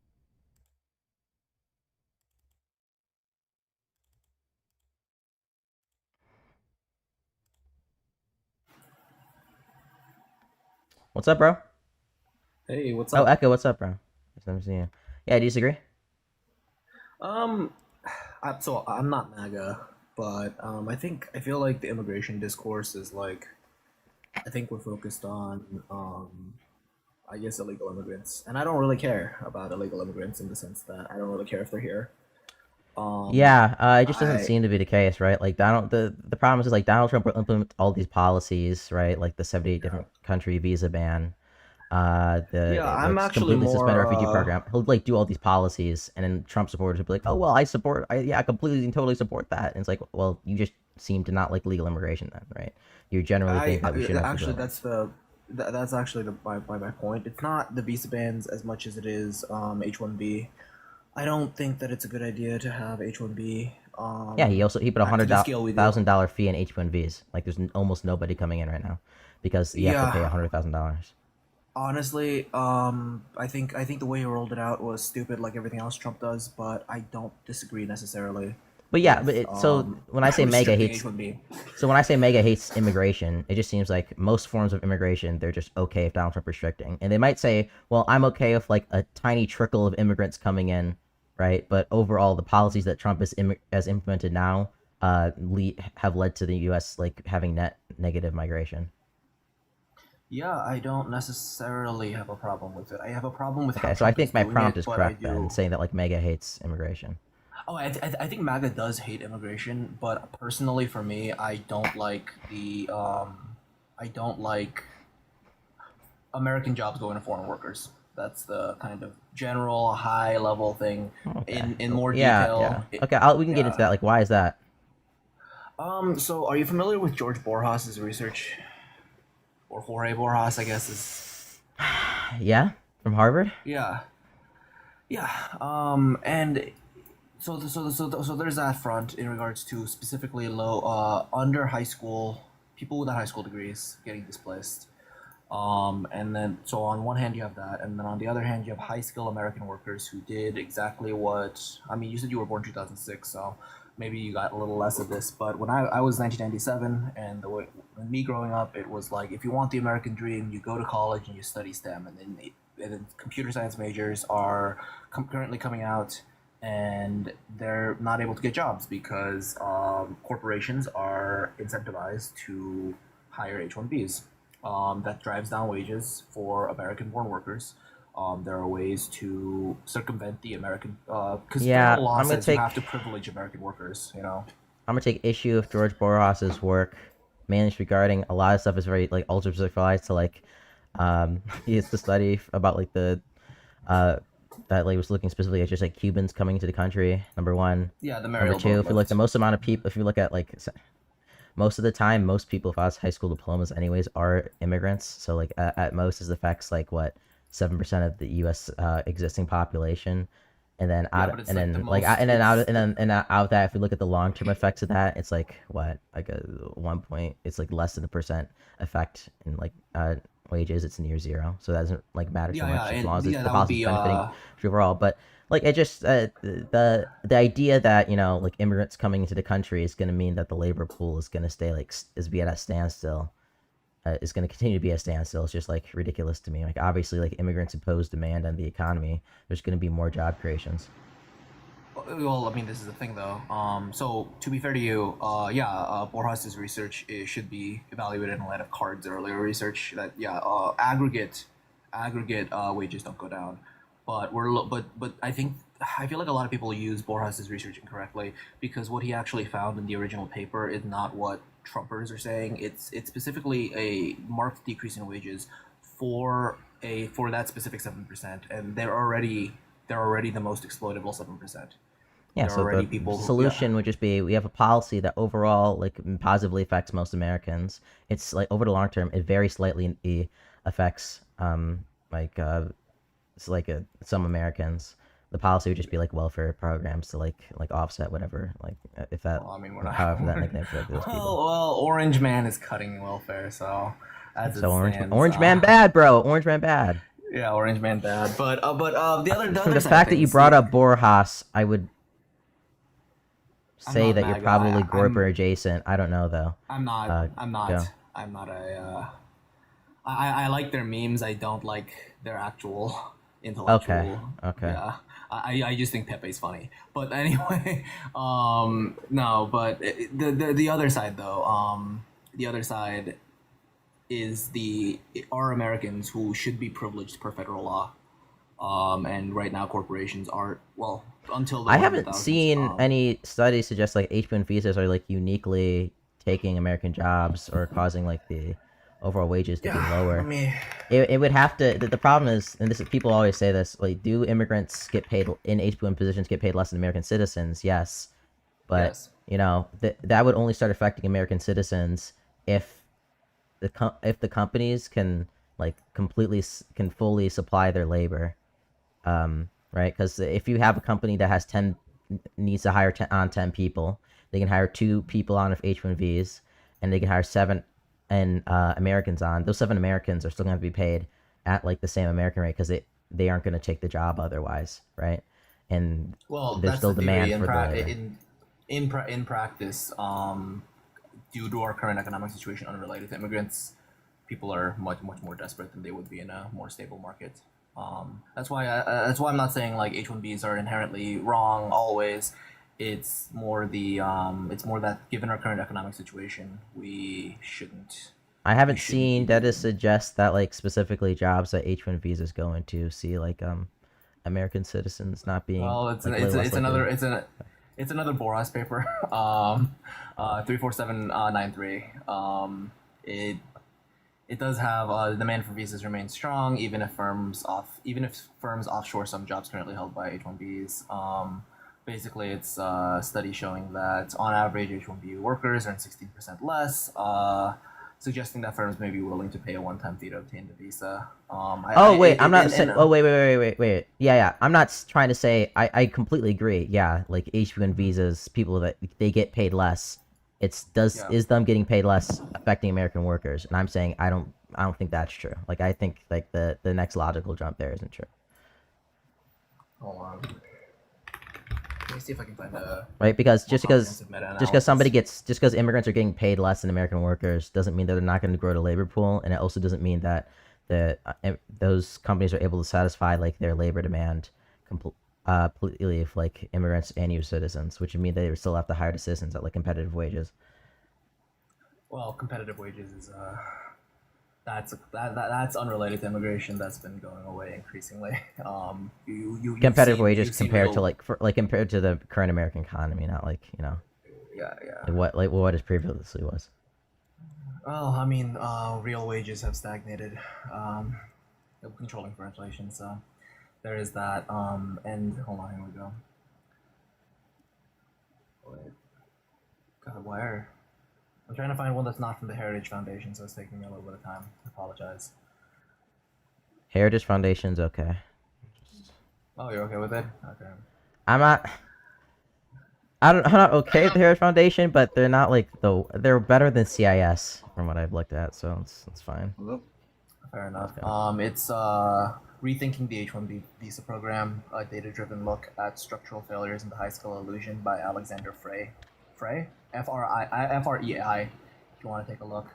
What's up, bro? Hey, what's Oh, up? Echo, what's up, bro? Nice to see you. Yeah, do you disagree? So I'm not MAGA, but I feel like the immigration discourse is like, I think we're focused on, I guess, illegal immigrants, and I don't really care about illegal immigrants in the sense that I don't really care if they're here. Yeah, it just doesn't seem to be the case, right? Like the problem is like Donald Trump will implement all these policies, right? Like the 78 different country visa ban, I'm like, actually completely suspend more, refugee program. He'll like do all these policies, and then Trump supporters will be like, "Oh well, I completely and totally support that." And it's like, well, you just seem to not like legal immigration, then, right? You generally think that we should actually that's actually my point. It's not the visa bans as much as it is H-1B. I don't think that it's a good idea to have H-1B. Yeah, he put to the scale we do. $100,000 fee in H-1Bs. Like there's almost nobody coming in right now because you have to pay Yeah. $100,000. Honestly, I think the way he rolled it out was stupid, like everything else Trump does. But I don't disagree necessarily. But yeah, with, so when I say MAGA restricting hates, H-1B. so when I say MAGA hates immigration, it just seems like most forms of immigration they're just okay if Donald Trump restricting, and they might say, well, I'm okay with like a tiny trickle of immigrants coming in, right? But overall, the policies that Trump has implemented now, have led to the U.S. like having net negative migration. Yeah, I don't necessarily have a problem with it. I have a problem with how Okay, so I Trump think is my doing prompt it, is but correct I do. then, saying that like MAGA hates immigration. Oh, I think MAGA does hate immigration, but personally for me, I don't like American jobs going to foreign workers. That's the kind of general high level thing. In more detail. Yeah. Okay, we can get into that. Like, why is that? So are you familiar with George Borjas' research? Or Jorge Borjas, I guess is. Yeah, from Harvard. Yeah. Yeah. And so there's that front in regards to specifically under high school people without high school degrees getting displaced. And then so on one hand you have that, and then on the other hand you have high skill American workers who did exactly what I mean. You said you were born 2006, so maybe you got a little less of this. But when I was 1997, and when me growing up, it was like if you want the American dream, you go to college and you study STEM, and then computer science majors are currently coming out, and they're not able to get jobs because corporations are incentivized to hire H-1Bs. That drives down wages for American-born workers. There are ways to circumvent the American because federal law says you have to privilege American workers. You know. I'm gonna take issue with George Borjas's work, mainly regarding a lot of stuff is very like ultra specialized to like, he has to study about like the, that like was looking specifically at just like Cubans coming into the country. Number one. Yeah, the Number Mariel two, if you look Boat the most amount of people, if you look at like. Most of the time, most people without high school diplomas, anyways, are immigrants. So, like, at most, this affects like what 7% of the U.S. Existing population, and then out of that, if we look at the long-term effects of that, it's like what like a 1 point. It's like less than 1% effect in like wages. It's near zero, so that doesn't like matter too much as long as the policy is benefiting overall. But like it just the idea that like immigrants coming into the country is going to mean that the labor pool is going to stay like is be at a standstill, is going to continue to be a standstill. It's just like ridiculous to me. Like obviously like immigrants impose demand on the economy. There's going to be more job creations. Well, I mean, this is the thing, though. So to be fair to you, Borjas' research should be evaluated in light of Card's earlier research. That aggregate wages don't go down, but I feel like a lot of people use Borjas' research incorrectly because what he actually found in the original paper is not what Trumpers are saying. It's specifically a marked decrease in wages for that specific 7%, and they're already the most exploitable 7%. Yeah, so the solution would just be we have a policy that overall like positively affects most Americans. It's like over the long term, it very slightly affects some Americans. The policy would just be like welfare programs to like offset whatever if that however that nickname for those people. Well, Orange Man is cutting welfare, so Orange Man bad, bro. Orange Man bad. Yeah, Orange Man bad. But the other the fact that you brought up Borjas, I would say that you're probably Gorper adjacent. I don't know though. I'm not I like their memes. I don't like their actual intellectual. Okay. Yeah. I just think Pepe's funny. But anyway, no, but the other side though, the other side is are Americans who should be privileged per federal law. And right now corporations aren't, well, until the I haven't seen any studies suggest like H-1B visas are like uniquely taking American jobs or causing like the overall wages to be lower. I mean, it would have to. The problem is, and this is, people always say this, like, do immigrants get paid in H-1B positions get paid less than American citizens? Yes, but that would only start affecting American citizens if the companies can like completely can fully supply their labor, right? Because if you have a company that has 10 needs to hire 10 people, they can hire 2 people on of H1Bs, and they can hire 7 and Americans on. Those 7 Americans are still going to be paid at like the same American rate because they aren't going to take the job otherwise, right? And Well, there's that's still the theory. demand for the labor. In practice, due to our current economic situation unrelated to immigrants, people are much more desperate than they would be in a more stable market. That's why I'm not saying like H1Bs are inherently wrong always. It's more that given our current economic situation, we shouldn't. I haven't seen data suggest that like specifically jobs that H1 visas go into see like American citizens not being. Well, it's like, it's another Boras paper, 34793. It does have the demand for visas remains strong even if firms offshore some jobs currently held by H1Bs. Basically, it's a study showing that on average H1B workers earn 16% less, suggesting that firms may be willing to pay a one-time fee to obtain the visa. I'm not saying. Oh, wait. Yeah. I'm not trying to say. I completely agree. Yeah, like H1 visas, people that they get paid less. Is them getting paid less affecting American workers? And I'm saying I don't think that's true. Like I think like the next logical jump there isn't true. Hold on. Let me see if I can find a right, because just because immigrants are getting paid less than American workers doesn't mean that they're not going to grow the labor pool, and it also doesn't mean that those companies are able to satisfy like their labor demand completely if like immigrants and U.S. citizens, which would mean they would still have to hire the citizens at like competitive wages. Well, competitive wages is that's unrelated to immigration. That's been going away increasingly. Competitive wages compared to compared to the current American economy, not like Yeah. what it previously was. Well, I mean, real wages have stagnated, controlling for inflation. So there is that. And hold on, here we go. Wait. God, where? I'm trying to find one that's not from the Heritage Foundation, so it's taking me a little bit of time. I apologize. Heritage Foundation's okay. Oh, you're okay with it? Okay. I'm not okay with the Heritage Foundation, but they're not like they're better than CIS from what I've looked at, so it's fine. Fair enough. It's Rethinking the H-1B Visa Program, a data-driven look at structural failures in the high-skill illusion by Alexander Frey. Frey? F-R-E-I, if you want to take a look.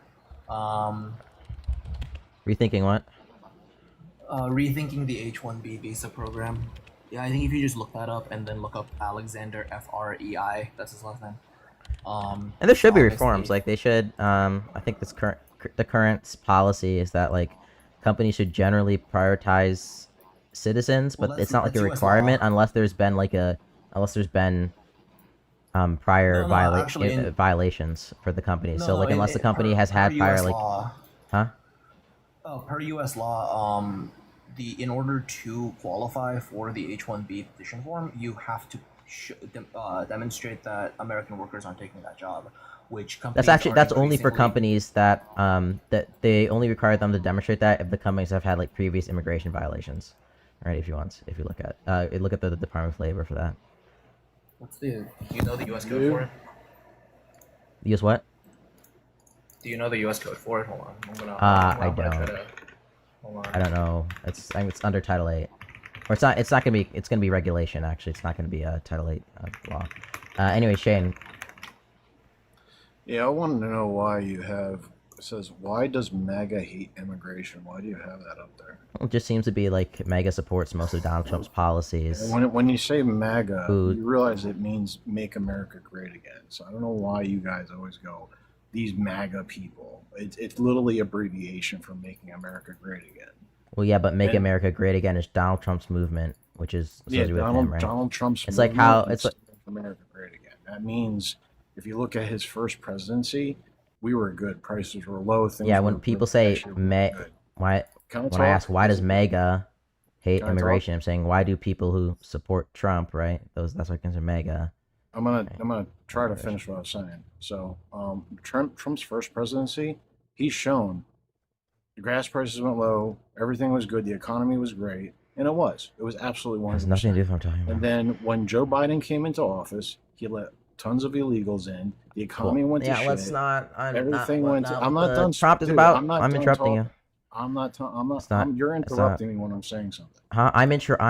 Rethinking what? Rethinking the H-1B Visa Program. Yeah, I think if you just look that up and then look up Alexander F-R-E-I, that's his last name. And there should be reforms. Like they should. I think the current policy is that like companies should generally prioritize citizens, but it's not like a requirement unless there's been prior violations for the company. So like unless the company has had prior like, huh? Oh, per U.S. law, in order to qualify for the H-1B petition form, you have to demonstrate that American workers aren't taking that job, which companies that's only for companies that they only require them to demonstrate that if the companies have had like previous immigration violations. Right, if you look at the Department of Labor for that. Do you know the U.S. code for it? U.S. what? Do you know the U.S. code for it? Hold on. I don't know. I think it's under Title 8. Or it's not gonna be. It's gonna be regulation. Actually, it's not gonna be a Title 8 law. Anyway, Shane. Yeah, I wanted to know why it says why does MAGA hate immigration? Why do you have that up there? It just seems to be like MAGA supports most of Donald Trump's policies. When you say MAGA, you realize it means Make America Great Again. So I don't know why you guys always go these MAGA people. It's literally abbreviation for Making America Great Again. Well, yeah, but Make America Great Again is Donald Trump's movement, which is associated with him, right? Donald Trump's it's like how it's like Make America Great Again. That means if you look at his first presidency, we were good. Prices were low. When people say when I ask why does MAGA hate immigration, I'm saying why do people who support Trump, right? That's what I consider MAGA. I'm gonna try to finish what I was saying. So, Trump's first presidency, he's shown gas prices went low, everything was good, the economy was great, and it was absolutely 100%. Has nothing to do with what I'm talking about. And then when Joe Biden came into office, he let tons of illegals in. The economy went to Yeah, shit. let's not. Everything went. No, I'm not the done. prompt is dude, about. I'm, not I'm done interrupting talking. you. I'm not. I'm not. It's not- you're it's not- interrupting me when I'm saying something. Huh? I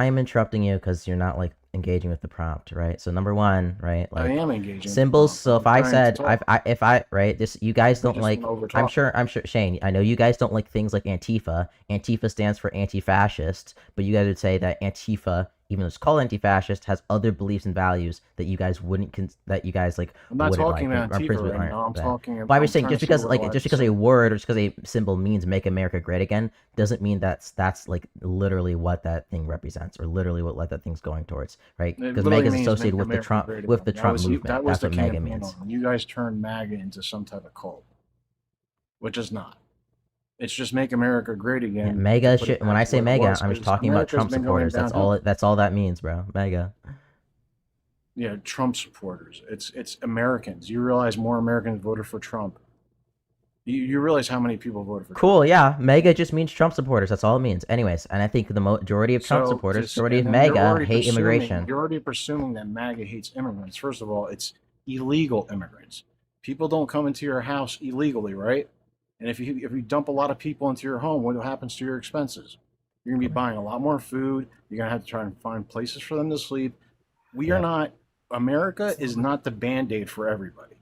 am interrupting you because you're not like engaging with the prompt, right? So number one, right? Like I am engaging with the symbols. prompt. So I'm if I trying to said, talk. if I right, this you guys don't just like. went over I'm talking. sure, Shane. I know you guys don't like things like Antifa. Antifa stands for anti-fascist, but you guys would say that Antifa, even though it's called anti-fascist, has other beliefs and values that you guys wouldn't that you guys like. I'm not wouldn't talking like, about or Antifa principally right aren't now. I'm that. talking Well, I was I'm saying trying just to see because what like I just because a word or just because a symbol means "Make America Great Again" doesn't mean that's like literally what that thing represents or literally what that thing's going towards, right? It Because literally MAGA is means associated make with the America Trump great with the again. Trump That movement. was That's the what MAGA campaign means. on. You guys turned MAGA into some type of cult, which is not. It's just make America great again. Yeah, to MAGA put it shit. When back I to say what it MAGA, was, I'm just 'cause talking about America's Trump been going supporters. downhill. That's all that means, bro. MAGA. Yeah, Trump supporters. It's Americans. You realize more Americans voted for Trump. You realize how many people voted for Trump. Cool, yeah. MAGA just means Trump supporters. That's all it means. Anyways, and I think the majority of Trump supporters, majority of and then you're MAGA already hate presuming- immigration. You're already presuming that MAGA hates immigrants. First of all, it's illegal immigrants. People don't come into your house illegally, right? And if you dump a lot of people into your home, what happens to your expenses? You're gonna be buying a lot more food. You're gonna have to try and find places for them to sleep. We are not. America is not the Band-Aid for everybody.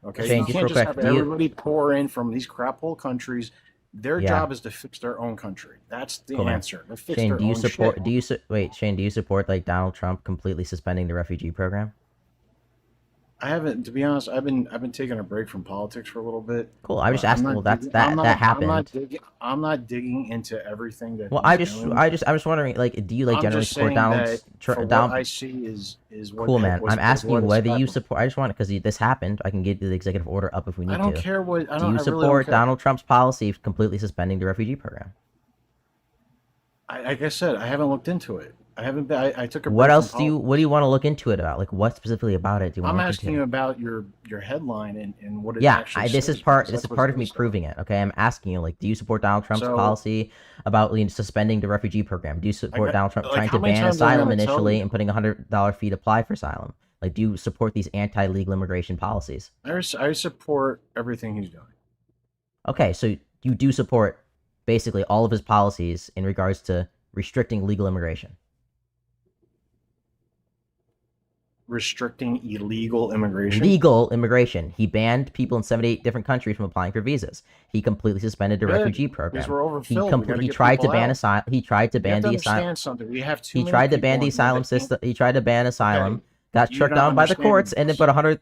Okay, Shane, you just can't real just quick, have do you- everybody pour in from these crap hole countries. Their Yeah. job is to fix their own country. That's the Cool, man. answer. To fix Shane, their do you own support? shit. Wait, Shane, do you support like Donald Trump completely suspending the refugee program? I haven't, to be honest. I've been taking a break from politics for a little bit. Cool. I was just but I'm asking. not Well, that's digging- that I'm not- that happened. I'm not digging into everything that. Well, he's doing. I was wondering, like, do you like I'm generally just support saying Donald's that for what Donald? I see is what. Cool, man. was- I'm asking what you has whether you happened. support. I just want it because this happened. I can get the executive order up if we need I don't to. care what. I Do don't. you I really don't support care. Donald Trump's policy of completely suspending the refugee program? Like I said, I haven't looked into it. I haven't. I took a. What break else from do you? What do you want to look into it about? Like, what specifically about it do you want I'm to look asking into? you about your headline and what it Yeah, actually this says, is part. because This is that's what's part of me based on. proving it. Okay, I'm asking you, like, do you support Donald Trump's So- policy about suspending the refugee program? Do you support got- Donald Trump like, trying how to many ban times am I asylum gonna tell initially you? and putting a $100 fee to apply for asylum? Like, do you support these anti-legal immigration policies? I support everything he's doing. Okay, so you do support basically all of his policies in regards to restricting legal immigration. Restricting illegal immigration. Legal immigration. He banned people in 78 different countries from applying for visas. He completely suspended the Good, refugee because program. we're overfilled. We gotta He get tried to people ban out. asylum. He tried to You ban have to the asylum. understand something. We have too He many tried to ban people the in here asylum that can't- system. He tried to ban asylum. Got you're struck not down by the understanding courts, and then this. put $100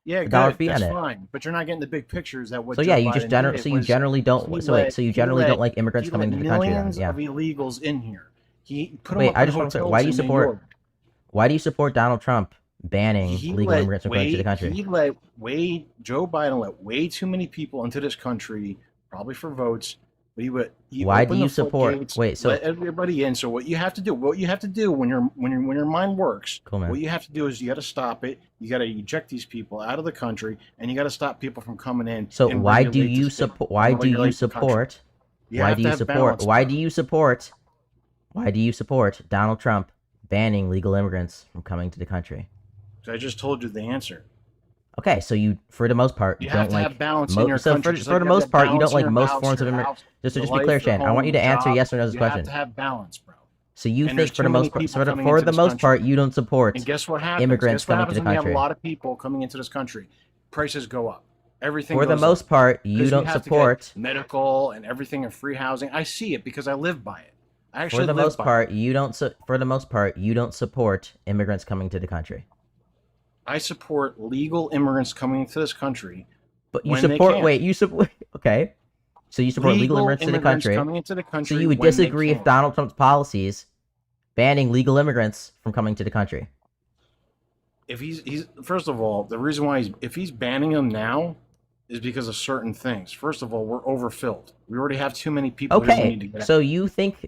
Yeah, dollar good. fee That's on it. fine, but you're not getting the big pictures that what. So Joe yeah, you Biden just did so you was generally don't. he So wait, let- so you he generally let- don't like immigrants he coming let into the country. Then, millions yeah. of illegals in here. He put Wait, them up I in just want to say, hotels why do you in New support? York. Why do you support Donald Trump banning He legal let immigrants from coming to the country? Joe Biden let way too many people into this country, probably for votes. But he Why do opened you the support? floodgates, Wait, so let everybody in. So what you have to do, when your mind works, Cool, man. what you have to do is you got to stop it. You got to eject these people out of the country, and you got to stop people from coming in. So and why do regulate you this thing, support? and Why do you regulate the country. support? You Why have do to you have support? balance, Why bro. do you support? Why do you support Donald Trump banning legal immigrants from coming to the country? I just told you the answer. Okay, so you, for the most part, You don't have to like have balance in your so country, for, just for like the you have most to part, you balance don't in like your most house, forms of your immigration. house, Just your to be life, clear, your Shane, I want you to home, answer job. yes or no to this You question. have to have balance, bro. So you And there's think for too the many most part, people coming for into the this most country. part, you don't support And guess what happens? immigrants Guess what coming happens to the when you have country. a lot of people coming into this country? Prices go up. Everything For the goes most up. part, you 'Cause don't have to get support. medical and everything and free housing. I see it because I live by it. I actually For the live most by part, you don't. For the most part, you don't support immigrants coming to the country. I support legal immigrants coming into this country. But you when they support. can. Wait, you support. Okay, so you support legal immigrants to the immigrants country. coming into the country So you would when they disagree if can. Donald Trump's policies banning legal immigrants from coming to the country. If he's first of all, the reason why if he's banning them now is because of certain things. First of all, we're overfilled. We already have too many people here. We need to Okay, get so you think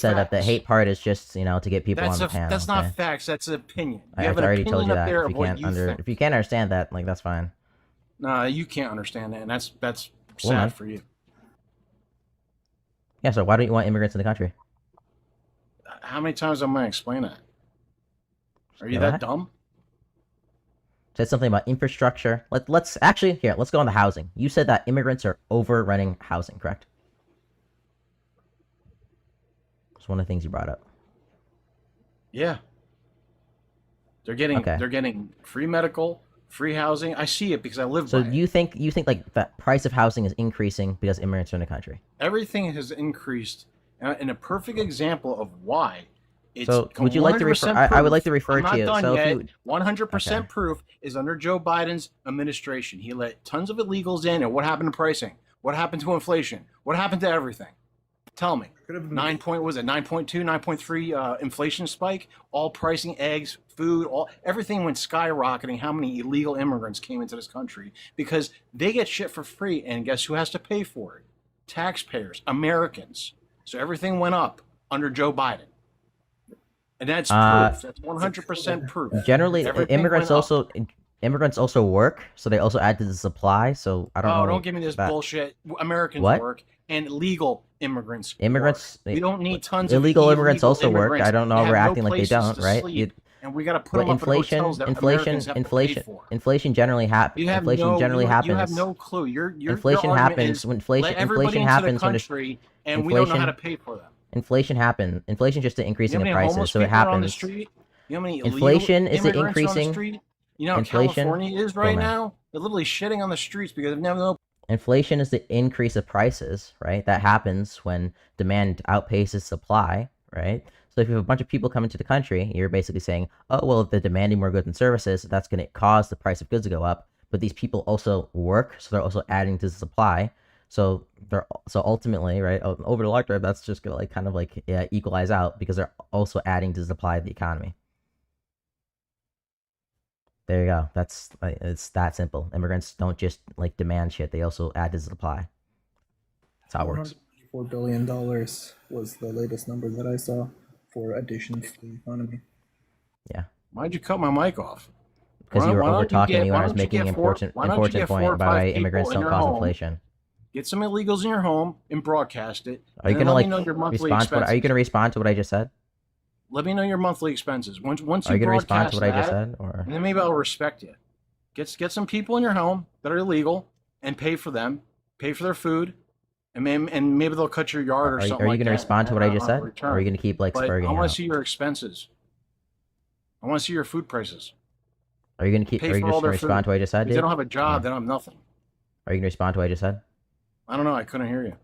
said that the facts. hate part is just, you know, to get people on the panel. That's okay? not facts. That's an opinion. You I have an already told opinion you up that. there If of you what can't you think. if you can't understand that, like that's fine. Nah, you can't understand that, and that's Well, man. sad for you. Yeah, so why don't you want immigrants in the country? How many times am I gonna explain that? Are you Go that ahead. dumb? Said something about infrastructure. Let's actually here. Let's go on the housing. You said that immigrants are overrunning housing, correct? It's one of the things you brought up. Yeah. They're getting Okay. they're getting free medical, free housing. I see it because I live So by it. you think like the price of housing is increasing because immigrants are in the country? Everything has increased, and a perfect example of why. It's So would you like to refer? 100% I would like proof. to refer I'm to not you. done So yet. if you 100% Okay. proof is under Joe Biden's administration. He let tons of illegals in, and what happened to pricing? What happened to inflation? What happened to everything? Tell me. 9.2, 9.3 inflation spike? All pricing, eggs, food, everything went skyrocketing. How many illegal immigrants came into this country? Because they get shit for free, and guess who has to pay for it? Taxpayers, Americans. So everything went up under Joe Biden. And that's proof. That's 100% proof. generally Everything immigrants went up. also work, so they also add to the supply. So I don't know. Don't give me this that- bullshit. Americans What? work and legal immigrants. Immigrants. Work. We don't need tons illegal of immigrants also work. immigrants. I don't know. They We're have no acting like they places don't, to right? sleep, and we got to put But them up in inflation, hotels that Americans have to pay for. inflation generally happens. You have Inflation no, generally you, happens. You have no clue. Your inflation argument happens is when let everybody inflation into happens the when country, and we don't know how to pay for them. Inflation happens. Inflation just the increasing You know of how many prices, homeless so it people are on the happens. street? You know how many illegal Inflation is the immigrants are on the increasing. street? You know how Inflation. California is Go, right man. now? They're literally shitting on the streets because they've never no. Inflation is the increase of prices, right? That happens when demand outpaces supply, right? So if you have a bunch of people coming to the country, you're basically saying, oh, well, if they're demanding more goods and services, that's going to cause the price of goods to go up. But these people also work, so they're also adding to the supply. So ultimately, right, over the long term, that's just going to equalize out because they're also adding to the supply of the economy. There you go. It's that simple. Immigrants don't just demand shit; they also add to the supply. That's how it works. $4 billion was the latest number that I saw for additions to the economy. Yeah. Why'd you cut my mic off? Because you were over talking me when I was why don't you making an get four- important why don't you get 4 point or about 5 why people immigrants in don't your cause home, inflation. Get some illegals in your home and broadcast it. Are you and then gonna let me know your monthly respond to what? Are you expenses. gonna respond to what I just said? Let me know your monthly expenses. Once Are you gonna respond broadcast to what I just that, said, or and then maybe I'll respect you. Get some people in your home that are illegal and pay for them, pay for their food, and maybe they'll cut your yard or are you something. gonna like that respond to what I on just said, or return. are you gonna keep But spurging I it want out? to see your expenses. I want to see your food prices. Are you gonna keep? Pay Are you for just all gonna their respond food. to what I just said, If they dude? don't have a job, they don't have nothing. Are you gonna respond to what I just said? I don't know. I couldn't hear you.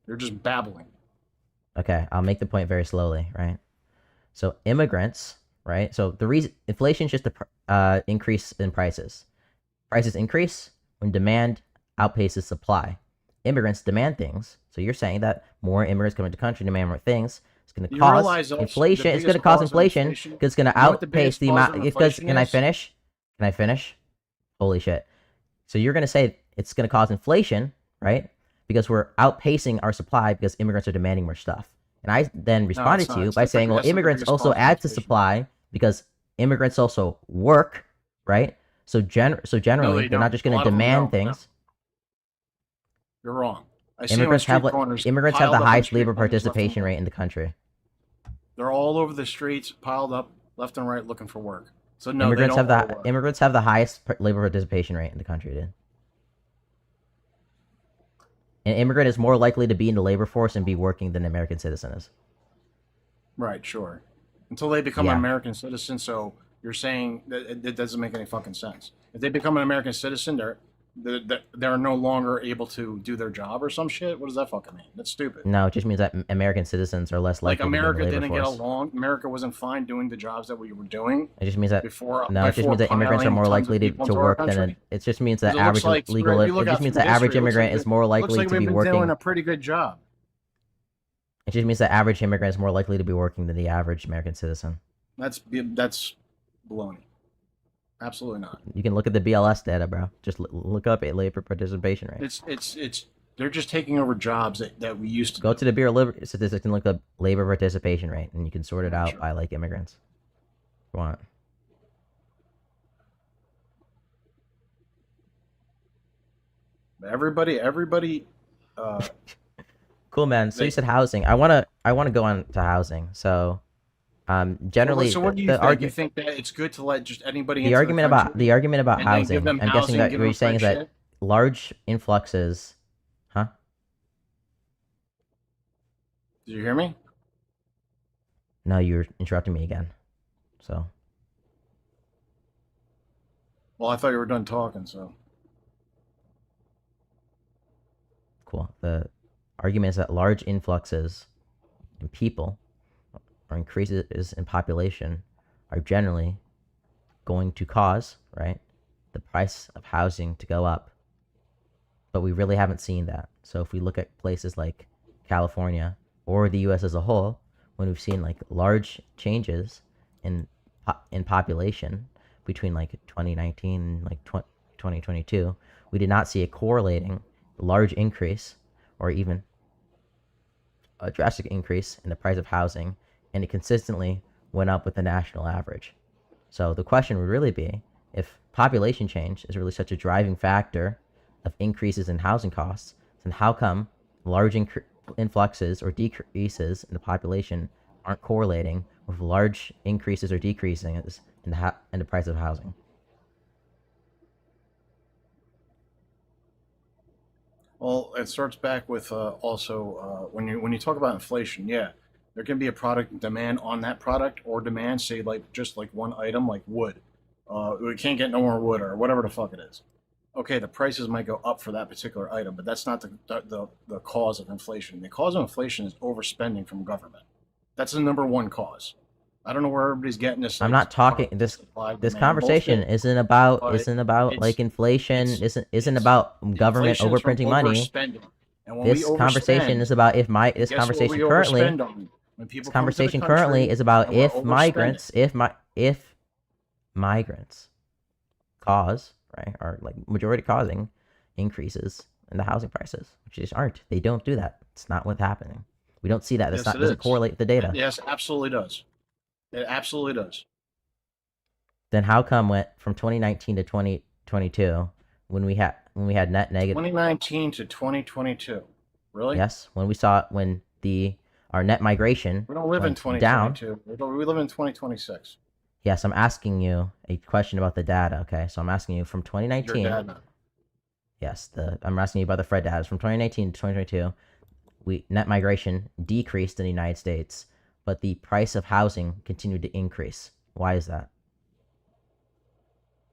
You're just babbling. Okay, I'll make the point very slowly, right? So immigrants, right? So the reason inflation is just a increase in prices. Prices increase when demand outpaces supply. Immigrants demand things. So you're saying that more immigrants coming to the country demand more things. It's going to You cause realize also the inflation. It's going to biggest cause cause of inflation inflation- because it's going to you know what the outpace biggest the cause amount. of Because inflation can I is? finish? Can I finish? Holy shit! So you're going to say it's going to cause inflation, right? Because we're outpacing our supply because immigrants are demanding more stuff. And I then responded not. to you It's by not the- saying, well, that's not the immigrants biggest also cause of add to inflation. supply because immigrants also work, right? So generally, they're not don't. just A going lot to of them demand don't. things. You're wrong. I see them on Immigrants street have corners. immigrants have piled the up on highest street labor corners, left and participation right. rate in the country. They're all over the streets, piled up, left and right, looking for work. So no, immigrants they have don't the all work. immigrants have the highest labor participation rate in the country, dude. An immigrant is more likely to be in the labor force and be working than an American citizen is. Right, sure. Until they become Yeah. an American citizen. So you're saying that it doesn't make any fucking sense. If they become an American citizen, they're no longer able to do their job or some shit. What does that fucking mean? That's stupid. No, it just means that American citizens are less Like likely to be in America the labor didn't force. get along. America wasn't fine doing the jobs that we were doing. It just means that before. no, it just before means that immigrants are piling more tons of likely people to into our work than country. it just means that 'Cause it looks average like- legal. if you look It at just means from that average history, it looks immigrant like is more looks likely like to we've be been working. doing a pretty good job. It just means that average immigrant is more likely to be working than the average American citizen. That's baloney. Absolutely not. You can look at the BLS data, bro. Just look up a labor participation rate. It's they're just taking over jobs that we used to. Go to the Bureau of Labor Statistics and look up labor participation rate, and you can sort it out by immigrants. If you want. Everybody. Cool, man. So you They- said housing. I wanna go on to housing. So, generally, So what do you the think? argument. You think that it's good to let just anybody The into argument the about country and then give housing, them I'm guessing that give what them you're saying is free that shit? large influxes, huh? Did you hear me? No, you're interrupting me again. So Well, I thought you were done talking. So cool. The argument is that large influxes in people or increases in population are generally going to cause, right, the price of housing to go up. But we really haven't seen that. So if we look at places like California or the US as a whole, when we've seen like large changes in population between like 2019 and like 2022, we did not see a correlating large increase or even a drastic increase in the price of housing, and it consistently went up with the national average. So the question would really be, if population change is really such a driving factor of increases in housing costs, then how come large influxes or decreases in the population aren't correlating with large increases or decreases in the price of housing? well, it starts back with also when you talk about inflation, yeah, there can be a product demand on that product or demand, say like just like one item like wood. We can't get no more wood or whatever the fuck it is. Okay, the prices might go up for that particular item, but that's not the cause of inflation. The cause of inflation is overspending from government. That's the number one cause. I don't know where everybody's getting this. I'm like, not talking this supply, this demand conversation bullshit, isn't about but like inflation, isn't about government inflation's from overprinting money. overspending. And when we This conversation overspend, is about if guess what conversation we currently overspend on? When this people come to the conversation currently country is about and we're if migrants cause, right, or like majority causing increases in the housing prices, which just aren't. They don't do that. It's not what's happening. We don't see that. That's Yes, not it doesn't is. correlate with the data. Yes, absolutely does. It absolutely does. Then how come went from 2019 to 2022 when we had net negative? 2019 to 2022. Really? Yes, when our net migration We don't live in went down. 2022. We live in 2026. Yes, I'm asking you a question about the data. Okay, so I'm asking you from Your 2019. dad. Yes, I'm asking you about the Fred data. From 2019 to 2022, net migration decreased in the United States, but the price of housing continued to increase. Why is that?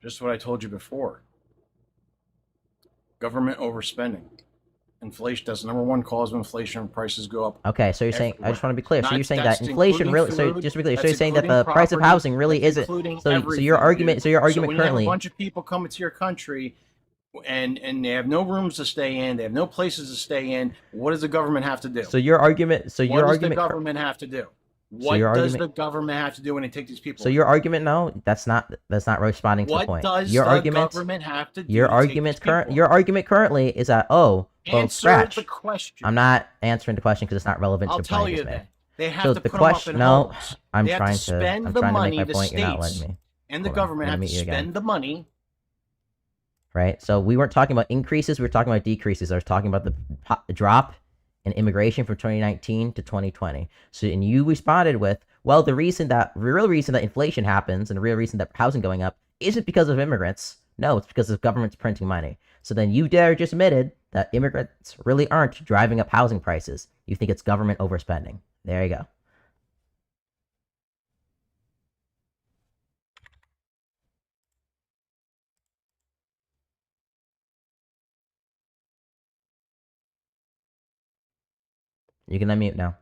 Just what I told you before. Government overspending. Inflation. That's the number one cause of inflation. Prices go up. Okay, so you're saying, I just want to be clear. So you're saying That's that inflation including really, so food, just to be clear, so that's you're saying that the including price of property, housing really that's isn't, including so everything, your argument, dude. so your argument when you have currently, a bunch of people coming to your country and they have no rooms to stay in, they have no places to stay in, what does the government have to do? so your argument, What does the government have to do? What your does argument- the government have to do when they take these people? so your argument, no, that's not responding to the What point. does Your the argument, government have to do your to take argument these people? your argument currently is that, oh, well, Answer scratch. the question. I'm not answering the question because it's not relevant I'll to the tell point I you just made. then. They have So to the put them up question, in no, homes. I'm They have trying to spend I'm the trying money, to make my the point. You're not states letting me. and the Hold on, government let me have to meet you again. spend the money. Right? So we weren't talking about increases, we were talking about decreases. I was talking about the drop in immigration from 2019 to 2020. So, and you responded with, well, the real reason that inflation happens and the real reason that housing going up isn't because of immigrants. No, it's because the government's printing money. So then you just admitted that immigrants really aren't driving up housing prices. You think it's government overspending. There you go. You can unmute now.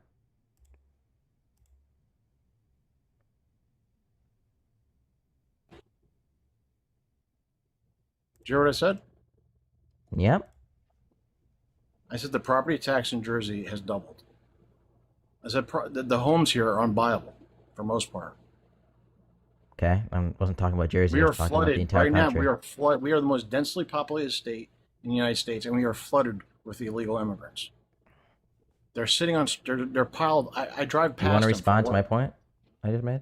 Did you hear what I said? Yep. I said the property tax in Jersey has doubled. I said the homes here are unbuyable for most part. Okay, I wasn't talking about Jersey. We I are was talking about the flooded entire right country. now. We are flooded. We are the most densely populated state in the United States, and we are flooded with illegal immigrants. They're sitting on. They're piled. I drive past. You want to them respond for to my work. point I just made?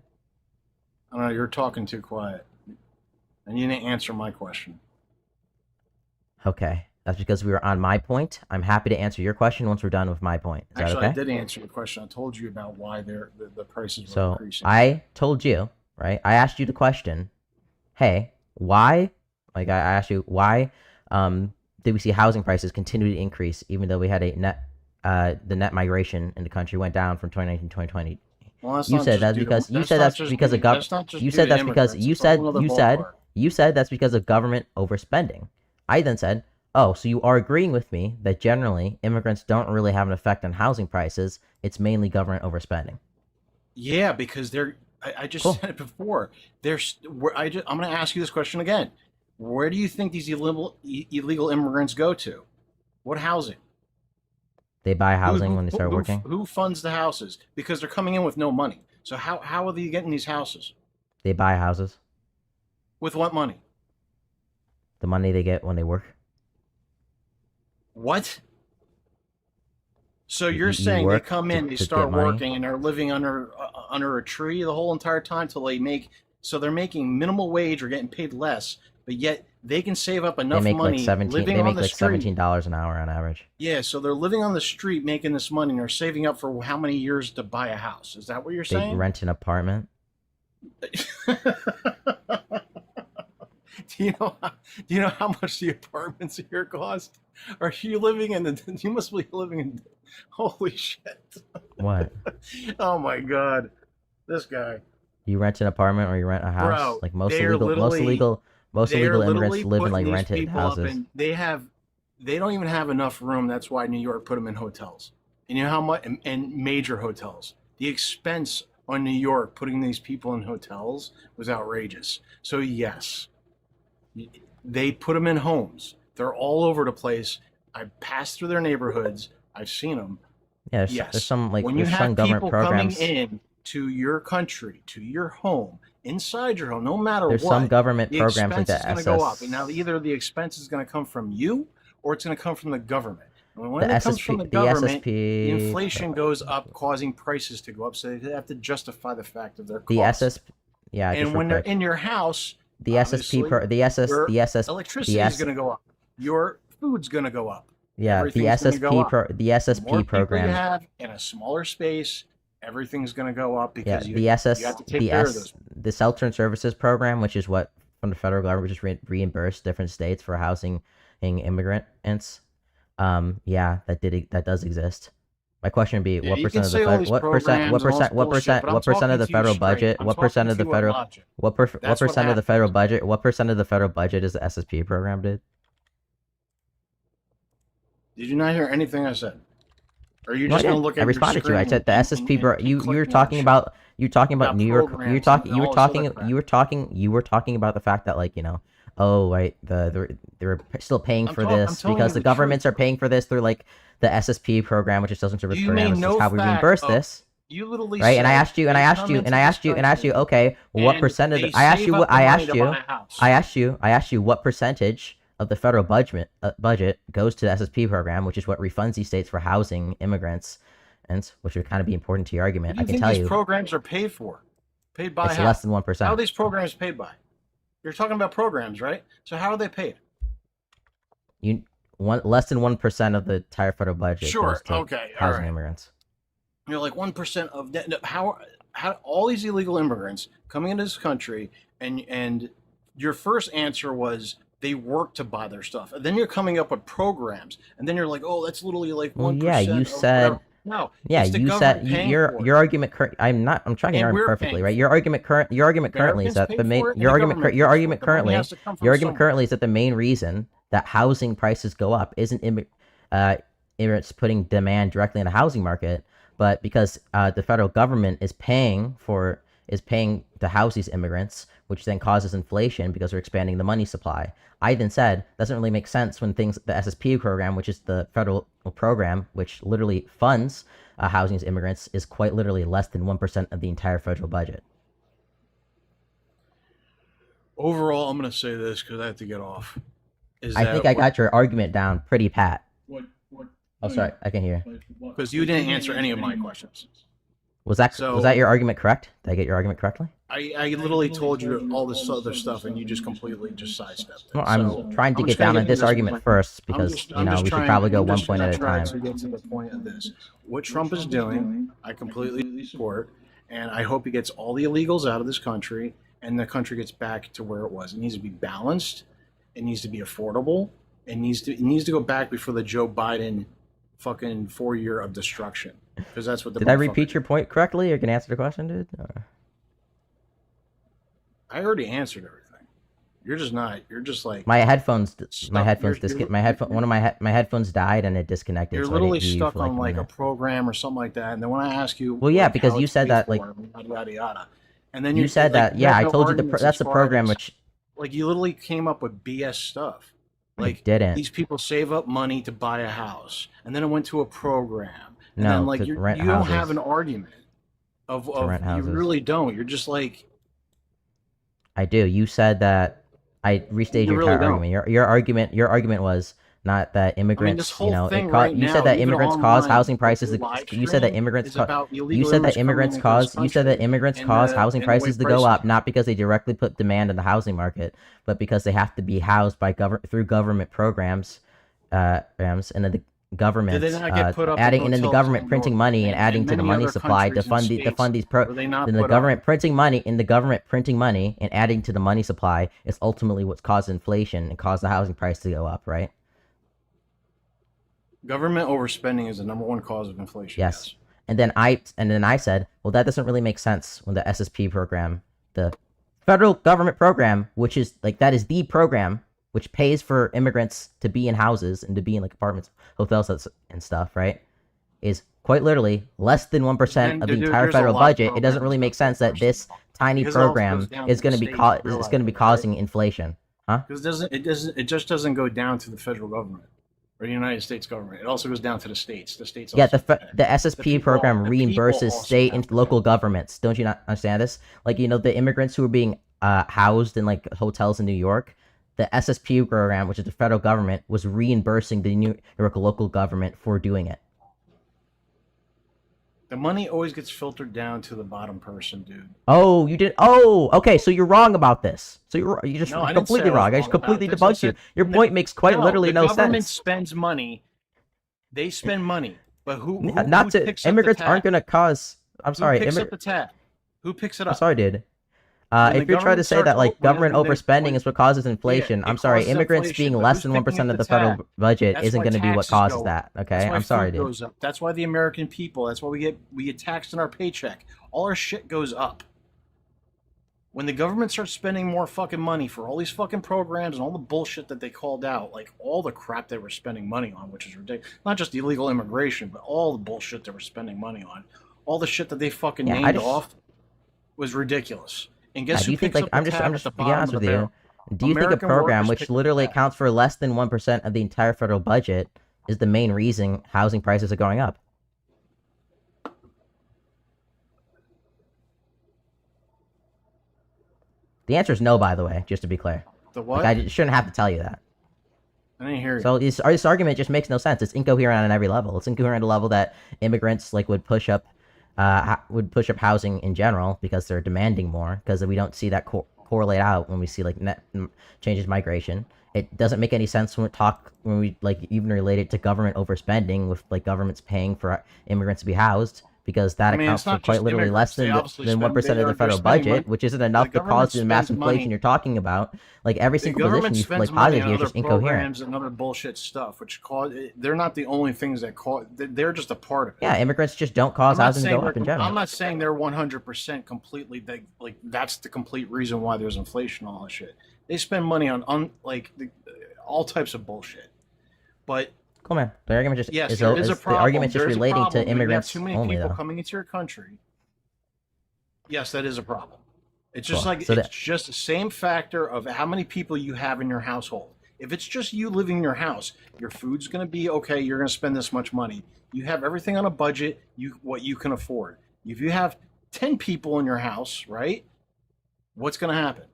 I don't know. You're talking too quiet, and you didn't answer my question. Okay. That's because we were on my point. I'm happy to answer your question once we're done with my point. Is Actually, that I okay? did answer your question. I told you about why the prices were So increasing. I told you, right? I asked you the question, hey, why? Like I asked you, why did we see housing prices continue to increase even though we had a net, the net migration in the country went down from 2019 to 2020? Well, that's You not said just that's due to- because you that's said not that's just because due- of government. that's not just You due said to that's because immigrants. you It's a said whole other you said ballpark. you said that's because of government overspending. I then said, oh, so you are agreeing with me that generally immigrants don't really have an effect on housing prices. It's mainly government overspending. Yeah, because they're. I just said it before. There's. I'm going to ask you this question again. Where do you think these illegal immigrants go to? What housing? They buy housing when they start who, working. Who funds the houses? Because they're coming in with no money. So how are they getting these houses? They buy houses. With what money? The money they get when they work. What? So you're you saying they work come to- in, they to start get money? working, and they're living under a tree the whole entire time till they make. So they're making minimal wage or getting paid less, but yet they can save up They enough make money like 17. living They on make the like street. $17 an hour on average. Yeah, so they're living on the street making this money, and they're saving up for how many years to buy a house? Is that what you're They saying? rent an apartment. Do you know how much the apartments here cost? Are you living in the? You must be living in. Holy shit! What? Oh my god, this guy. You rent an apartment or you rent a house? Bro, Like most they're illegal literally- they're immigrants literally live in like putting these rented people up houses. in- they don't even have enough room. That's why New York put them in hotels. And you know how much? And major hotels. The expense on New York putting these people in hotels was outrageous. So yes, they put them in homes. They're all over the place. I passed through their neighborhoods. I've seen them. Yeah, there's, Yes. there's some like when you there's have some government people programs. coming in to your country, to your home, inside your home, no matter There's what, some government the programs like expense the is going to go up. SS And now either the expense is going to come from you or it's going to come from the government. And when The it comes from SSP the the government, SSP the inflation goes up, causing prices to go up. So they have to justify the fact of their cost. the SS yeah, and just real when they're quick. in your house, The obviously, SSP your electricity is going to go up. Your food's going to go up. Yeah, the Everything's gonna go up. the The more SSP people program. you have in a smaller space, everything's going to go up Yeah, because the you SS have to take the care of S those. the Shelter and Services program, which is what from the federal government just reimburse different states for housing immigrants. Yeah, that does exist. My question would be, Yeah, what you percent can of the say all federal, these what percent, what programs and all this percent, what percent, bullshit, but what I'm percent of the talking to you federal straight. budget, I'm what percent talking of the to you in federal, logic. what That's what percent of the federal happens. budget, what percent of the federal budget is the SSP program, dude? Did you not hear anything I said? Or are you No, I just going to did. look I at responded to your you. I screen said the and- SSP and bro. keep You were clicking talking on about about New York. programs and all this other crap. You were talking about the fact that like oh right they're still paying for I'm this telling because you the the governments truth. are paying for this through like the SSP program, which is Social Service You Program, made which no is how we fact reimburse of- this. You literally Right, and I said asked you, and they I asked come you, into and I this asked you, and I asked you, country okay, what and percentage? they I asked save you up what the I money asked to you. buy a house. I asked you what percentage of the federal budget goes to the SSP program, which is what refunds these states for housing immigrants, and which would kind of be important to your What argument. do I you can think tell these you, programs are paid for? Paid by it's how? less than How are 1%. these programs paid by? You're talking about programs, right? So how are they paid? Less than 1% of the entire federal budget Sure. goes to Okay. All housing right. immigrants. You're like 1% of net. No, how all these illegal immigrants coming into this country, and your first answer was they work to buy their stuff, and then you're coming up with programs, and then you're like, oh, that's literally like 1%. Well, yeah, you of said. whatever. No. Yeah, it's the you government said paying your for it. your argument. I'm trying to And argue we're perfectly, paying right? for Your argument currently is that Americans the pay main for it, and your the argument government your pays for it. argument The money currently has to come from your argument somewhere. currently is that the main reason that housing prices go up isn't immigrants putting demand directly in the housing market, but because the federal government is paying to house these immigrants, which then causes inflation because we're expanding the money supply. I then said doesn't really make sense when the SSP program, which is the federal program which literally funds housing these immigrants, is quite literally less than 1% of the entire federal budget. Overall, I'm going to say this because I have to get off. I think I got your argument down pretty pat. What? Oh, sorry, I can hear. Because you didn't answer any of my questions. Was that So- was that your argument correct? Did I get your argument correctly? I literally told you all this other stuff, and you just completely just sidestepped it. Well, I'm So, trying to I'm get just gonna down on into this argument point. first I'm because just- you I'm know just we should trying- probably go I'm one just point gonna at a try time. to get to the point of this. What Trump is doing, I completely support, and I hope he gets all the illegals out of this country, and the country gets back to where it was. It needs to be balanced. It needs to be affordable. It needs to go back before the Joe Biden fucking 4 year of destruction, because that's what the Did I motherfucker- repeat your point correctly? Or can answer the question, dude? I already answered everything. You're just not. You're just like My headphones. My Stuck- headphones. you're- My headphone. One of my headphones died and it disconnected. You're so I literally didn't hear you stuck for, like, on a like a minute. program or something like that, and then when I ask you, Well, yeah, like, because how you it's said paid that, like- for, yada yada yada, and then You said that. you Yeah, have I no told you arguments that's as the far program as- which like you literally came up with BS stuff. I Like didn't. these people save up money to buy a house, and then it went to a program, and No, then like to you rent don't have houses. an argument of rent you houses. really don't. You're just like I do. You said that. I restated your really entire don't. argument. Your argument was not that immigrants. whole you know, thing it right you now, said that even immigrants cause online, housing prices. the live You said that stream immigrants. is about You illegal said that immigrants immigrants coming into this cause. You said that country immigrants and cause the- housing and the way prices to go prices- up, not because they directly put demand in the housing market, but because they have to be housed by through government programs, and then the government Did they not get put up in adding and then the hotels government in printing Europe money and and adding to the many money other supply to countries and fund to states? fund these Were they not then the put up? government printing money and the government printing money and adding to the money supply is ultimately what's caused inflation and caused the housing price to go up, right? Government overspending is the number one cause of inflation. Yes. And then I said, well, that doesn't really make sense when the SSP program, the federal government program, which is like that is the program which pays for immigrants to be in houses and to be in like apartments, hotels, and stuff, right? Is quite literally less than 1% of the entire there's a federal lot of budget. It doesn't really make sense that this tiny Because it also program goes down is to going to the be states, is realize going to be that, causing inflation, huh? Because it just doesn't go down to the federal government or the United States government. It also goes down to the states. The states. Yeah, Also the SSP program the people reimburses also state have and local governments. Don't you not understand this? Like, you know, the immigrants who are being housed in like hotels in New York, the SSP program, which is the federal government, was reimbursing the New York local government for doing it. The money always gets filtered down to the bottom person, dude. Oh, you did. Oh, okay. So you're wrong about this. So you're just No, I didn't say completely I was wrong. I just wrong about completely this. I debunked you. said- Your point makes quite literally no the government sense. spends money. They spend money, but who Not who to picks up the immigrants tab? aren't going to cause. I'm sorry. Who picks up the tab? Who picks it up? I'm sorry, dude. When the If you're trying to government say that starts like when- government when they- overspending is what causes inflation, it I'm sorry. causes Immigrants inflation, being but less who's than picking 1% up of the the federal tab? budget That's isn't why going to be what taxes causes go that. up. Okay, That's why I'm sorry, food dude. goes up. That's why the American people. That's why we get taxed in our paycheck. All our shit goes up. When the government starts spending more fucking money for all these fucking programs and all the bullshit that they called out, like all the crap they were spending money on, which is ridiculous. Not just illegal immigration, but all the bullshit they were spending money on. All the shit that they fucking Yeah, I named just- off was ridiculous. And Yeah, guess do who you think picks like up the I'm just tab at the to be bottom honest of with the you? barrel? Do you think a American program workers which pick the literally tab. accounts for less than 1% of the entire federal budget is the main reason housing prices are going up? The answer is no, by the way, just to be clear. The what? Like, I shouldn't have to tell you that. I didn't hear you. So this argument just makes no sense. It's incoherent on every level. It's incoherent at a level that immigrants like would push up housing in general because they're demanding more, because we don't see that correlate out when we see like net changes migration. It doesn't make any sense when we like even relate it to government overspending with like governments paying for immigrants to be housed, because that I mean, accounts it's for not quite just literally less immigrants. They than obviously 1% of the they're federal spending budget, money. which isn't enough to government cause the mass spends inflation money. you're talking about. Like every The single government position you like spends money positive on here is other just incoherent. programs and other bullshit stuff, which cause. They're not the only things that cause. They're just a part of it. Yeah, immigrants just don't cause I'm not housing to saying go up in they're- general. I'm not saying they're 100% completely. Like that's the complete reason why there's inflation, all that shit. They spend money on all types of bullshit. But Cool, man. The argument just yes, is, there is a the problem. argument's just There's a relating problem. to When you have immigrants too many only, people though. coming into your country. Yes, that is a problem. It's just Cool. like So it's that- just the same factor of how many people you have in your household. If it's just you living in your house, your food's going to be okay. You're going to spend this much money. You have everything on a budget. What you can afford. If you have 10 people in your house, right? What's going to happen?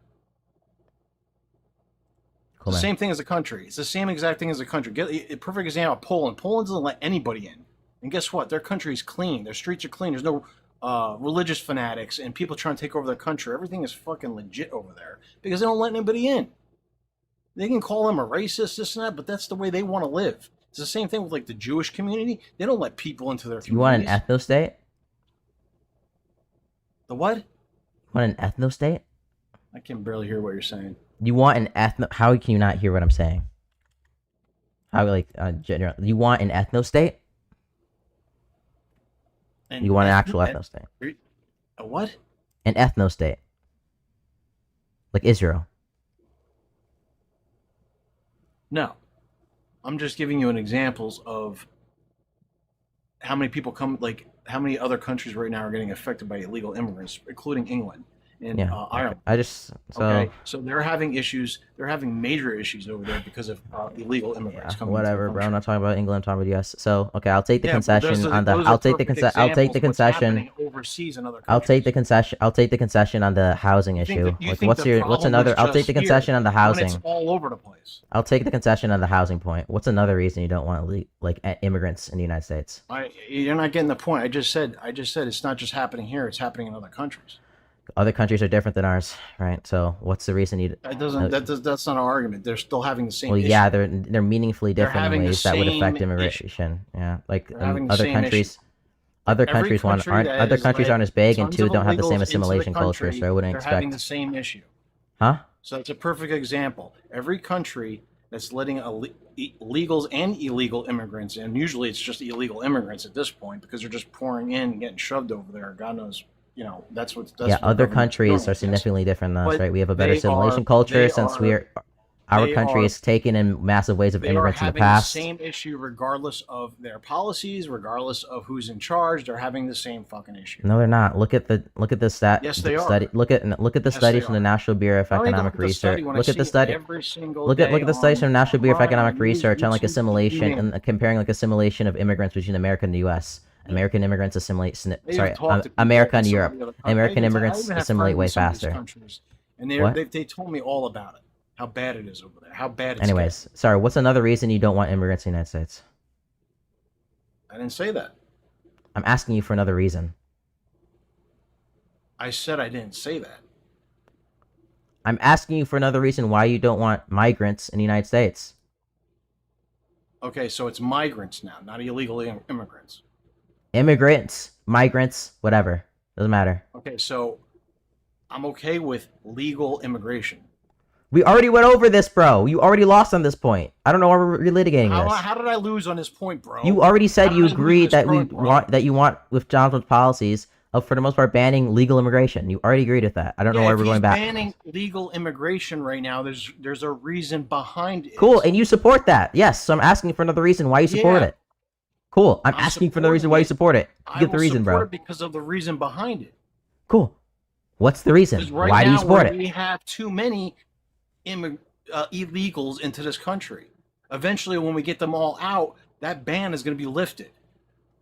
Cool, The man. same thing as a country. It's the same exact thing as a country. Get a perfect example: Poland. Poland doesn't let anybody in, and guess what? Their country is clean. Their streets are clean. There's no religious fanatics and people trying to take over their country. Everything is fucking legit over there because they don't let anybody in. They can call them a racist, this and that, but that's the way they want to live. It's the same thing with like the Jewish community. They don't let people into their You want an communities. ethno state? The what? You want an ethno state? I can barely hear what you're saying. You want an ethno? How can you not hear what I'm saying? How like general? You want an ethno state? You want an actual ethno state? A what? An ethno state, like Israel. No. I'm just giving you an examples of how many people come, like how many other countries right now are getting affected by illegal immigrants, including England and Yeah, Ireland. I just So they're having issues. They're having major issues over there because of illegal immigrants coming. whatever, bro. I'm not talking about England. I'm talking about US. So okay, I'll take the Yeah, but those concession are- on the. those are I'll take the perfect I'll take the examples of what's concession. happening overseas in other I'll take the concession. I'll take the concession on the housing You think issue. that- you Like, think what's the your what's problem another? is I'll take just the here concession on the when housing. it's all over the place. I'll take the concession on the housing point. What's another reason you don't want immigrants in the United States? You're not getting the point. I just said it's not just happening here. It's happening in other countries. Other countries are different than ours, right? So what's the reason you? That's not an argument. They're still having the same. Well, issue. yeah, they're meaningfully They're different in having the ways that would affect same immigration. Yeah, like They're having the other same countries. issue. Other Every countries country aren't that other has countries let aren't as big, and tons two of don't have the illegals same into the assimilation culture. country, So I wouldn't they're expect. having the same issue. Huh? So it's a perfect example. Every country that's letting legals and illegal immigrants in, usually it's just illegal immigrants at this point because they're just pouring in and getting shoved over there. God knows, that's what. That's Yeah, what other government's countries doing, are I guess. significantly different than us, But right? We have a better they assimilation are- culture they since are- our they country are- has taken in massive waves of They are immigrants in the having past. the same issue regardless of their policies, regardless of who's in charge. They're having the same fucking issue. No, they're not. Look at the stat. Yes, they study. are. Look at the Yes, studies they from the are. National Bureau of I only look Economic at the study Research. when I Look at the see it study. every single Look at day the studies on from National Bureau of Prime, Economic on Research on like YouTube, assimilation TV. and comparing like assimilation of immigrants between America and the U.S. American immigrants assimilate. I even talked to people America and in some Europe. of the other countries. American I immigrants even have assimilate friends way in some of these faster. countries, and What? they told me all about it, how bad it is over there, how bad it's Anyways, sorry. What's another reason you don't want immigrants in the United States? getting. I didn't say that. I'm asking you for another reason. I said I didn't say that. I'm asking you for another reason why you don't want migrants in the United States. Okay, so it's migrants now, not illegal immigrants. Immigrants, migrants, whatever. Doesn't matter. Okay, so I'm okay with legal immigration. We already went over this, bro. You already lost on this point. I don't know why we're relitigating this. How did I lose on this point, bro? You already said How you did I lose agreed this that point, bro? you want with Jonathan's policies of for the most part banning legal immigration. You already agreed with that. I don't know why if we're he's going back. banning legal immigration right now, there's a reason behind it. Cool, and you support that. Yes, so I'm asking for another reason why you support Yeah. it. Cool. I'm asking for another reason why you support it. I Give the will reason, support bro. it because of the reason behind it. Cool. What's the reason? Because right Why do you now, support where it? we have too many illegals into this country. Eventually, when we get them all out, that ban is going to be lifted,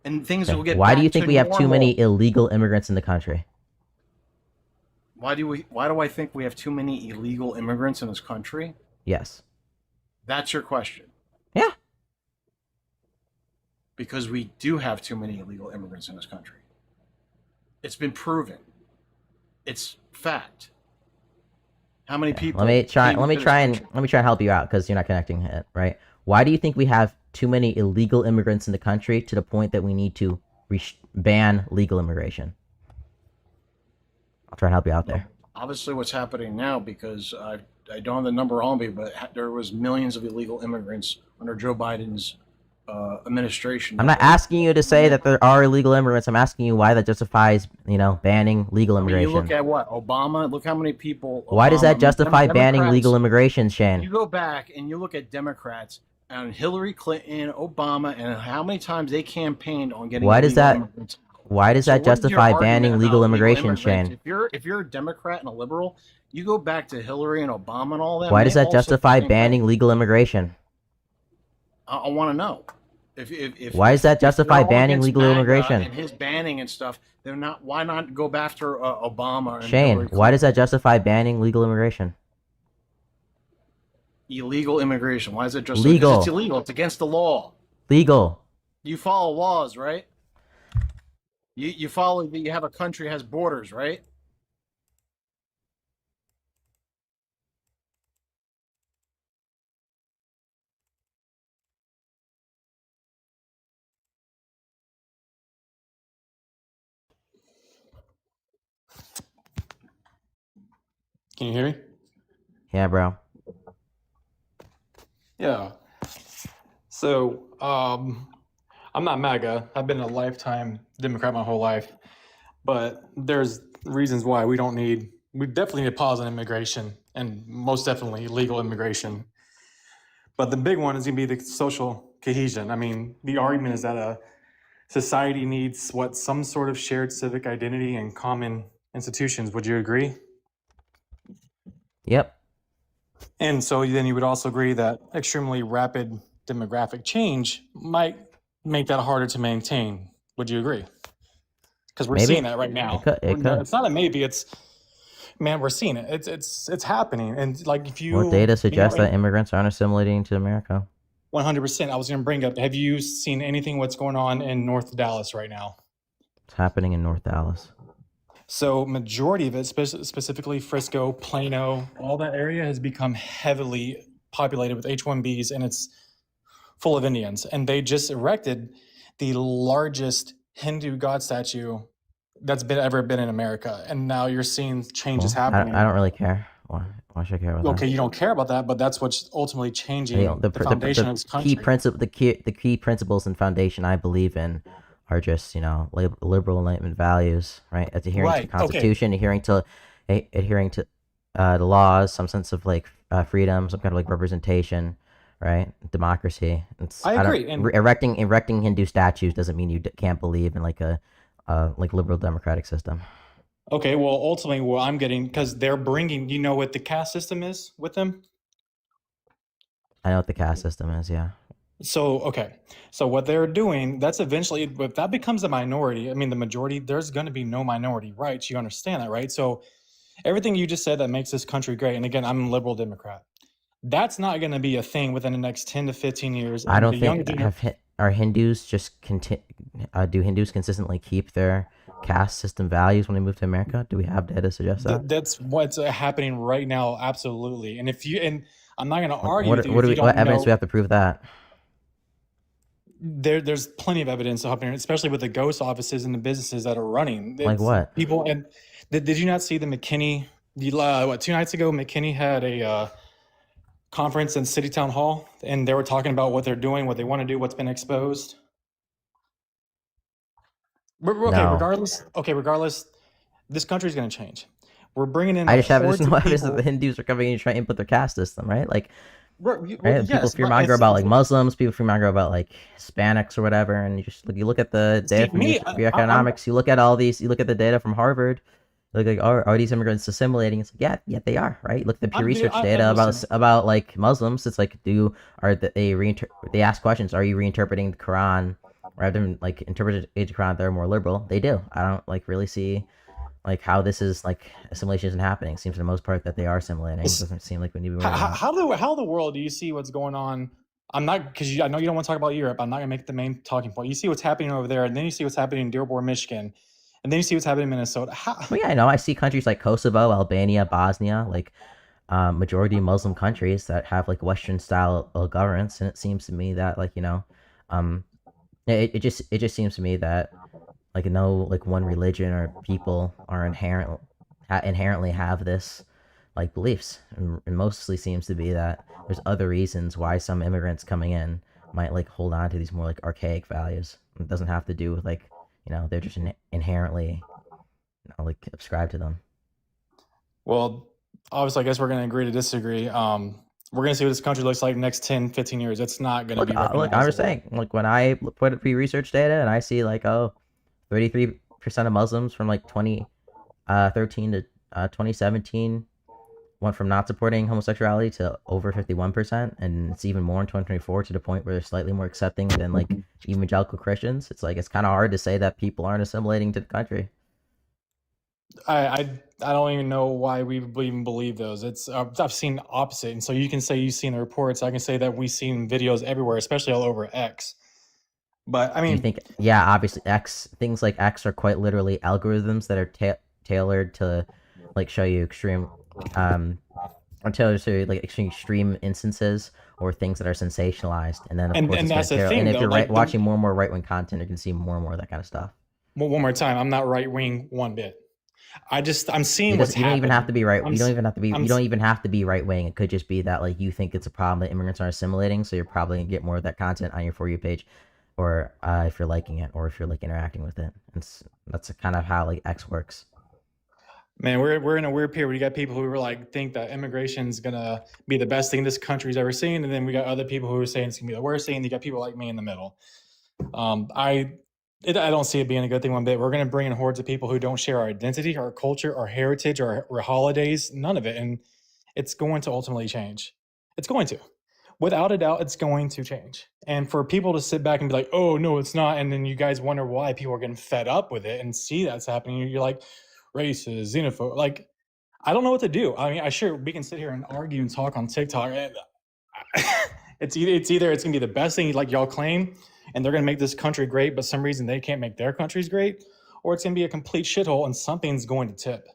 and things will get. Why do you back think to we have too normal. many illegal immigrants in the country? Why do I think we have too many illegal immigrants in this country? Yes. That's your question. Yeah. Because we do have too many illegal immigrants in this country. It's been proven. It's fact. How many people? Let me try came into this and country? let me try and help you out because you're not connecting it, right? Why do you think we have too many illegal immigrants in the country to the point that we need to ban legal immigration? I'll try and help you out there. Obviously, what's happening now, because I don't have the number on me, but there was millions of illegal immigrants under Joe Biden's administration. I'm not asking you to say that there are illegal immigrants. I'm asking you why that justifies, banning legal I mean, immigration. you look at what Obama. Look how many people. Why does that Obama- justify banning Democrats- legal immigration, Shane? You go back and you look at Democrats and Hillary Clinton, Obama, and how many times they campaigned on getting. Why does illegal that? immigrants. Why does So that what is your justify banning argument legal about immigration, immigrants? Shane? If you're a Democrat and a liberal, you go back to Hillary and Obama and all that. Why and does they that all said the justify same thing. banning legal immigration? I want to know. If Why does that if they're justify all banning against legal MAGA immigration? and his banning and stuff, they're not. Why not go after Obama and Shane, Hillary why does that justify banning legal immigration? illegal immigration? Why is it just Legal. It's illegal. It's against the law. Legal. You follow laws, right? You follow that you have a country has borders, right? Can you hear me? Yeah, bro. Yeah. So, I'm not MAGA. I've been a lifetime Democrat my whole life, but there's reasons why we definitely need a pause on immigration and most definitely legal immigration. But the big one is going to be the social cohesion. I mean, the argument is that a society needs some sort of shared civic identity and common institutions. Would you agree? Yep. And so then you would also agree that extremely rapid demographic change might make that harder to maintain. Would you agree? Because we're Maybe. seeing that right now. It could. It's not a maybe. Man, we're seeing it. It's happening. And like if you Well, data suggests that immigrants aren't assimilating to America. 100%. I was going to bring up. Have you seen anything what's going on in North Dallas right now? It's happening in North Dallas. So majority of it, specifically Frisco, Plano, all that area has become heavily populated with H-1Bs, and it's full of Indians. And they just erected the largest Hindu god statue that's ever been in America. And now you're seeing changes happening. I don't really care. Why should I care about that? Okay, you don't care about that, but that's what's ultimately changing the foundation of this country. The key principles and foundation I believe in are just, liberal Enlightenment values, right? Adhering to the Constitution, adhering to the laws, some sense of freedom, some kind of representation, right? Democracy. I agree. Erecting Hindu statues doesn't mean you can't believe in a liberal democratic system. Okay, well, ultimately, what I'm getting, because they're bringing, you know what the caste system is with them? I know what the caste system is, yeah. So, okay. So what they're doing, that's eventually, if that becomes a minority, I mean, the majority, there's going to be no minority rights. You understand that, right? So everything you just said that makes this country great, and again, I'm a liberal Democrat, that's not going to be a thing within the next 10 to 15 years. I don't think, are Hindus do Hindus consistently keep their caste system values when they move to America? Do we have data to suggest that? That's what's happening right now, absolutely. And I'm not going to argue what with you. What evidence do we have to prove that? There's plenty of evidence happening, especially with the ghost offices and the businesses that are running. Like what? People, and did you not see the McKinney? 2 nights ago, McKinney had a conference in City Town Hall, and they were talking about what they're doing, what they want to do, what's been exposed. Okay, No. regardless, this country's going to change. We're bringing in. There's no hordes of evidence that people. the Hindus are coming in and trying to input their caste system, right? Well, Right? People yes, fearmonger about Muslims, people fearmonger about Hispanics or whatever, and you look at the data from economics, you look at all these, you look at the data from Harvard, you look are these immigrants assimilating? It's yeah, they are, right? You look at the Pew Research data about Muslims. It's they ask questions. Are you reinterpreting the Quran rather than interpreting the Quran? They're more liberal. They do. I don't really see how this is assimilation isn't happening. It seems for the most part that they are assimilating. It doesn't seem like we need to be worried about. How the world do you see what's going on? I'm not, because I know you don't want to talk about Europe. I'm not gonna make it the main talking point. You see what's happening over there, and then you see what's happening in Dearborn, Michigan, and then you see what's happening in Minnesota. Well, yeah, I know. I see countries like Kosovo, Albania, Bosnia, majority Muslim countries that have Western style governance, and it seems to me that it just seems to me that no one religion or people are inherently have this beliefs, and it mostly seems to be that there's other reasons why some immigrants coming in might hold on to these more archaic values. It doesn't have to do with they're just inherently subscribe to them. Well, obviously, I guess we're going to agree to disagree. We're going to see what this country looks like next 10, 15 years. It's not going to be Look, I'm just saying, when I put up research data and I see 33% of Muslims from 2013 to 2017 went from not supporting homosexuality to over 51%, and it's even more in 2024 to the point where they're slightly more accepting than evangelical Christians. It's it's kind of hard to say that people aren't assimilating to the country. I don't even know why we even believe those. It's I've seen opposite, and so you can say you've seen the reports. I can say that we've seen videos everywhere, especially all over X, But I Do you mean, think? Yeah, obviously, things like X are quite literally algorithms that are tailored to, like, show you or tailored to like extreme instances or things that are sensationalized, and then of course and it's going that's to the tailor. thing And if though. you're Like watching more and more right wing content, you're going to see more and more of that kind of stuff. one more time, I'm not right wing one bit. I'm seeing what's You don't even have to be right. I'm You don't s- even have to be. I'm You s- don't even have to be right wing. It could just be that like you think it's a problem that immigrants are assimilating, so you're probably gonna get more of that content on your For You page, or if you're liking it, or if you're like interacting with it. That's kind of how like X works. Man, we're in a weird period. We got people who were like think that immigration's gonna be the best thing this country's ever seen, and then we got other people who are saying it's gonna be the worst thing. And you got people like me in the middle. I don't see it being a good thing one bit. We're gonna bring in hordes of people who don't share our identity, our culture, our heritage, our holidays, none of it, and it's going to ultimately change. It's going to, without a doubt, it's going to change. And for people to sit back and be like, "Oh no, it's not," and then you guys wonder why people are getting fed up with it and see that's happening, you're like, racist, xenophobe. Like, I don't know what to do. I mean, we can sit here and argue and talk on TikTok. And it's either it's gonna be the best thing like y'all claim, and they're gonna make this country great, but some reason they can't make their countries great, or it's gonna be a complete shithole and something's going to tip.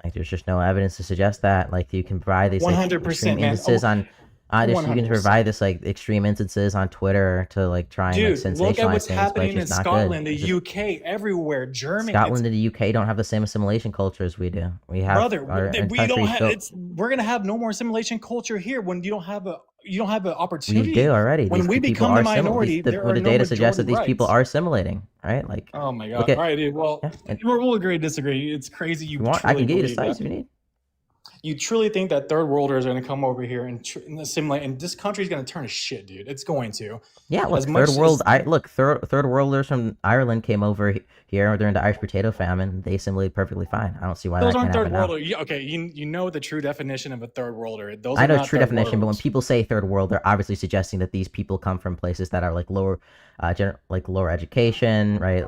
Like, there's just no evidence to suggest that. Like, you can provide these like 100%, extreme man. instances on. You can 100%. provide this like extreme instances on Twitter to like try and like Dude, look at sensationalize what's things, but happening it's in just not Scotland, good. the It's just- UK, everywhere, Germany. Scotland and the UK don't have the same assimilation culture as we do. We have Brother, our we don't country's have. built- We're gonna have no more assimilation culture here when you don't have an We opportunity. do already. When These we people become are the minority, the, there well, are the no data suggests that majority these people rights. are assimilating, right? Like, Oh my god! look at, All right, dude. Well, and- we'll agree to disagree. It's crazy. You I truly can give you the believe sites that. if you need. You truly think that third worlders are going to come over here and assimilate, and this country's going to turn to shit, dude. It's going to. Yeah, look, As much third world. as- Third worlders from Ireland came over here during the Irish potato famine. They assimilated perfectly fine. I don't see why Those that aren't can't third happen now. worlder. Okay, you know the true definition of a third worlder. Those I are know not true third definition, but when worlders. people say third world, they're obviously suggesting that these people come from places that are like lower, like lower education, right?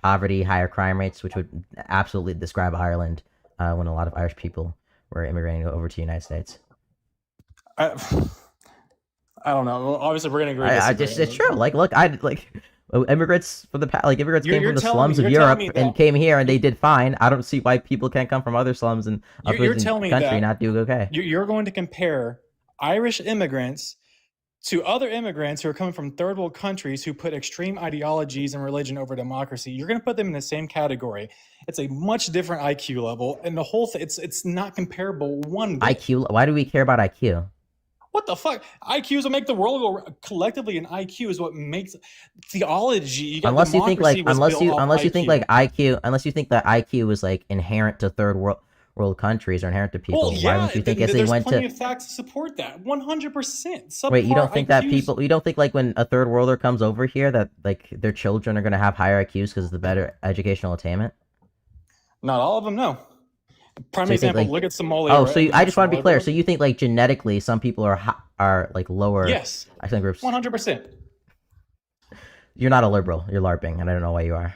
Poverty, higher crime rates, which would absolutely describe Ireland when a lot of Irish people were immigrating over to the United States. I don't know. Well, obviously, we're going to agree. It's true. Like, look, immigrants from immigrants You're- came you're from the telling slums me- of you're telling Europe me and that- came here and they did fine. I don't see why people can't come from other slums and You're others in telling the me country that not do okay. You're going to compare Irish immigrants to other immigrants who are coming from third world countries who put extreme ideologies and religion over democracy. You're going to put them in the same category. It's a much different IQ level, and the whole thing. It's not comparable one bit. IQ. Why do we care about IQ? What the fuck? IQs will make the world go collectively, and IQ is what makes theology. You got Unless you think like democracy was built off unless you think like IQ. unless you think that IQ is like inherent to third world countries or inherent to people. Well, Why yeah, don't you think as they there's went plenty to of facts to support that. 100%. wait? You don't Subpar think that IQs you don't think like when a third worlder comes over here that like their children are going to have higher IQs because of the better educational attainment? Not all of them, no. Prime So you think, example, like- look at Somalia. Oh, right? so I just want to be Somalia, clear. bro. So you think like genetically, some people are like lower? Yes. I think groups. 100%. You're not a liberal. You're LARPing, and I don't know why you are.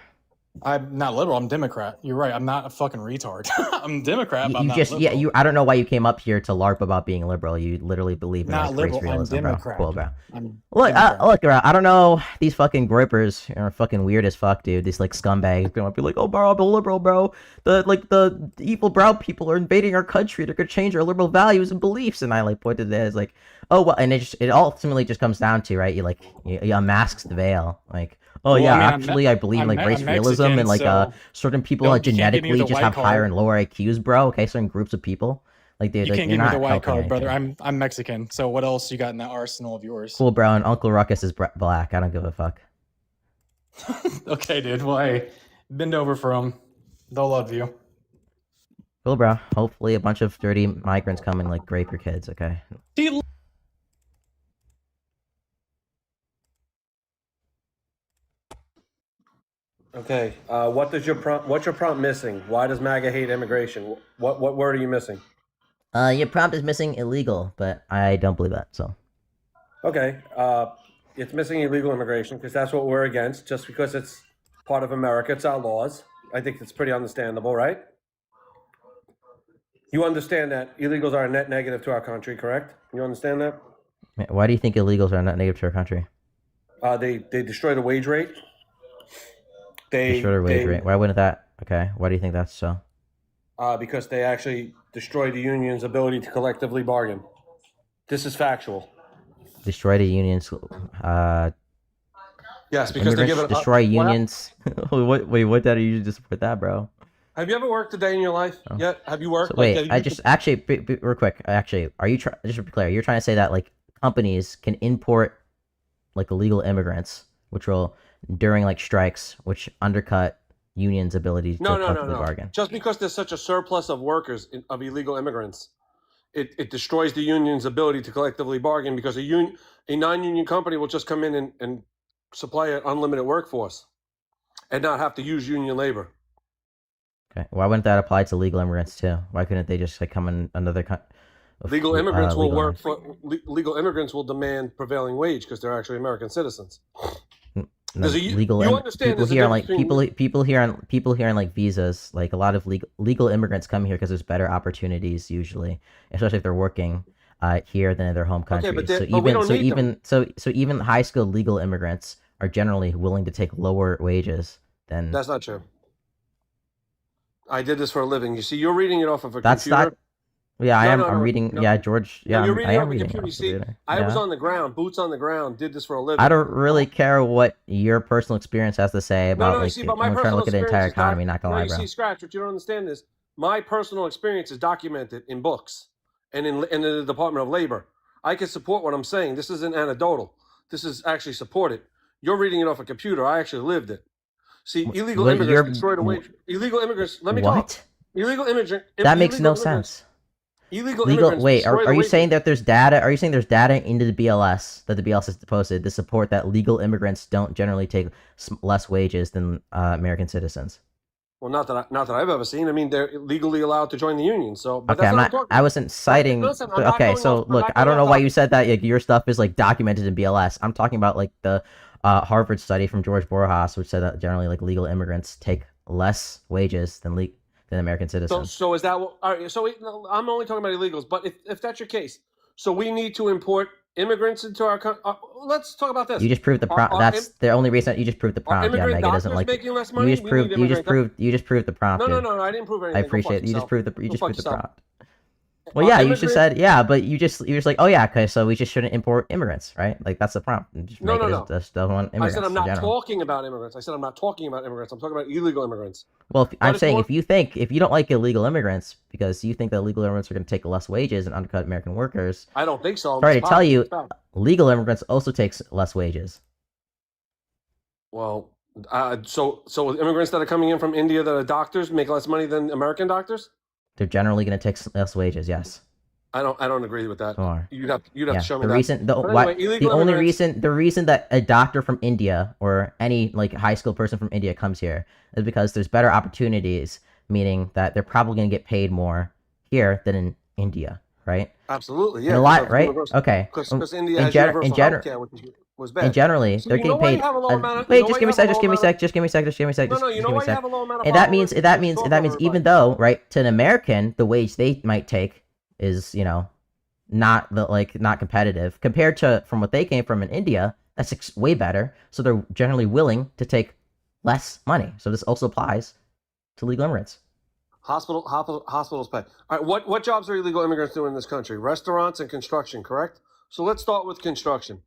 I'm not liberal. I'm Democrat. You're right. I'm not a fucking retard. I'm Democrat, but I'm You not just liberal. I don't know why you came up here to LARP about being liberal. You literally believe in Not like, race liberal, I'm realism, bro. Democrat. Cool, bro. I'm Look, Democrat. look, bro. I don't know. These fucking groypers are fucking weird as fuck, dude. These like scumbags gonna be like, "Oh, bro, I'm a liberal, bro. The evil brown people are invading our country. They're gonna change our liberal values and beliefs." And I like pointed at it as like, "Oh, well," and it ultimately just comes down to right. You unmasks the veil, like. Oh Well, yeah, I mean, actually, I believe in like I'm race realism Mexican, and like so certain people you can't give me genetically the just white have higher card. and lower IQs, bro. Okay, certain groups of people, like dude, You like, can't you're give me not the white helping card, brother. anything. I'm Mexican. So what else you got in that arsenal of yours? Cool, bro. And Uncle Ruckus is black. I don't give a fuck. Okay, dude. Well, hey, bend over for them. They'll love you. Cool, bro. Hopefully, a bunch of dirty migrants come and like rape your kids. Okay. See, Okay. What's your prompt missing? Why does MAGA hate immigration? What word are you missing? Your prompt is missing illegal, but I don't believe that. So. Okay. It's missing illegal immigration because that's what we're against. Just because it's part of America, it's our laws. I think it's pretty understandable, right? You understand that illegals are a net negative to our country, correct? You understand that? Why do you think illegals are not native to our country? They destroy the wage rate. Shorter wage rate. Why wouldn't that? Okay. Why do you think that's so? Because they actually destroy the union's ability to collectively bargain. This is factual. Destroy the unions. Yes, because they give it destroy unions. What data you just support that, bro? Have you ever worked a day in your life yet? Have you worked? So wait, I just actually real quick. Actually, are you just to be clear? You're trying to say that like companies can import like illegal immigrants, which will during like strikes, which undercut unions' ability to collectively bargain. Just because there's such a surplus of workers of illegal immigrants, it destroys the union's ability to collectively bargain because a non-union company will just come in and supply an unlimited workforce and not have to use union labor. Okay, why wouldn't that apply to legal immigrants too? Why couldn't they just like come in another Legal immigrants will work for legal immigrants will demand prevailing wage because they're actually American citizens. No, legal people here on like people here on like visas, like a lot of legal immigrants come here because there's better opportunities usually, especially if they're working here than in their home countries. So even high skilled legal immigrants are generally willing to take lower wages than. That's not true. I did this for a living. You see, you're reading it off of a That's computer. not. Yeah, I am. I'm reading. No. Yeah, George. Yeah, you're reading I it am off a reading. computer. You see, Yeah. I was on the ground, boots on the ground, did this for a living. I don't really care what your personal experience has to say about you see, but my I'm trying to look at the entire experience is economy. Not gonna lie, you bro. see, Scratch, what you don't understand is my personal experience is documented in books and in the Department of Labor. I can support what I'm saying. This isn't anecdotal. This is actually supported. You're reading it off a computer. I actually lived it. See, illegal immigrants destroyed a wage. Illegal immigrants. Let me talk. Illegal immigrant. That makes no sense. Illegal immigrants. Wait, are you saying that there's data? Are you saying there's data into the BLS that the BLS has posted to support that legal immigrants don't generally take less wages than American citizens? Well, not that I've ever seen. I mean, they're legally allowed to join the union. So, but okay, I wasn't citing. Listen, okay, so look, I don't know why you said that. Like, your stuff is like documented in BLS. I'm talking about like the Harvard study from George Borjas, which said that generally like legal immigrants take less wages than American citizens. So is that what? All right. So I'm only talking about illegals. But if that's your case, so we need to import immigrants into our country. Let's talk about this. You just proved the prompt. That's the only reason you just proved the prompt. Yeah, Megan doesn't like. Making less money? You just proved the prompt. No, I didn't prove anything. I appreciate it. You just proved the prompt. Well, yeah, you just said but you're just like, oh yeah, okay, so we just shouldn't import immigrants, right? Like that's the prompt. Just no. Just don't want immigrants. I said I'm not talking about immigrants. I'm talking about illegal immigrants. Well, I'm saying if you don't like illegal immigrants because you think that illegal immigrants are going to take less wages and undercut American workers, I don't think so. Sorry to tell you, legal immigrants also takes less wages. Well, so immigrants that are coming in from India that are doctors make less money than American doctors? They're generally going to take less wages. Yes. I don't agree with that. You'd have to show me the that. The reason that a doctor from India or any like high school person from India comes here is because there's better opportunities, meaning that they're probably going to get paid more here than in India, right? Absolutely, yeah. And a lot, right? Okay. Because India has universal healthcare, which was bad. And generally, they're getting paid. Wait, just give me a sec. No, you know why you have a low amount of and that means even though, right, to an American, the wage they might take is, not competitive compared to from what they came from in India. That's way better. So they're generally willing to take less money. So this also applies to legal immigrants. Hospitals pay. All right, what jobs are illegal immigrants doing in this country? Restaurants and construction, correct? So let's start with construction.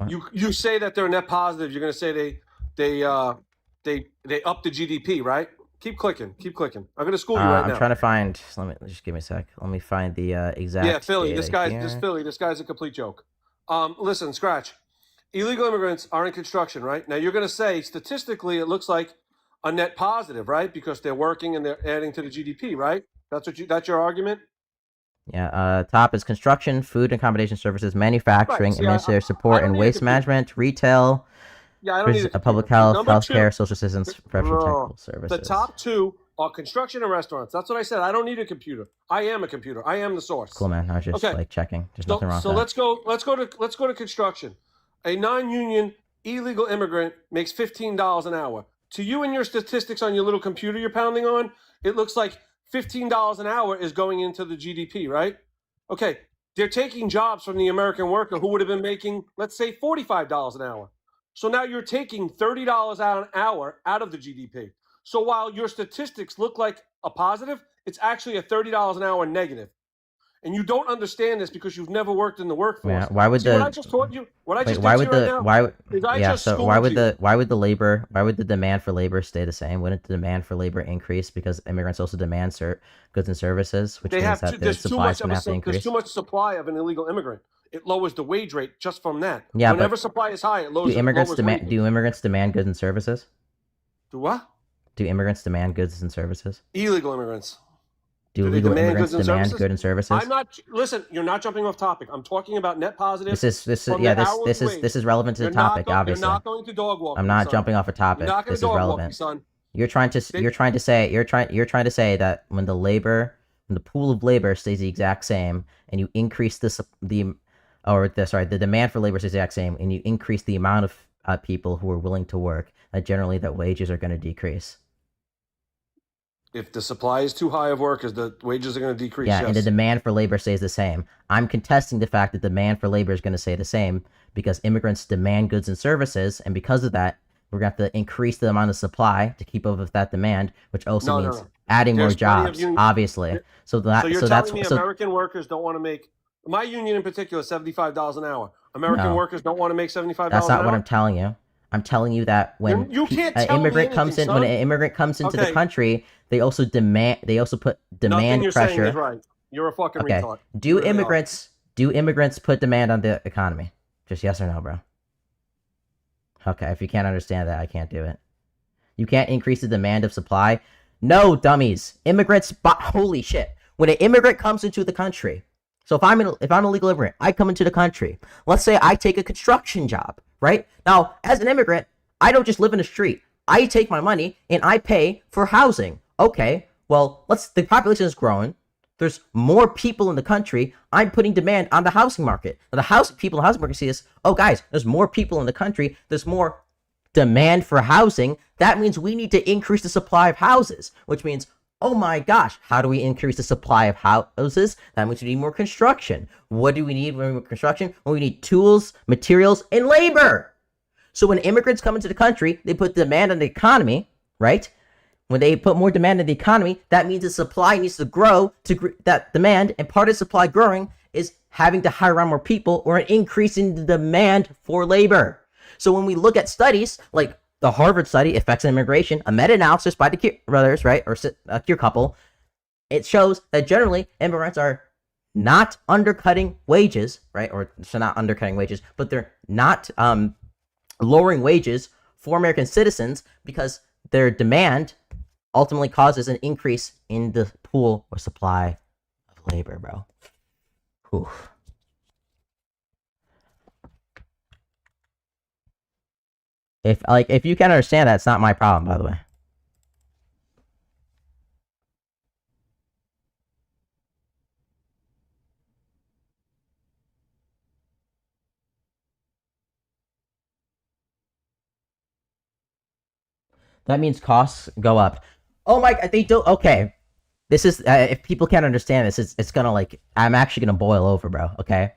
You say that they're net positive. You're going to say they up the GDP, right? Keep clicking. I'm going to school you right now. I'm trying to find. Just give me a sec. Let me find the exact. Yeah, Philly. This guy's a complete joke. Listen, Scratch. Illegal immigrants are in construction, right? Now you're going to say statistically it looks like a net positive, right? Because they're working and they're adding to the GDP, right? That's your argument. Yeah, top is construction, food and accommodation services, manufacturing, administrative support and waste management, retail, public health, healthcare, social assistance, professional technical services. The top two are construction and restaurants. That's what I said. I don't need a computer. I am a computer. I am the source. Cool, man. I was just like checking. There's nothing wrong with that. Let's go to construction. A non-union illegal immigrant makes $15 an hour. To you and your statistics on your little computer you're pounding on, it looks like $15 an hour is going into the GDP, right? Okay, they're taking jobs from the American worker who would have been making, let's say, $45 an hour. So now you're taking $30 an hour out of the GDP. So while your statistics look like a positive, it's actually a $30 an hour negative. And you don't understand this because you've never worked in the workforce. Yeah, why would See, the what I just taught you, what I wait, just why did would to you the right now, why is I yeah, just so schooled you. why would the demand for labor stay the same? Wouldn't the demand for labor increase because immigrants also demand goods and services, which They means have that the there's too supply much is gonna have to there's increase? too much supply of an illegal immigrant. It lowers the wage rate just from that. Yeah, Whenever but supply is high, it do lowers immigrants demand wages. do immigrants demand goods and services? Do what? Do immigrants demand goods and services? Illegal immigrants. Do Do they illegal demand immigrants goods and demand services? goods and services? I'm not. Listen, you're not jumping off topic. I'm talking about net positive. This is from yeah, the this hourly this is wage. this is relevant to the You're not topic, You're obviously. not going to dog walk I'm me, not son. jumping off a You're topic. not going This to is dog walk me, relevant. son. You're trying to say that when the pool of labor stays the exact same and you increase the demand for labor stays the exact same and you increase the amount of people who are willing to work, that generally that wages are going to decrease. If the supply is too high of workers, the wages are going to decrease. Yeah, yes. and the demand for labor stays the same. I'm contesting the fact that the demand for labor is going to stay the same because immigrants demand goods and services, and because of that, we're going to have to increase the amount of supply to keep up with that demand, which also means adding more There's plenty of jobs, obviously. So you're that's telling me American workers don't want to make my union in particular $75 an hour. American No. workers don't want to make $75 That's an not what hour? I'm telling you. I'm telling you that when You can't an tell me immigrant comes anything, in, when son. an immigrant comes into the Okay. country, they also put Nothing demand you're saying pressure. is right. You're a fucking Okay. retard. Do You really are. immigrants put demand on the economy? Just yes or no, bro. Okay, if you can't understand that, I can't do it. You can't increase the demand of supply. No, dummies. Immigrants, holy shit. When an immigrant comes into the country, so if I'm a legal immigrant, I come into the country. Let's say I take a construction job, right? Now, as an immigrant, I don't just live in the street. I take my money and I pay for housing. Okay, well, the population is growing. There's more people in the country. I'm putting demand on the housing market. Now, people in the housing market see this. Oh, guys, there's more people in the country. There's more demand for housing. That means we need to increase the supply of houses, which means, oh my gosh, how do we increase the supply of houses? That means we need more construction. What do we need when we need construction? Well, we need tools, materials, and labor. So when immigrants come into the country, they put demand on the economy, right? When they put more demand in the economy, that means the supply needs to grow to that demand, and part of supply growing is having to hire on more people or an increase in the demand for labor. So when we look at studies like the Harvard study, Effects on Immigration, a meta-analysis by the Kier brothers, right, or a Kier couple, it shows that generally immigrants are not undercutting wages, right, or so not undercutting wages, but they're not lowering wages for American citizens because their demand ultimately causes an increase in the pool or supply of labor, bro. Oof. If you can understand that, it's not my problem, by the way. That means costs go up. Oh my god, they do. Okay, this is if people can't understand this, it's gonna I'm actually gonna boil over, bro. Okay,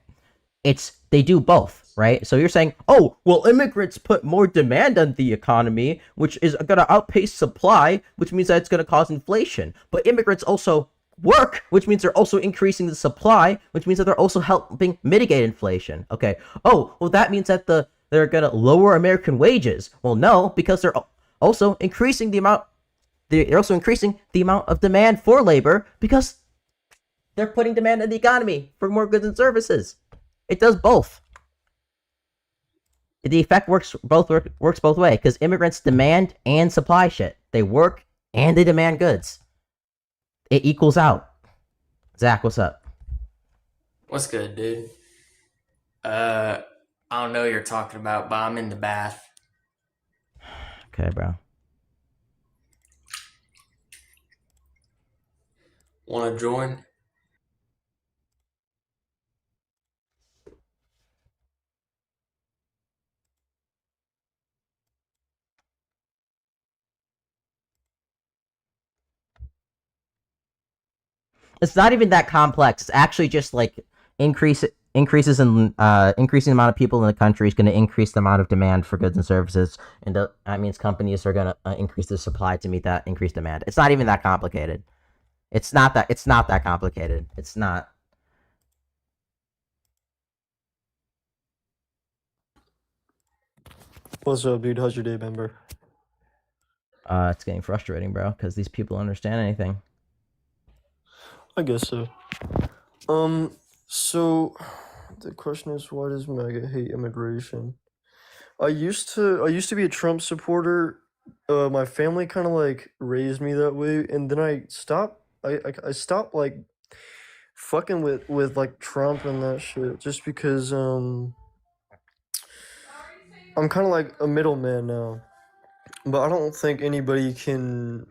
they do both, right? So you're saying, oh well, immigrants put more demand on the economy, which is gonna outpace supply, which means that it's gonna cause inflation. But immigrants also work, which means they're also increasing the supply, which means that they're also helping mitigate inflation. Okay. Oh well, that means that they're gonna lower American wages. Well, no, because they're also increasing the amount. They're also increasing the amount of demand for labor because they're putting demand in the economy for more goods and services. It does both. The effect works both ways because immigrants demand and supply shit. They work and they demand goods. It equals out. Zach, what's up? What's good, dude? I don't know what you're talking about, but I'm in the bath. Okay, bro. Want to join? It's not even that complex. It's actually just increase it. increases in increasing the amount of people in the country is going to increase the amount of demand for goods and services, and that means companies are going to increase the supply to meet that increased demand. It's not even that complicated. It's not that complicated. It's not. What's up, dude? How's your day been, bro? It's getting frustrating, bro, because these people don't understand anything. I guess so. So the question is, why does MAGA hate immigration? I used to be a Trump supporter. My family kind of like raised me that way, and then I stopped. I stopped like fucking with like Trump and that shit, just because I'm kind of like a middleman now. But I don't think anybody can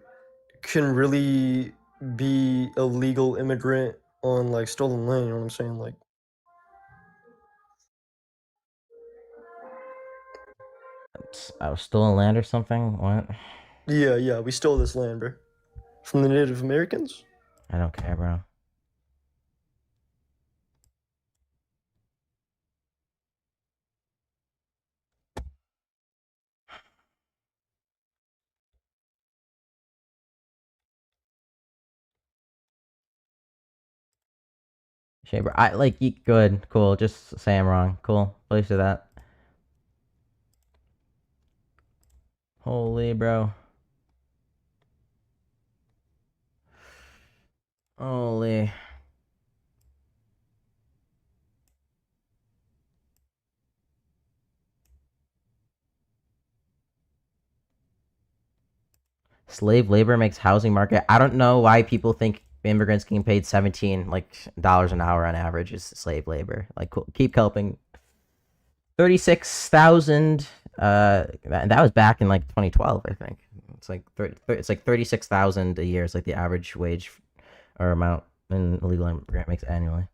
really be a legal immigrant on like stolen land. You know what I'm saying? Like, I was stolen land or something. What? yeah, we stole this land, bro, from the Native Americans. I don't care, bro. Shaber, I like good, cool. Just say I'm wrong. Cool. Please do that. Holy, bro. Holy. Slave labor makes housing market. I don't know why people think immigrants getting paid $17 an hour on average is slave labor. Like, cool. Keep helping. 36,000. That was back in like 2012, I think. It's like 36,000 a year is like the average wage or amount an illegal immigrant makes annually.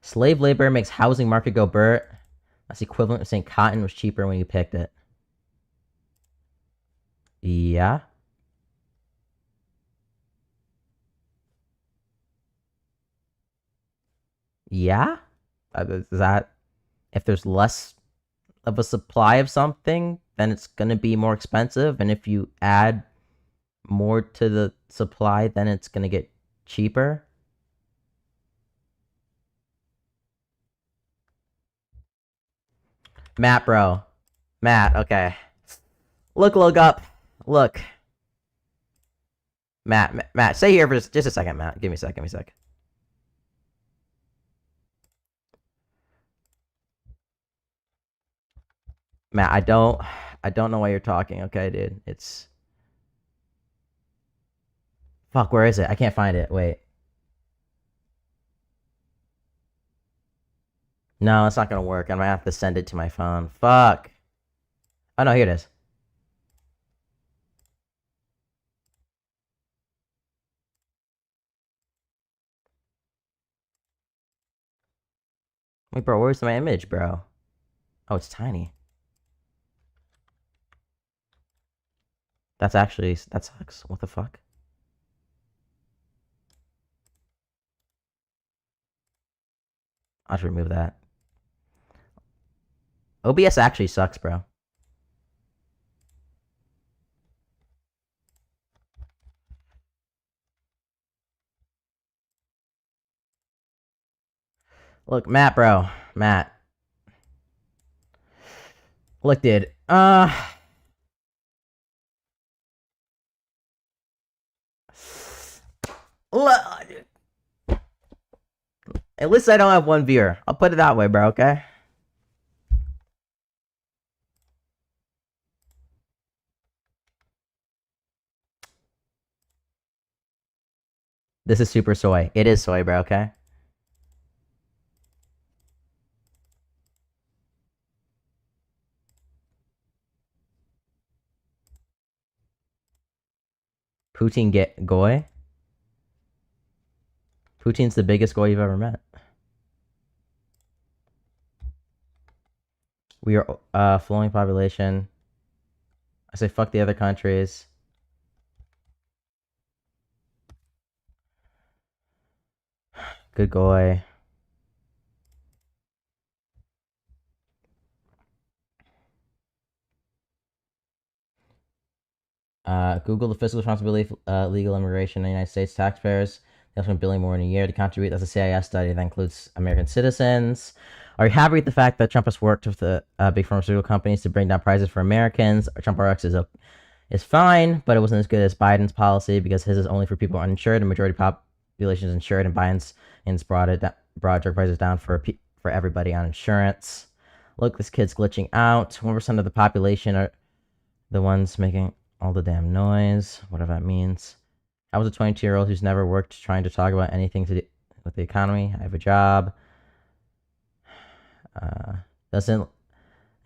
Slave labor makes housing market go Bert. That's equivalent to saying cotton was cheaper when you picked it. Yeah. Yeah? Is that if there's less of a supply of something, then it's going to be more expensive, and if you add more to the supply, then it's going to get cheaper? Matt, bro. Matt, okay. Look up. Look. Matt, stay here for just a second, Matt. Give me a sec. Matt, I don't know why you're talking, okay, dude? It's... Fuck, where is it? I can't find it. Wait. No, it's not gonna work. I might have to send it to my phone. Fuck. Oh, no, here it is. Wait, bro, where's my image, bro? Oh, it's tiny. That sucks. What the fuck? I'll just remove that. OBS actually sucks, bro. Look, Matt, bro. Matt. Look, dude. At least I don't have one viewer. I'll put it that way, bro, okay? This is super soy. It is soy, bro, okay? Poutine goy? Poutine's the biggest goy you've ever met. We are flowing population. I say fuck the other countries. Good boy. Google the fiscal responsibility of legal immigration in the United States taxpayers. They also $1 billion more in a year to contribute. That's a CIS study that includes American citizens. Are you happy with the fact that Trump has worked with the big pharmaceutical companies to bring down prices for Americans? Trump RX is fine, but it wasn't as good as Biden's policy because his is only for people uninsured and majority population is insured, and Biden's brought drug prices down for everybody on insurance. Look, this kid's glitching out. 1% of the population are the ones making all the damn noise, whatever that means. I was a 22-year-old who's never worked trying to talk about anything to do with the economy. I have a job. Doesn't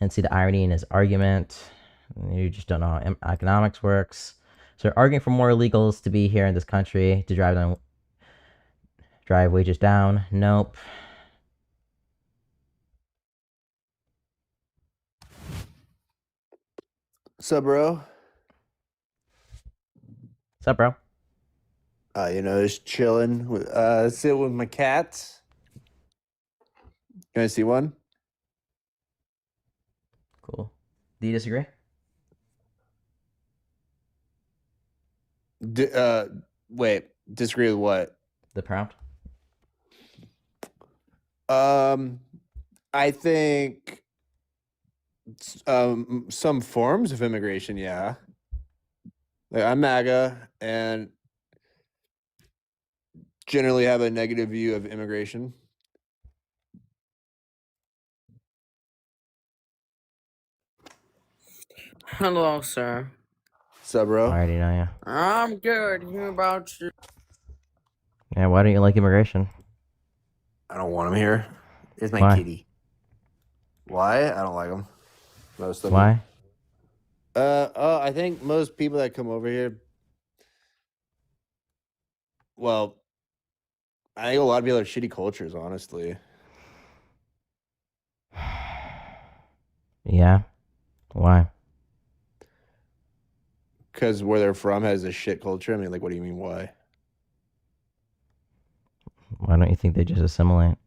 see the irony in his argument. You just don't know how economics works. So they're arguing for more illegals to be here in this country to drive wages down. Nope. Sup, bro? Sup, bro? Just chilling with sit with my cats. Can I see one? Cool. Do you disagree? Wait, disagree with what? The prompt. I think some forms of immigration, yeah. Like, I'm MAGA and generally have a negative view of immigration. Hello, sir. Sup, bro? I already know you. I'm good. Hear about you. Yeah, why don't you like immigration? I don't want him here. Here's my Why? kitty. Why? I don't like him. Most of Why? them. I think most people that come over here. Well, I think a lot of people are shitty cultures, honestly. Yeah. Why? Because where they're from has a shit culture. I mean, like, what do you mean, why? Why don't you think they just assimilate?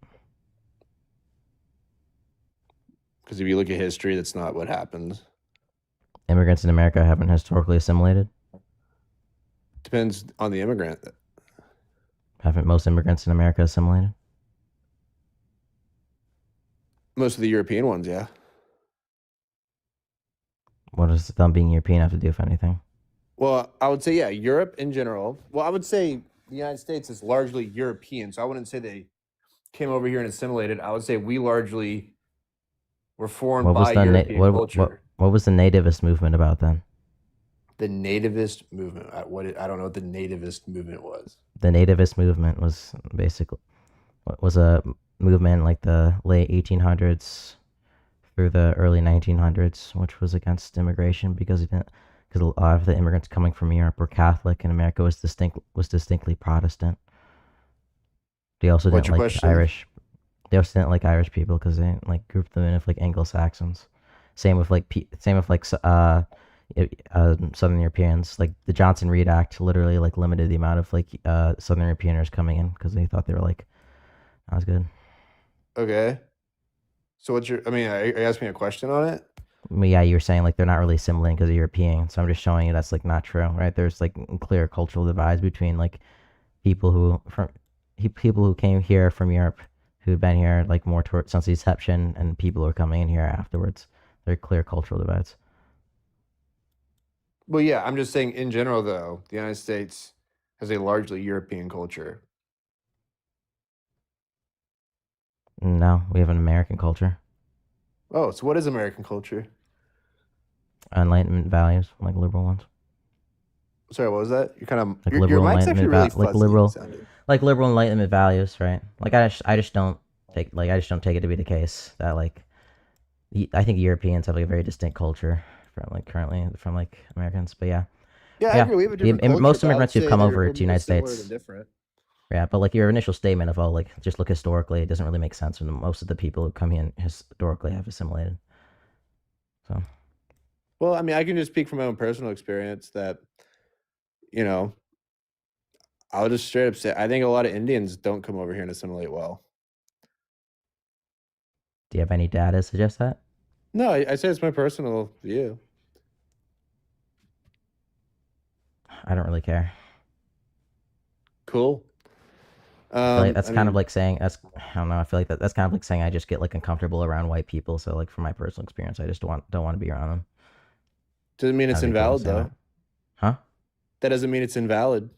Because if you look at history, that's not what happens. Immigrants in America haven't historically assimilated. Depends on the immigrant. Haven't most immigrants in America assimilated? Most of the European ones, yeah. What does them being European have to do with anything? Well, I would say, yeah, Europe in general. Well, I would say the United States is largely European, so I wouldn't say they came over here and assimilated. I would say we largely were formed What was by the European culture. what was the nativist movement about then? The nativist movement. I don't know what the nativist movement was. The nativist movement was basically a movement like the late 1800s through the early 1900s, which was against immigration because a lot of the immigrants coming from Europe were Catholic and America was distinctly Protestant. They also What's didn't your like question? Irish. They also didn't like Irish people because they like grouped them in with like Anglo-Saxons. Same with Southern Europeans. Like the Johnson Reed Act literally like limited the amount of like Southern Europeaners coming in because they thought they were like not as good. Okay. So are you asking me a question on it? But yeah, you were saying like they're not really assimilating because they're European. So I'm just showing you that's like not true, right? There's like clear cultural divides between like people who came here from Europe who'd been here like more since the inception and people who are coming in here afterwards. There are clear cultural divides. Well, yeah, I'm just saying in general, though, the United States has a largely European culture. No, we have an American culture. Oh, so what is American culture? Enlightenment values, like liberal ones. Sorry, what was that? You're kind of Like your liberal mic's actually really enlightenment, fuzzy. like liberal enlightenment values, right? Like I just don't take it to be the case that like I think Europeans have like a very distinct culture from like currently from like Americans, but yeah. Yeah, I agree. We have a different culture, most but I would immigrants who've say come they're over more to United similar States. than different. Yeah, but like your initial statement of just look historically, it doesn't really make sense when most of the people who come in historically have assimilated. So Well, I mean, I can just speak from my own personal experience that, you know, I'll just straight up say I think a lot of Indians don't come over here and assimilate well. do you have any data to suggest that? No, I say it's my personal view. I don't really care. Cool. I feel like that's I kind of mean, like saying I don't know. I feel like that's kind of like saying I just get like uncomfortable around white people. So like from my personal experience, I just don't want to be around them. doesn't mean it's That'd be cool to invalid say though. that. Huh? That doesn't mean it's invalid.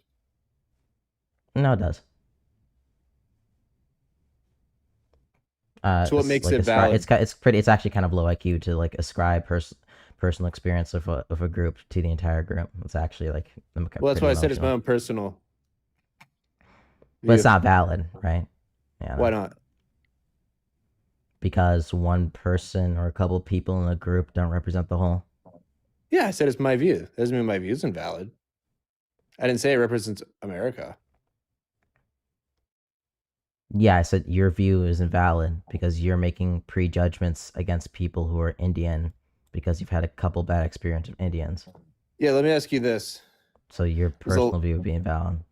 No, it does. So what It's makes like it ascribe, valid? it's actually kind of low IQ to like ascribe personal experience of a group to the entire group. It's actually like Well, that's pretty why I said it's my emotional. own personal But it's view. not valid, right? Yeah. Why No. not? Because one person or a couple people in a group don't represent the whole. Yeah, I said it's my view. That doesn't mean my view is invalid. I didn't say it represents America. Yeah, I said your view is invalid because you're making prejudgments against people who are Indian because you've had a couple bad experiences with Indians. Yeah, let me ask you this. So your There's personal view would be invalid.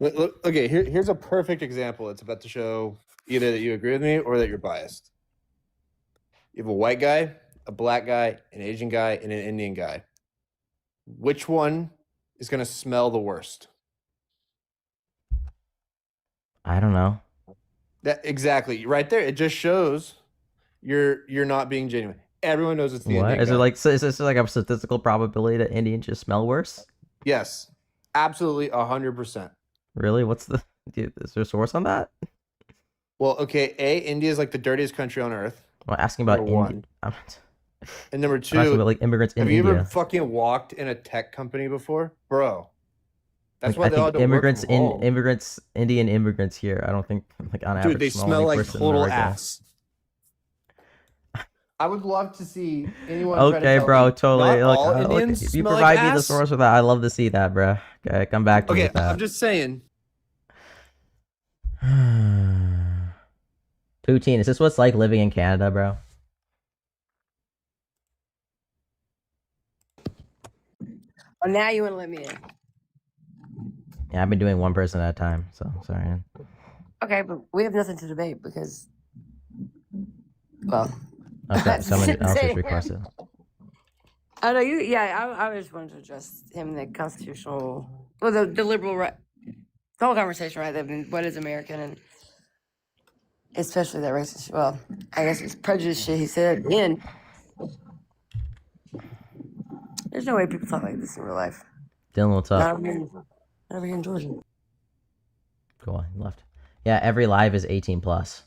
Okay, here's a perfect example. It's about to show either that you agree with me or that you're biased. You have a white guy, a black guy, an Asian guy, and an Indian guy. Which one is going to smell the worst? I don't know. That exactly right there. It just shows you're not being genuine. Everyone knows it's the What Indian is guy. it like? So is this like a statistical probability that Indians just smell worse? Yes, absolutely, 100%. Really? What's the? Dude, is there a source on that? Well, okay. India is like the dirtiest country on earth. I'm asking about Number India. one. And number I'm asking two, about like immigrants in have you India. ever fucking walked in a tech company before, bro? That's Like, why I they all think don't immigrants work from home. Indian immigrants here. I don't think like on average Dude, they smell smell any like worse than total America. ass. I would love to see anyone try to Okay, tell bro, me totally. not Look, all look, Indians if you smell like provide me the ass. source for that, I'd love to see that, bro. Okay, come back to me Okay, with that. I'm just saying. Poutine, is this what it's like living in Canada, bro? Oh, now you want to let me in? Yeah, I've been doing one person at a time, so sorry. Man. Okay, but we have nothing to debate because, well, Okay, someone else Say- just requested. I know you. Yeah, I just wanted to address him the constitutional, well, the liberal right, the whole conversation, right? I mean, what is American, and especially that racist. Well, I guess it's prejudice shit he said. And there's no way people talk like this in real life. Dylan, what's Not up? over here in Georgia. Cool, he left. Yeah, every live is 18 plus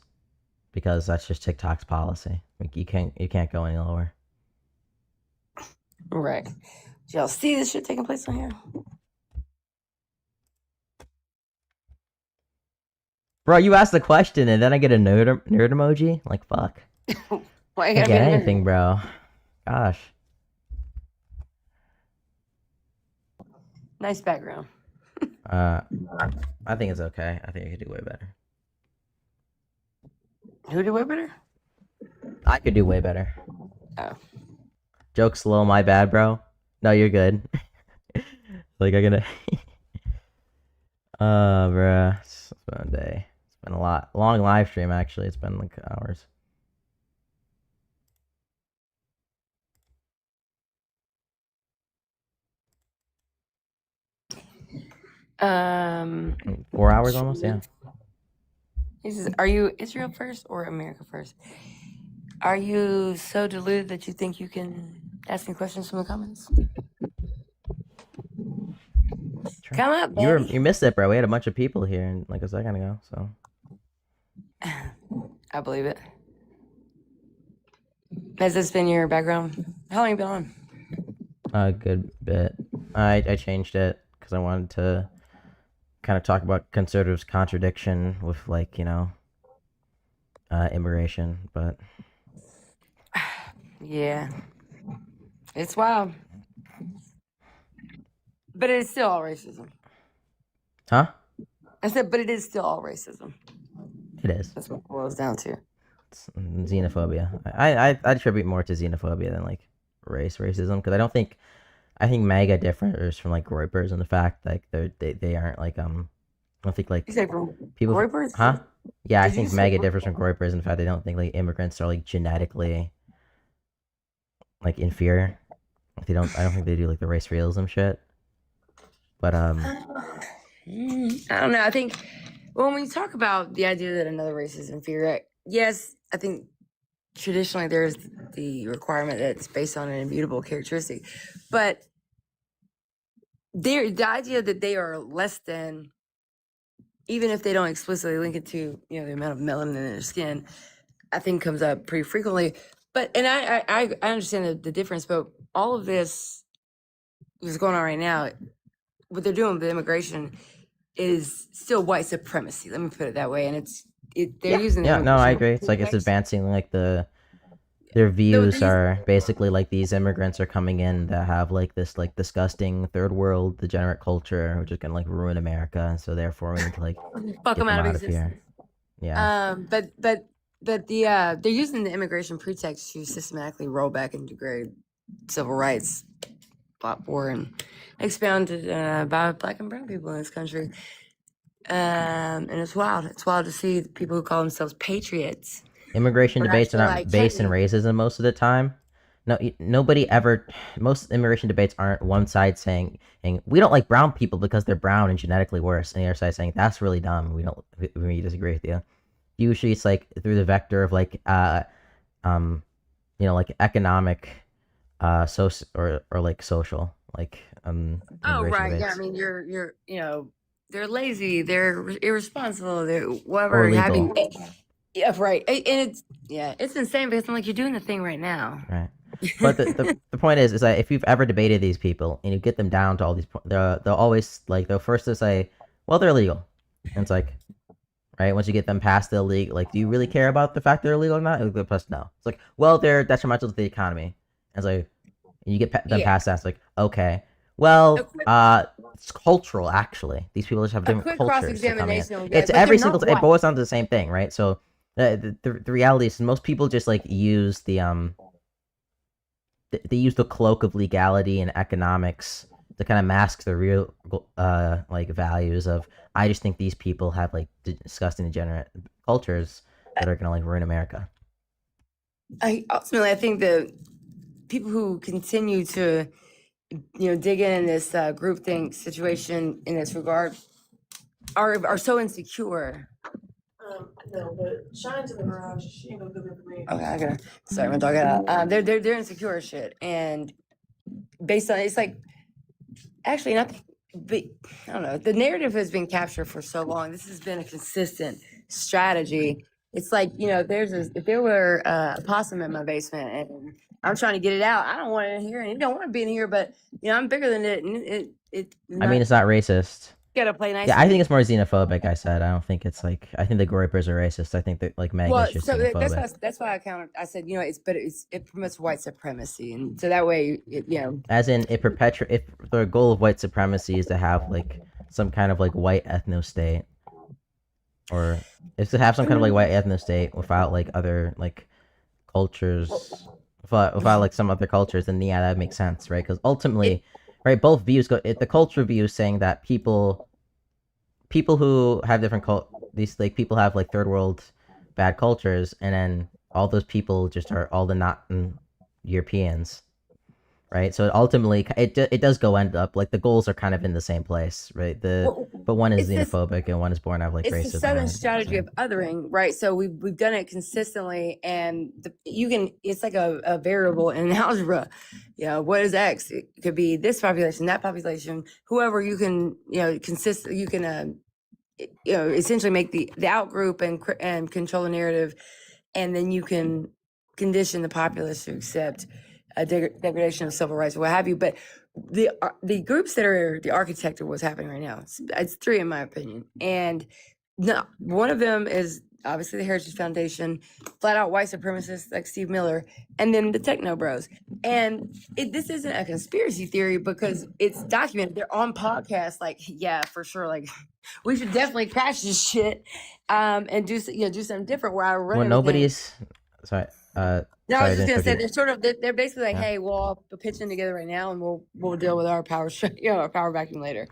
because that's just TikTok's policy. Like you can't go any lower. Right. Did y'all see this shit taking place on here? Bro, you asked the question and then I get a nerd emoji. Like fuck. Why I you can't gotta get be a nerd? anything, bro. Gosh. Nice background. I think it's okay. I think I could do way better. Who did way better? I could do way better. Oh. Joke's low, my bad, bro. No, you're good. Like I gotta. Bruh, it's been a day. It's been a long live stream actually. It's been like hours. Um, 4 hours almost. Yeah. he says, "Are you Israel first or America first? Are you so deluded that you think you can ask me questions from the comments? Come up, baby. You missed it, bro. We had a bunch of people here and like a second ago. So I believe it. Has this been your background? How long have you been on? a good bit. I changed it because I wanted to kind of talk about conservatives' contradiction with like immigration, but Yeah. It's wild. But it is still all racism. huh? I said, but it is still all racism. It is. That's what it boils down to. It's xenophobia. I attribute more to xenophobia than like racism, because I think MAGA differs from like Groypers in the fact like they aren't like I don't think like You say from people Groypers? huh? Yeah, I Did you think say MAGA Groypers? differs from Groypers in the fact they don't think like immigrants are like genetically like inferior. Like, I don't think they do like the race realism shit. But I don't know. I think when we talk about the idea that another race is inferior, yes, I think traditionally there's the requirement that it's based on an immutable characteristic, but the idea that they are less than, even if they don't explicitly link it to the amount of melanin in their skin, I think comes up pretty frequently. But and I understand the difference, but all of this is going on right now. What they're doing with immigration is still white supremacy. Let me put it that way. And they're using the yeah, no, I immigration agree. It's like it's pretext. advancing like their views are basically like these immigrants are coming in that have like this like disgusting third world degenerate culture, which is gonna like ruin America, and so therefore we need to like Fuck get them them out of out of here. existence. Yeah. But they're using the immigration pretext to systematically roll back and degrade civil rights, fought for and expounded by Black and brown people in this country. And it's wild. It's wild to see the people who call themselves patriots. Immigration We're debates are actually not like based in Kennedy. racism most of the time. No, nobody ever. Most immigration debates aren't one side saying we don't like brown people because they're brown and genetically worse, and the other side saying that's really dumb. We disagree with you. Usually, it's like through the vector of like like economic, or like social, like Oh immigration right, yeah. I debates mean, you're they're lazy, they're irresponsible, they're or whatever have you. legal, Yeah, right. And it's insane because I'm like, you're doing the thing right now. right? But the point is that if you've ever debated these people and you get them down to all these points, they'll always like they'll first to say, well, they're illegal, and it's like, right? Once you get them past the illegal, like, do you really care about the fact they're illegal or not? Like, plus, no. It's like, well, they're detrimental to the economy. And it's like, and you get them Yeah. past that. It's like, okay, well, A quick, it's cultural actually. These people just have a different quick cultures that come in. cross-examination will get It's it, but every they're single. not It white. boils down to the same thing, right? So the reality is most people just like use the they use the cloak of legality and economics to kind of mask the real like values of I just think these people have like disgusting degenerate cultures that are gonna like ruin America. I think the people who continue to dig in this groupthink situation in this regard are so insecure. No, but Shine's in the garage. She ain't gonna do it for me. Okay, I gotta sorry, my dog got out. They're insecure as shit, and based on it's like actually not. But I don't know. The narrative has been captured for so long. This has been a consistent strategy. It's like if there were a possum in my basement and I'm trying to get it out, I don't want it in here, and it don't want to be in here. But I'm bigger than it, and it. I mean, it's not racist. Gotta play nice. Yeah, I think it's more xenophobic. I said I don't think it's like I think the Groypers are racist. I think that like MAGA Well, is just so xenophobic. that's why I countered. I said, it promotes white supremacy, and so that way, As in, if the goal of white supremacy is to have like some kind of like white ethno state, or is to have some kind of like white ethno state without like other like cultures, without like some other cultures, then yeah, that makes sense, right? Because ultimately, right, both views go. The culture view is saying that people who have different these like people have like third world bad cultures, and then all those people just are all the not Europeans, right? So ultimately, it does end up like the goals are kind of in the same place, right? But one is xenophobic and one is born out of like it's racism. the southern right? strategy of othering, right? So we've done it consistently, and it's like a variable in algebra. What is X? It could be this population, that population, whoever you can essentially make the outgroup and control the narrative, and then you can condition the populace to accept a degradation of civil rights or what have you. But the groups that are the architect of what's happening right now, it's three in my opinion, and no, one of them is obviously the Heritage Foundation, flat out white supremacists like Steve Miller, and then the Techno Bros. And this isn't a conspiracy theory because it's documented. They're on podcasts. Like, yeah, for sure. Like, we should definitely crash this shit, and do something different. Where I run. Well, nobody's sorry. No, I Sorry, was I just didn't gonna say interrupt you. they're sort of they're basically like, Yeah. hey, we'll all pitch in together right now, and we'll deal with our power our power vacuum later.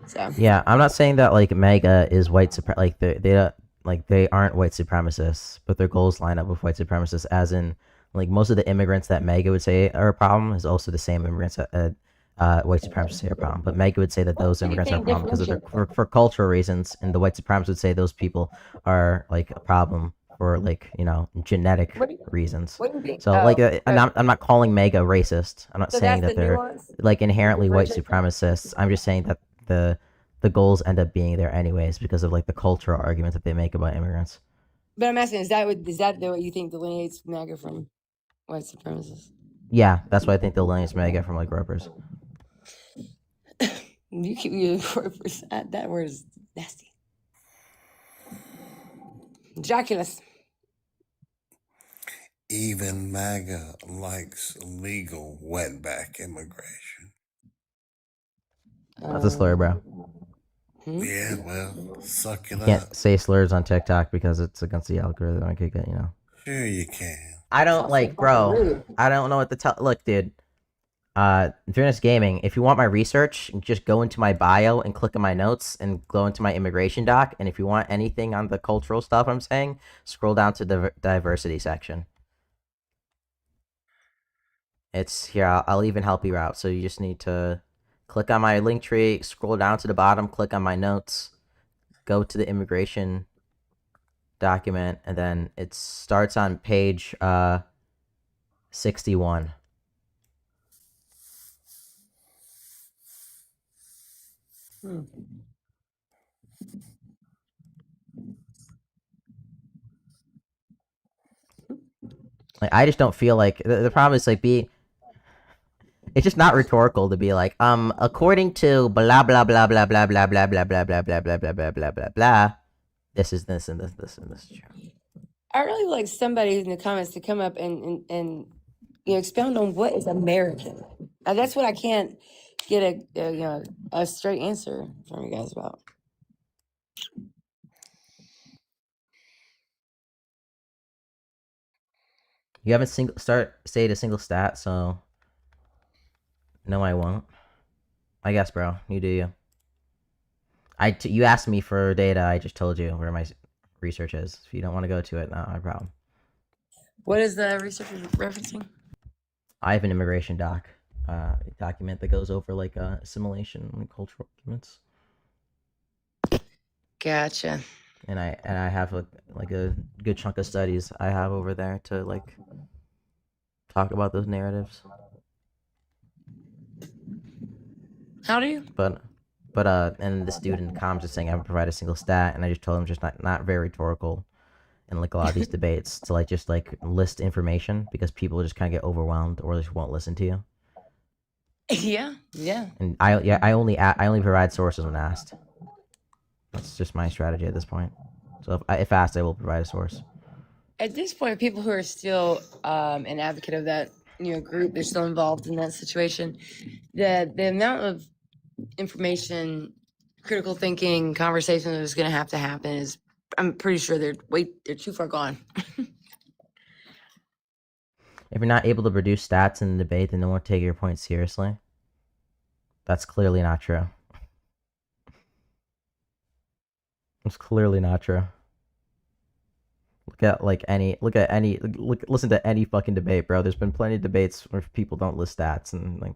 So Yeah, I'm not saying that like MAGA is white like they aren't white supremacists, but their goals line up with white supremacists. As in, like most of the immigrants that MAGA would say are a problem is also the same immigrants that white supremacists say are a problem. But MAGA would say that those what do you immigrants are a think problem because of their differentiates? for cultural reasons, and the white supremacists would say those people are like a problem for like genetic What do you reasons. what do you think? So like, I'm not calling MAGA racist. I'm not So saying that's that the they're nuance. like inherently white Differentiate. supremacists. I'm just saying that the goals end up being there anyways because of like the cultural argument that they make about immigrants. But I'm asking, is that what you think delineates MAGA from white supremacists? Yeah, that's why I think the lineage may get from like ropers. You keep using ropers. That word is nasty. Joculus. Even MAGA likes legal wetback immigration. That's a slur, bro. Yeah, well, suck it You up. can't say slurs on TikTok because it's against the algorithm. I could get, Sure you can. I don't like, bro. I don't know what to tell. Look, dude. Fairness Gaming. If you want my research, just go into my bio and click on my notes and go into my immigration doc. And if you want anything on the cultural stuff I'm saying, scroll down to the diversity section. It's here. I'll even help you out. So you just need to click on my link tree, scroll down to the bottom, click on my notes, go to the immigration document, and then it starts on page 61. Like, I just don't feel like the problem is like it's just not rhetorical to be like, according to blah blah blah blah blah blah blah blah blah blah blah blah blah blah blah blah blah, this is this and this and this. I really like somebody in the comments to come up and expound on what is American. That's what I can't get a straight answer from you guys about. You haven't stayed a single stat, so no, I won't. I guess, bro. You do you. You asked me for data. I just told you where my research is. If you don't want to go to it, not my problem. What is the research referencing? I have an immigration document that goes over like assimilation and cultural arguments. Gotcha. And I have like a good chunk of studies I have over there to like talk about those narratives. How do you? But and this dude in the comments is saying I haven't provided a single stat, and I just told him just not very rhetorical in like a lot of these debates to like just like list information because people just kind of get overwhelmed or just won't listen to you. Yeah. And I only provide sources when asked. That's just my strategy at this point. So if asked, I will provide a source. At this point, people who are still an advocate of that group, they're still involved in that situation. The amount of information, critical thinking, conversation that is going to happen is, I'm pretty sure they're too far gone. If you're not able to produce stats in the debate, then no one will take your point seriously. That's clearly not true. It's clearly not true. Listen to any fucking debate, bro. There's been plenty of debates where people don't list stats and like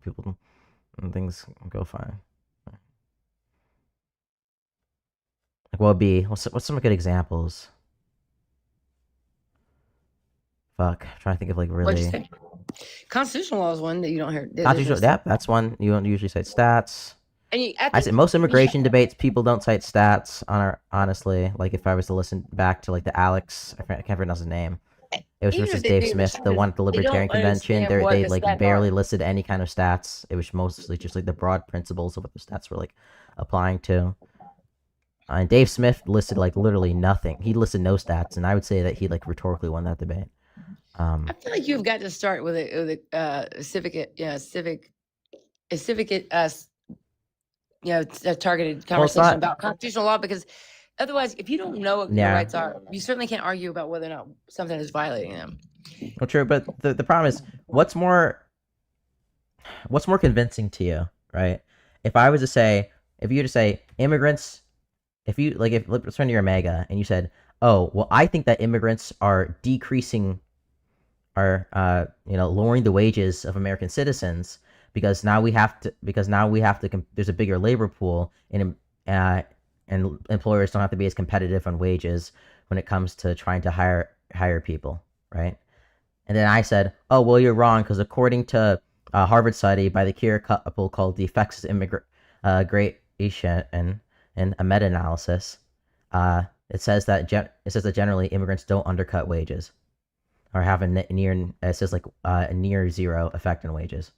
and things go fine. Like, what would be? What's some good examples? Fuck, I'm trying to think of like What'd you really. say? Constitutional law is one that you don't hear. Constitutional, yeah, that's one. You don't usually cite stats. And I said most immigration debates, people don't cite stats. Honestly, like if I was to listen back to like the Alex, I can't pronounce his name. It was Even versus if they Dave do, Smith, the one at the they don't Libertarian Convention. understand what They the like stats barely are. listed any kind of stats. It was mostly just like the broad principles of what the stats were like applying to. And Dave Smith listed like literally nothing. He listed no stats, and I would say that he like rhetorically won that debate. I feel like you've got to start with a targeted Well, it's conversation not. about constitutional law, because otherwise, if you don't know what your Yeah. rights are, you certainly can't argue about whether or not something is violating them. Well, true, but the problem is, what's more convincing to you, right? If I was to say, if you were to say immigrants, if let's turn to your mega and you said, oh, well, I think that immigrants are decreasing, are lowering the wages of American citizens because now we have to there's a bigger labor pool and employers don't have to be as competitive on wages when it comes to trying to hire people, right? And then I said, oh, well, you're wrong because according to a Harvard study by the Kier couple called The Effects of Immigration and a meta-analysis, it says that generally immigrants don't undercut wages or have a near zero effect on wages,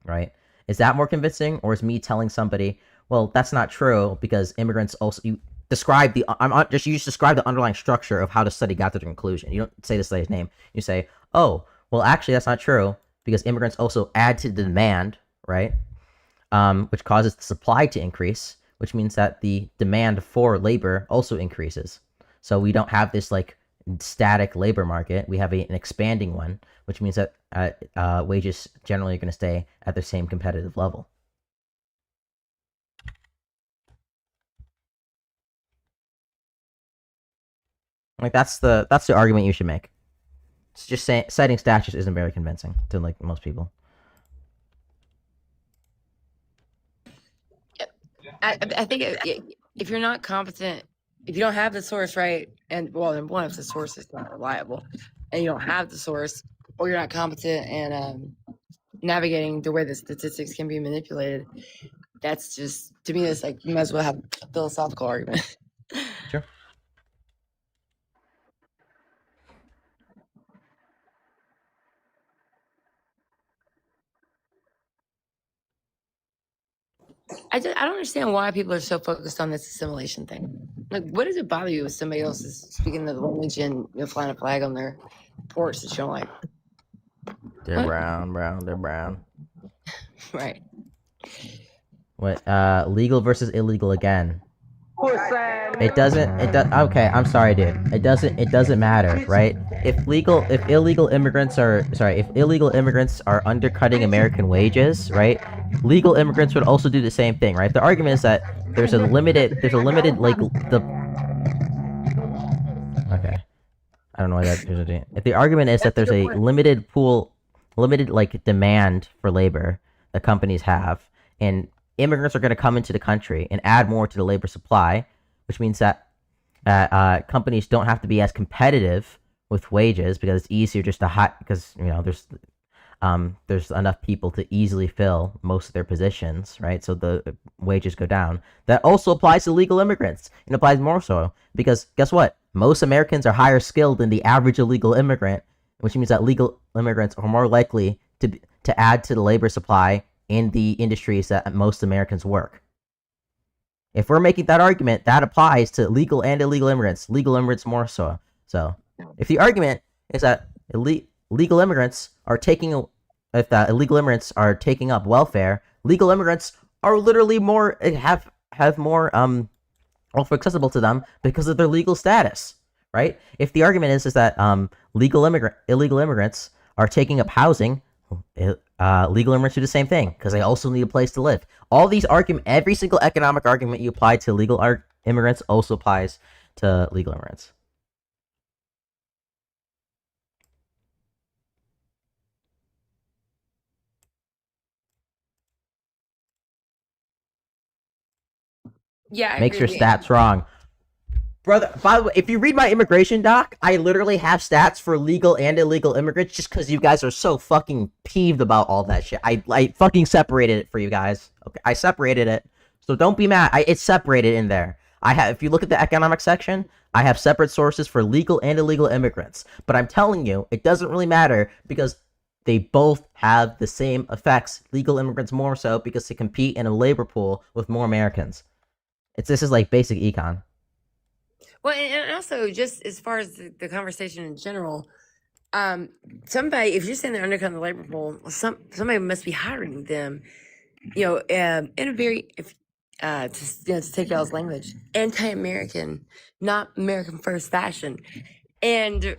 right? Is that more convincing, or is me telling somebody, well, that's not true because immigrants also you describe the underlying structure of how the study got to the conclusion. You don't say the study's name. You say, oh, well, actually that's not true because immigrants also add to the demand, right? Which causes the supply to increase, which means that the demand for labor also increases. So we don't have this like static labor market. We have an expanding one, which means that wages generally are going to stay at the same competitive level. Like that's the argument you should make. It's just citing stats isn't very convincing to like most people. I think if you're not competent, if you don't have the source right, and well, then one, if the source is not reliable, and you don't have the source, or you're not competent and navigating the way the statistics can be manipulated, that's just, to me, that's like you might as well have a philosophical argument. Sure. I don't understand why people are so focused on this assimilation thing. Like, what does it bother you if somebody else is speaking the language and flying a flag on their porch that you don't like? They're brown. They're brown. Right. What? Legal versus illegal again. It doesn't. Okay, I'm sorry, dude. It doesn't matter, right? If illegal immigrants are undercutting American wages, right? Legal immigrants would also do the same thing, right? The argument is that there's a limited like the. Okay, I don't know why that. If the argument is that there's a limited like demand for labor that companies have, and immigrants are going to come into the country and add more to the labor supply, which means that companies don't have to be as competitive with wages because it's easier just to hire because there's enough people to easily fill most of their positions, right? So the wages go down. That also applies to legal immigrants. It applies more so because guess what? Most Americans are higher skilled than the average illegal immigrant, which means that legal immigrants are more likely to add to the labor supply in the industries that most Americans work. If we're making that argument, that applies to legal and illegal immigrants. Legal immigrants more so. So, if the argument is that illegal immigrants are taking up welfare, legal immigrants are literally more have more welfare accessible to them because of their legal status, right? If the argument is that illegal immigrants are taking up housing, legal immigrants do the same thing because they also need a place to live. All these every single economic argument you apply to legal immigrants also applies to legal immigrants. Yeah, I Makes your agree. stats wrong. Brother, by the way, if you read my immigration doc, I literally have stats for legal and illegal immigrants just because you guys are so fucking peeved about all that shit. I fucking separated it for you guys. Okay, I separated it. So don't be mad. It's separated in there. If you look at the economic section, I have separate sources for legal and illegal immigrants. But I'm telling you, it doesn't really matter because they both have the same effects. Legal immigrants more so because they compete in a labor pool with more Americans. This is like basic econ. Well, and also just as far as the conversation in general, somebody, if you're saying they're undercutting the labor pool, somebody must be hiring them, in a very, to take y'all's language, anti-American, not American first fashion. And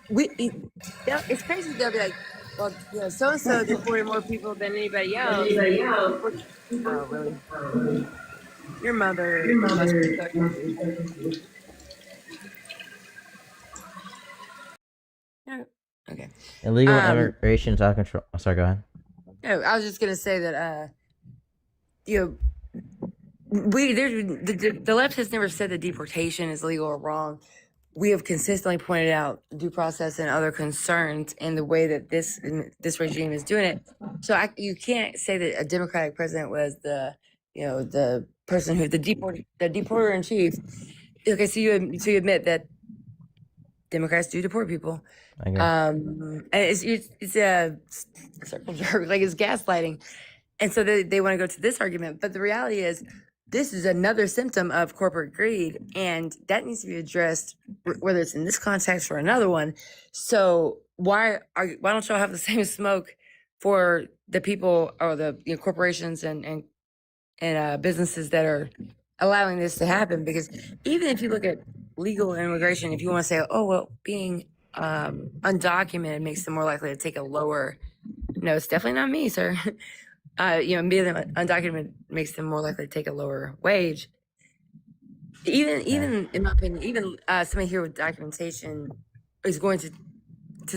It's crazy. They'll be like, well, so and so deported more people than anybody else. Oh, really? Your mother must be so confused. No. Okay. Illegal immigration is out of control. Oh, sorry, go ahead. No, I was just gonna say that the left has never said that deportation is legal or wrong. We have consistently pointed out due process and other concerns in the way that this regime is doing it. So you can't say that a Democratic president was the person who the deporter in chief. Okay, so you admit that Democrats do deport people. I agree. And it's a circle jerk, like it's gaslighting. And so they want to go to this argument. But the reality is, this is another symptom of corporate greed, and that needs to be addressed, whether it's in this context or another one. So why don't y'all have the same smoke for the people or the corporations and businesses that are allowing this to happen? Because even if you look at legal immigration, if you want to say, oh well, being undocumented makes them more likely to take a lower. No, it's definitely not me, sir. Being undocumented makes them more likely to take a lower wage. Even in my opinion, even somebody here with documentation is going to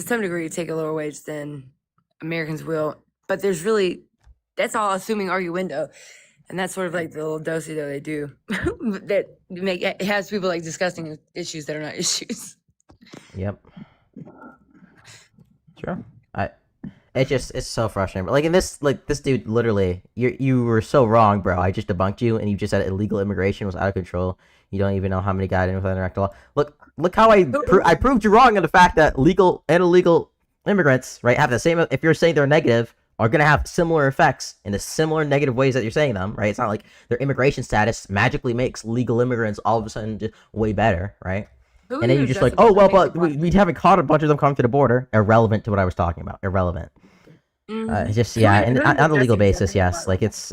some degree, take a lower wage than Americans will. But that's all assuming arguendo, and that's sort of like the little do-si-do they do that it has people like discussing issues that are not issues. Yep. Sure. It's so frustrating. But like in this dude, literally, you were so wrong, bro. I just debunked you, and you just said illegal immigration was out of control. You don't even know how many got in without direct law. Look how I proved you wrong on the fact that legal and illegal immigrants, right, have the same. If you're saying they're negative, are gonna have similar effects in the similar negative ways that you're saying them, right? It's not like their immigration status magically makes legal immigrants all of a sudden just way better, right? And then you're just like, oh well, but we haven't caught a bunch of them coming to the border. Irrelevant to what I was talking about. Irrelevant. Just and on the legal basis, yes, like it's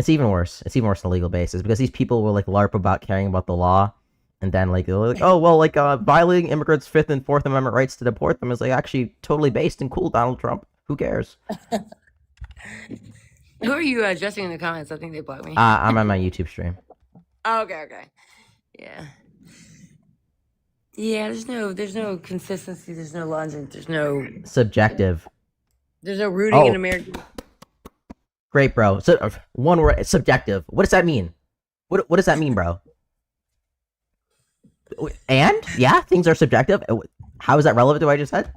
even worse. It's even worse on the legal basis because these people will like LARP about caring about the law, and then like they're like, oh well, like violating immigrants' Fifth and Fourth Amendment rights to deport them is like actually totally based and cool. Donald Trump, who cares? Who are you addressing in the comments? I think they blocked me. I'm on my YouTube stream. Oh, okay, yeah. There's no consistency. There's no logic. There's no Subjective. There's no rooting in America. Great, bro. So one word, subjective. What does that mean? What does that mean, bro? And yeah, things are subjective. How is that relevant to what I just said?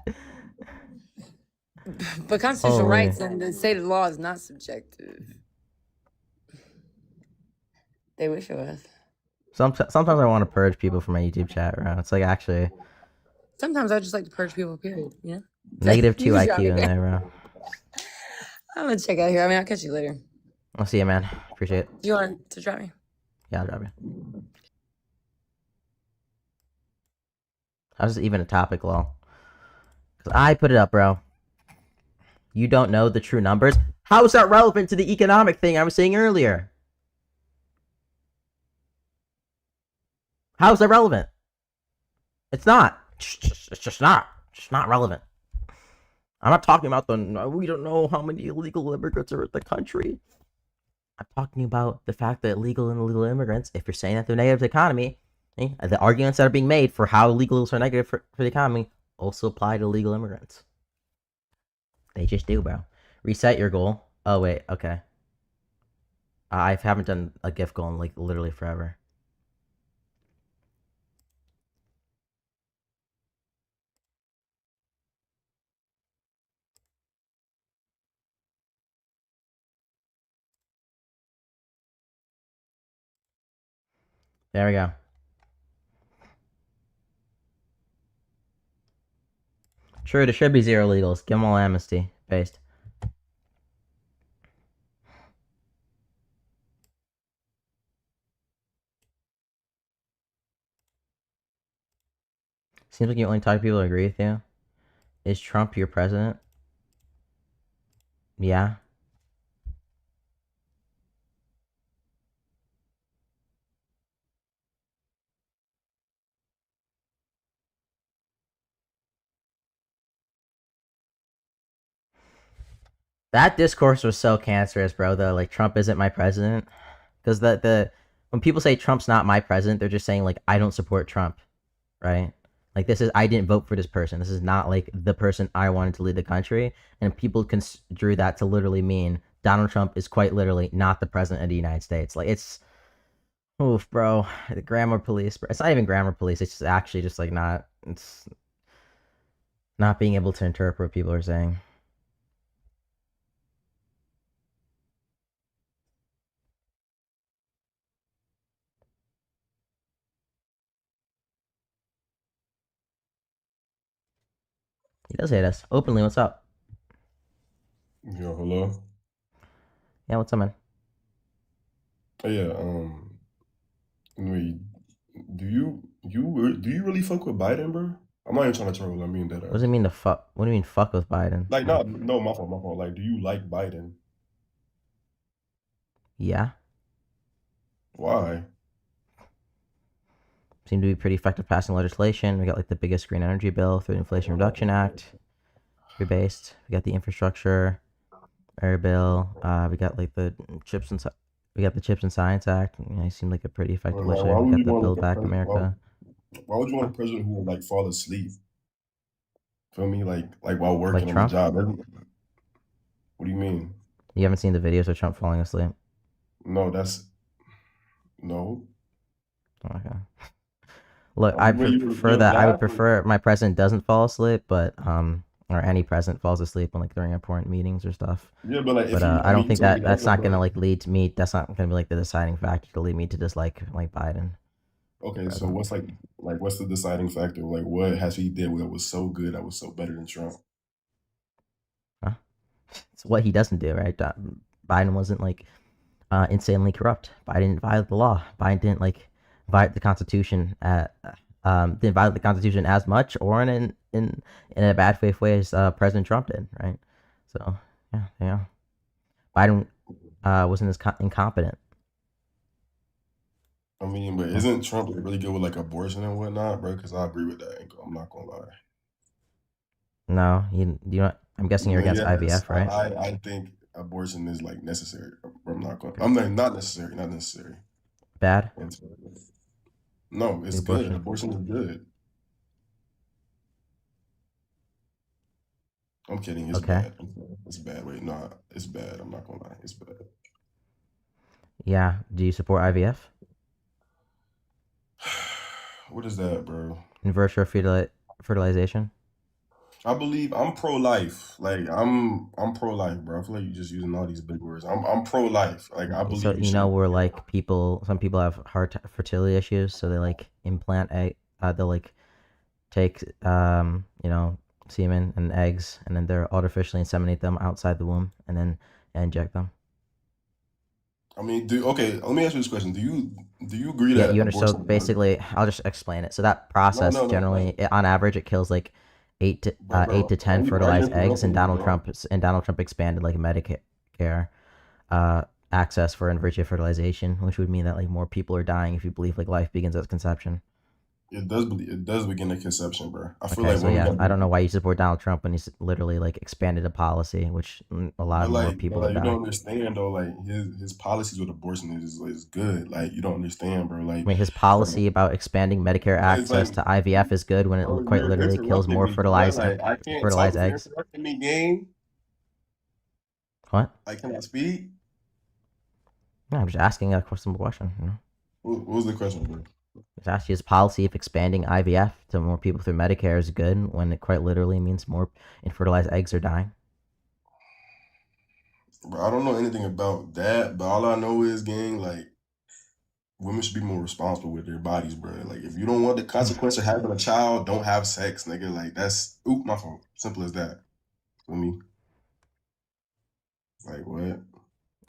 But constitutional rights and the state of the law is not subjective. They wish it was. Sometimes I want to purge people from my YouTube chat, bro. It's like actually. Sometimes I just like to purge people. Period. Negative 2 IQ in there, bro. I'm gonna check out here. I mean, I'll catch you later. I'll see you, man. Appreciate it. Do you want to drop me? Yeah, I'll drop you. How's this even a topic, lol? Because I put it up, bro. You don't know the true numbers? How is that relevant to the economic thing I was saying earlier? How is that relevant? It's not. It's just not. It's just not relevant. I'm not talking about we don't know how many illegal immigrants are in the country. I'm talking about the fact that legal and illegal immigrants, if you're saying that they're negative to the economy, the arguments that are being made for how illegals are negative for the economy also apply to legal immigrants. They just do, bro. Reset your goal. Oh, wait. Okay. I haven't done a gift goal in like literally forever. There we go. True, there should be 0 illegals. Give them all amnesty. Based. Seems like you only talk to people who agree with you. Is Trump your president? Yeah. That discourse was so cancerous, bro. The like Trump isn't my president, because the when people say Trump's not my president, they're just saying like I don't support Trump, right? Like this is I didn't vote for this person. This is not like the person I wanted to lead the country, and people construe that to literally mean Donald Trump is quite literally not the president of the United States. Like it's oof, bro. The grammar police. Bro. It's not even grammar police. It's just actually just like not. It's not being able to interpret what people are saying. He does hate us openly. What's up? Yo, hello. Yeah, what's up, man? Oh yeah. Wait, do you really fuck with Biden, bro? I'm not even trying to troll. I mean that. What does it mean to fuck? What do you mean fuck with Biden? Like, no, my fault, my fault. Like, do you like Biden? Yeah, Why? seem to be pretty effective passing legislation. We got like the biggest green energy bill through the Inflation Reduction Act, rebased. We got the infrastructure air bill. We got like the chips and we got the Chips and Science Act. You know, it seemed like a pretty effective Why legislation. would We you got the want Build a Back president? America. Why would you want a president who would like fall asleep? Feel me? Like while Like working on the Trump? job. What do you mean? You haven't seen the videos of Trump falling asleep? No, that's no. Okay. Look, I Wait, you prefer would that. I would laugh? prefer my president doesn't fall asleep, but or any president falls asleep when like during important meetings or stuff. Yeah, but like if But you, I don't mean, think so that that's not but gonna like lead to me. That's not gonna be like the deciding factor to lead me to dislike like Biden. okay, so what's what's the deciding factor? Like what has he did that was so good that was so better than Trump? Huh? It's what he doesn't do, right? Biden wasn't like insanely corrupt. Biden didn't violate the law. Biden didn't like violate the Constitution didn't violate the Constitution as much or in a bad faith way as President Trump did, right? So yeah. Biden wasn't as incompetent. I mean, but isn't Trump really good with like abortion and whatnot, bro? Because I agree with that. I'm not gonna lie. No, you know. I'm guessing you're against Yes, IVF, right? I think abortion is like necessary. I'm not going. I'm like not necessary. Not necessary. Bad. No, it's Abortion. good. Abortion is good. I'm kidding. It's Okay. bad. It's bad. Wait, nah, it's bad. I'm not gonna lie. It's bad. Yeah. Do you support IVF? What is that, bro? In vitro fertilization? I believe I'm pro-life. Like I'm pro-life, bro. I feel like you're just using all these big words. I'm pro-life. Like I believe So you you should. know where like some people have hard fertility issues, so they like implant egg. They'll like take semen and eggs, and then they'll artificially inseminate them outside the womb, and then inject them. I mean, okay, let me ask you this question. Do you agree Yeah, that you understand. So abortion? basically, I'll just explain it. So that process No. generally, on average, it kills like 8 to Bro, 8 to 10 why you fertilized eggs, interrupting and me, Donald Trump expanded like Medicare access for in vitro fertilization, which would mean that like more people are dying if you believe like life begins at conception. It does begin at conception, bro. I feel Okay, like so women yeah, got I don't know why you support Donald Trump when he's literally like expanded a policy which allowed more people to you die. don't understand though. Like his policies with abortion is good. Like you don't understand, bro. Like I mean, his policy about expanding Medicare it's access to IVF is good when it bro, quite you're literally kills interrupting more me, bro. Like I can't talk fertilized if you're eggs. interrupting me, gang. What? I cannot speak. No, I'm just asking a simple question. You know, What was the question, bro? it's actually his policy of expanding IVF to more people through Medicare is good when it quite literally means more infertilized eggs are dying. Bro, I don't know anything about that, but all I know is, gang, like women should be more responsible with their bodies, bro. Like if you don't want the consequence of having a child, don't have sex, nigga. Like that's my fault. Simple as that. For me. Like what?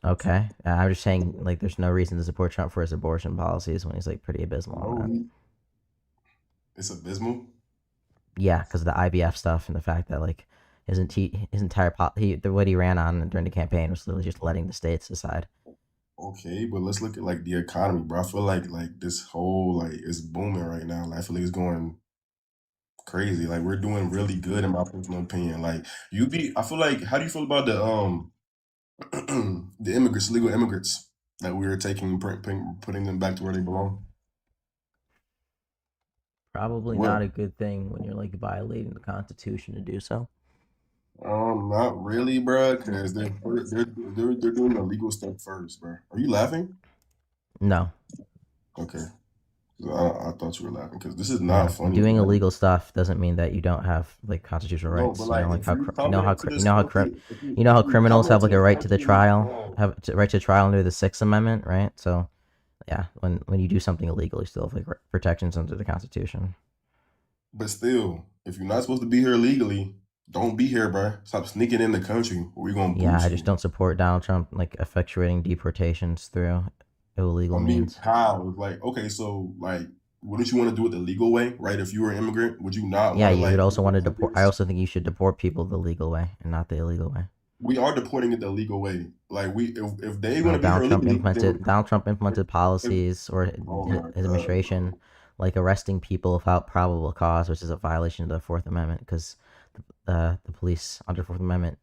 Okay, I'm just saying like there's no reason to support Trump for his abortion policies when he's like pretty abysmal on that. It's abysmal. Yeah, because of the IVF stuff and the fact that like his entire what he ran on during the campaign was literally just letting the states decide. Okay, but let's look at like the economy, bro. I feel like this whole like it's booming right now. Like, I feel like it's going crazy. Like we're doing really good in my personal opinion. Like I feel like how do you feel about The immigrants, legal immigrants that we were taking, putting them back to where they belong. Probably What? not a good thing when you're like violating the Constitution to do so. Not really, bro, because they're doing the legal stuff first, bro. Are you laughing? No. Okay. I thought you were laughing because this is Yeah, not funny. doing bro. illegal stuff doesn't mean that you don't have like constitutional No, rights. but You like know, like if how you cr- come into this country, you know how if you criminals come have like into a this right to the country, trial, have right to trial under the Sixth Amendment, right? So, yeah, when you do something illegal, you still have like protections under the Constitution. but still, if you're not supposed to be here legally, don't be here, bro. Stop sneaking in the country, or we're gonna Yeah, boot I you. just don't support Donald Trump like effectuating deportations through illegal I mean, means. how? Like, okay, so like, wouldn't you want to do it the legal way, right? If you were an immigrant, would you not Yeah, want to you like would also want to put deport. this? I also think you should deport people the legal way and not the illegal way. We are deporting it the legal way. Like if they No, want to be here illegally, Donald Trump implemented policies, or oh his my god, administration, like arresting people without probable cause, which is a violation of the Fourth Amendment, because the police under Fourth Amendment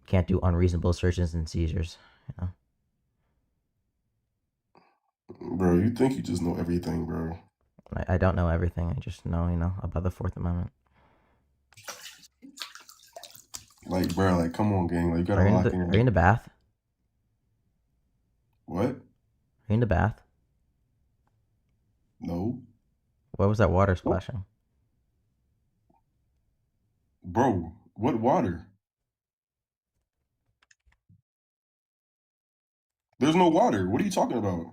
can't do unreasonable searches and seizures. You know? bro, you think you just know everything, bro? I don't know everything. I just know about the Fourth Amendment. Like, bro, like, come on, gang, like, you gotta Are you lock in in. Are you in the bath? What? Are you in the bath? No, What was that water splashing? bro. What water? There's no water. What are you talking about?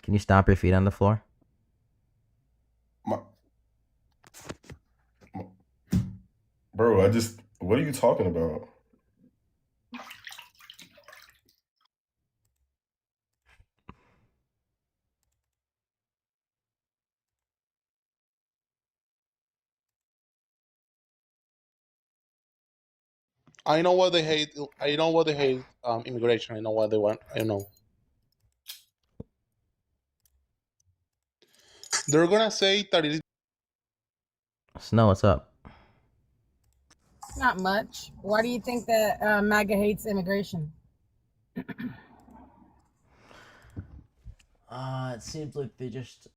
Can you stomp your feet on the floor? Bro, what are you talking about? I know what they hate. I know what they hate. Immigration. I know what they want. I know. They're gonna say that it is. Snow, what's up? Not much. Why do you think that MAGA hates immigration? It seems like they just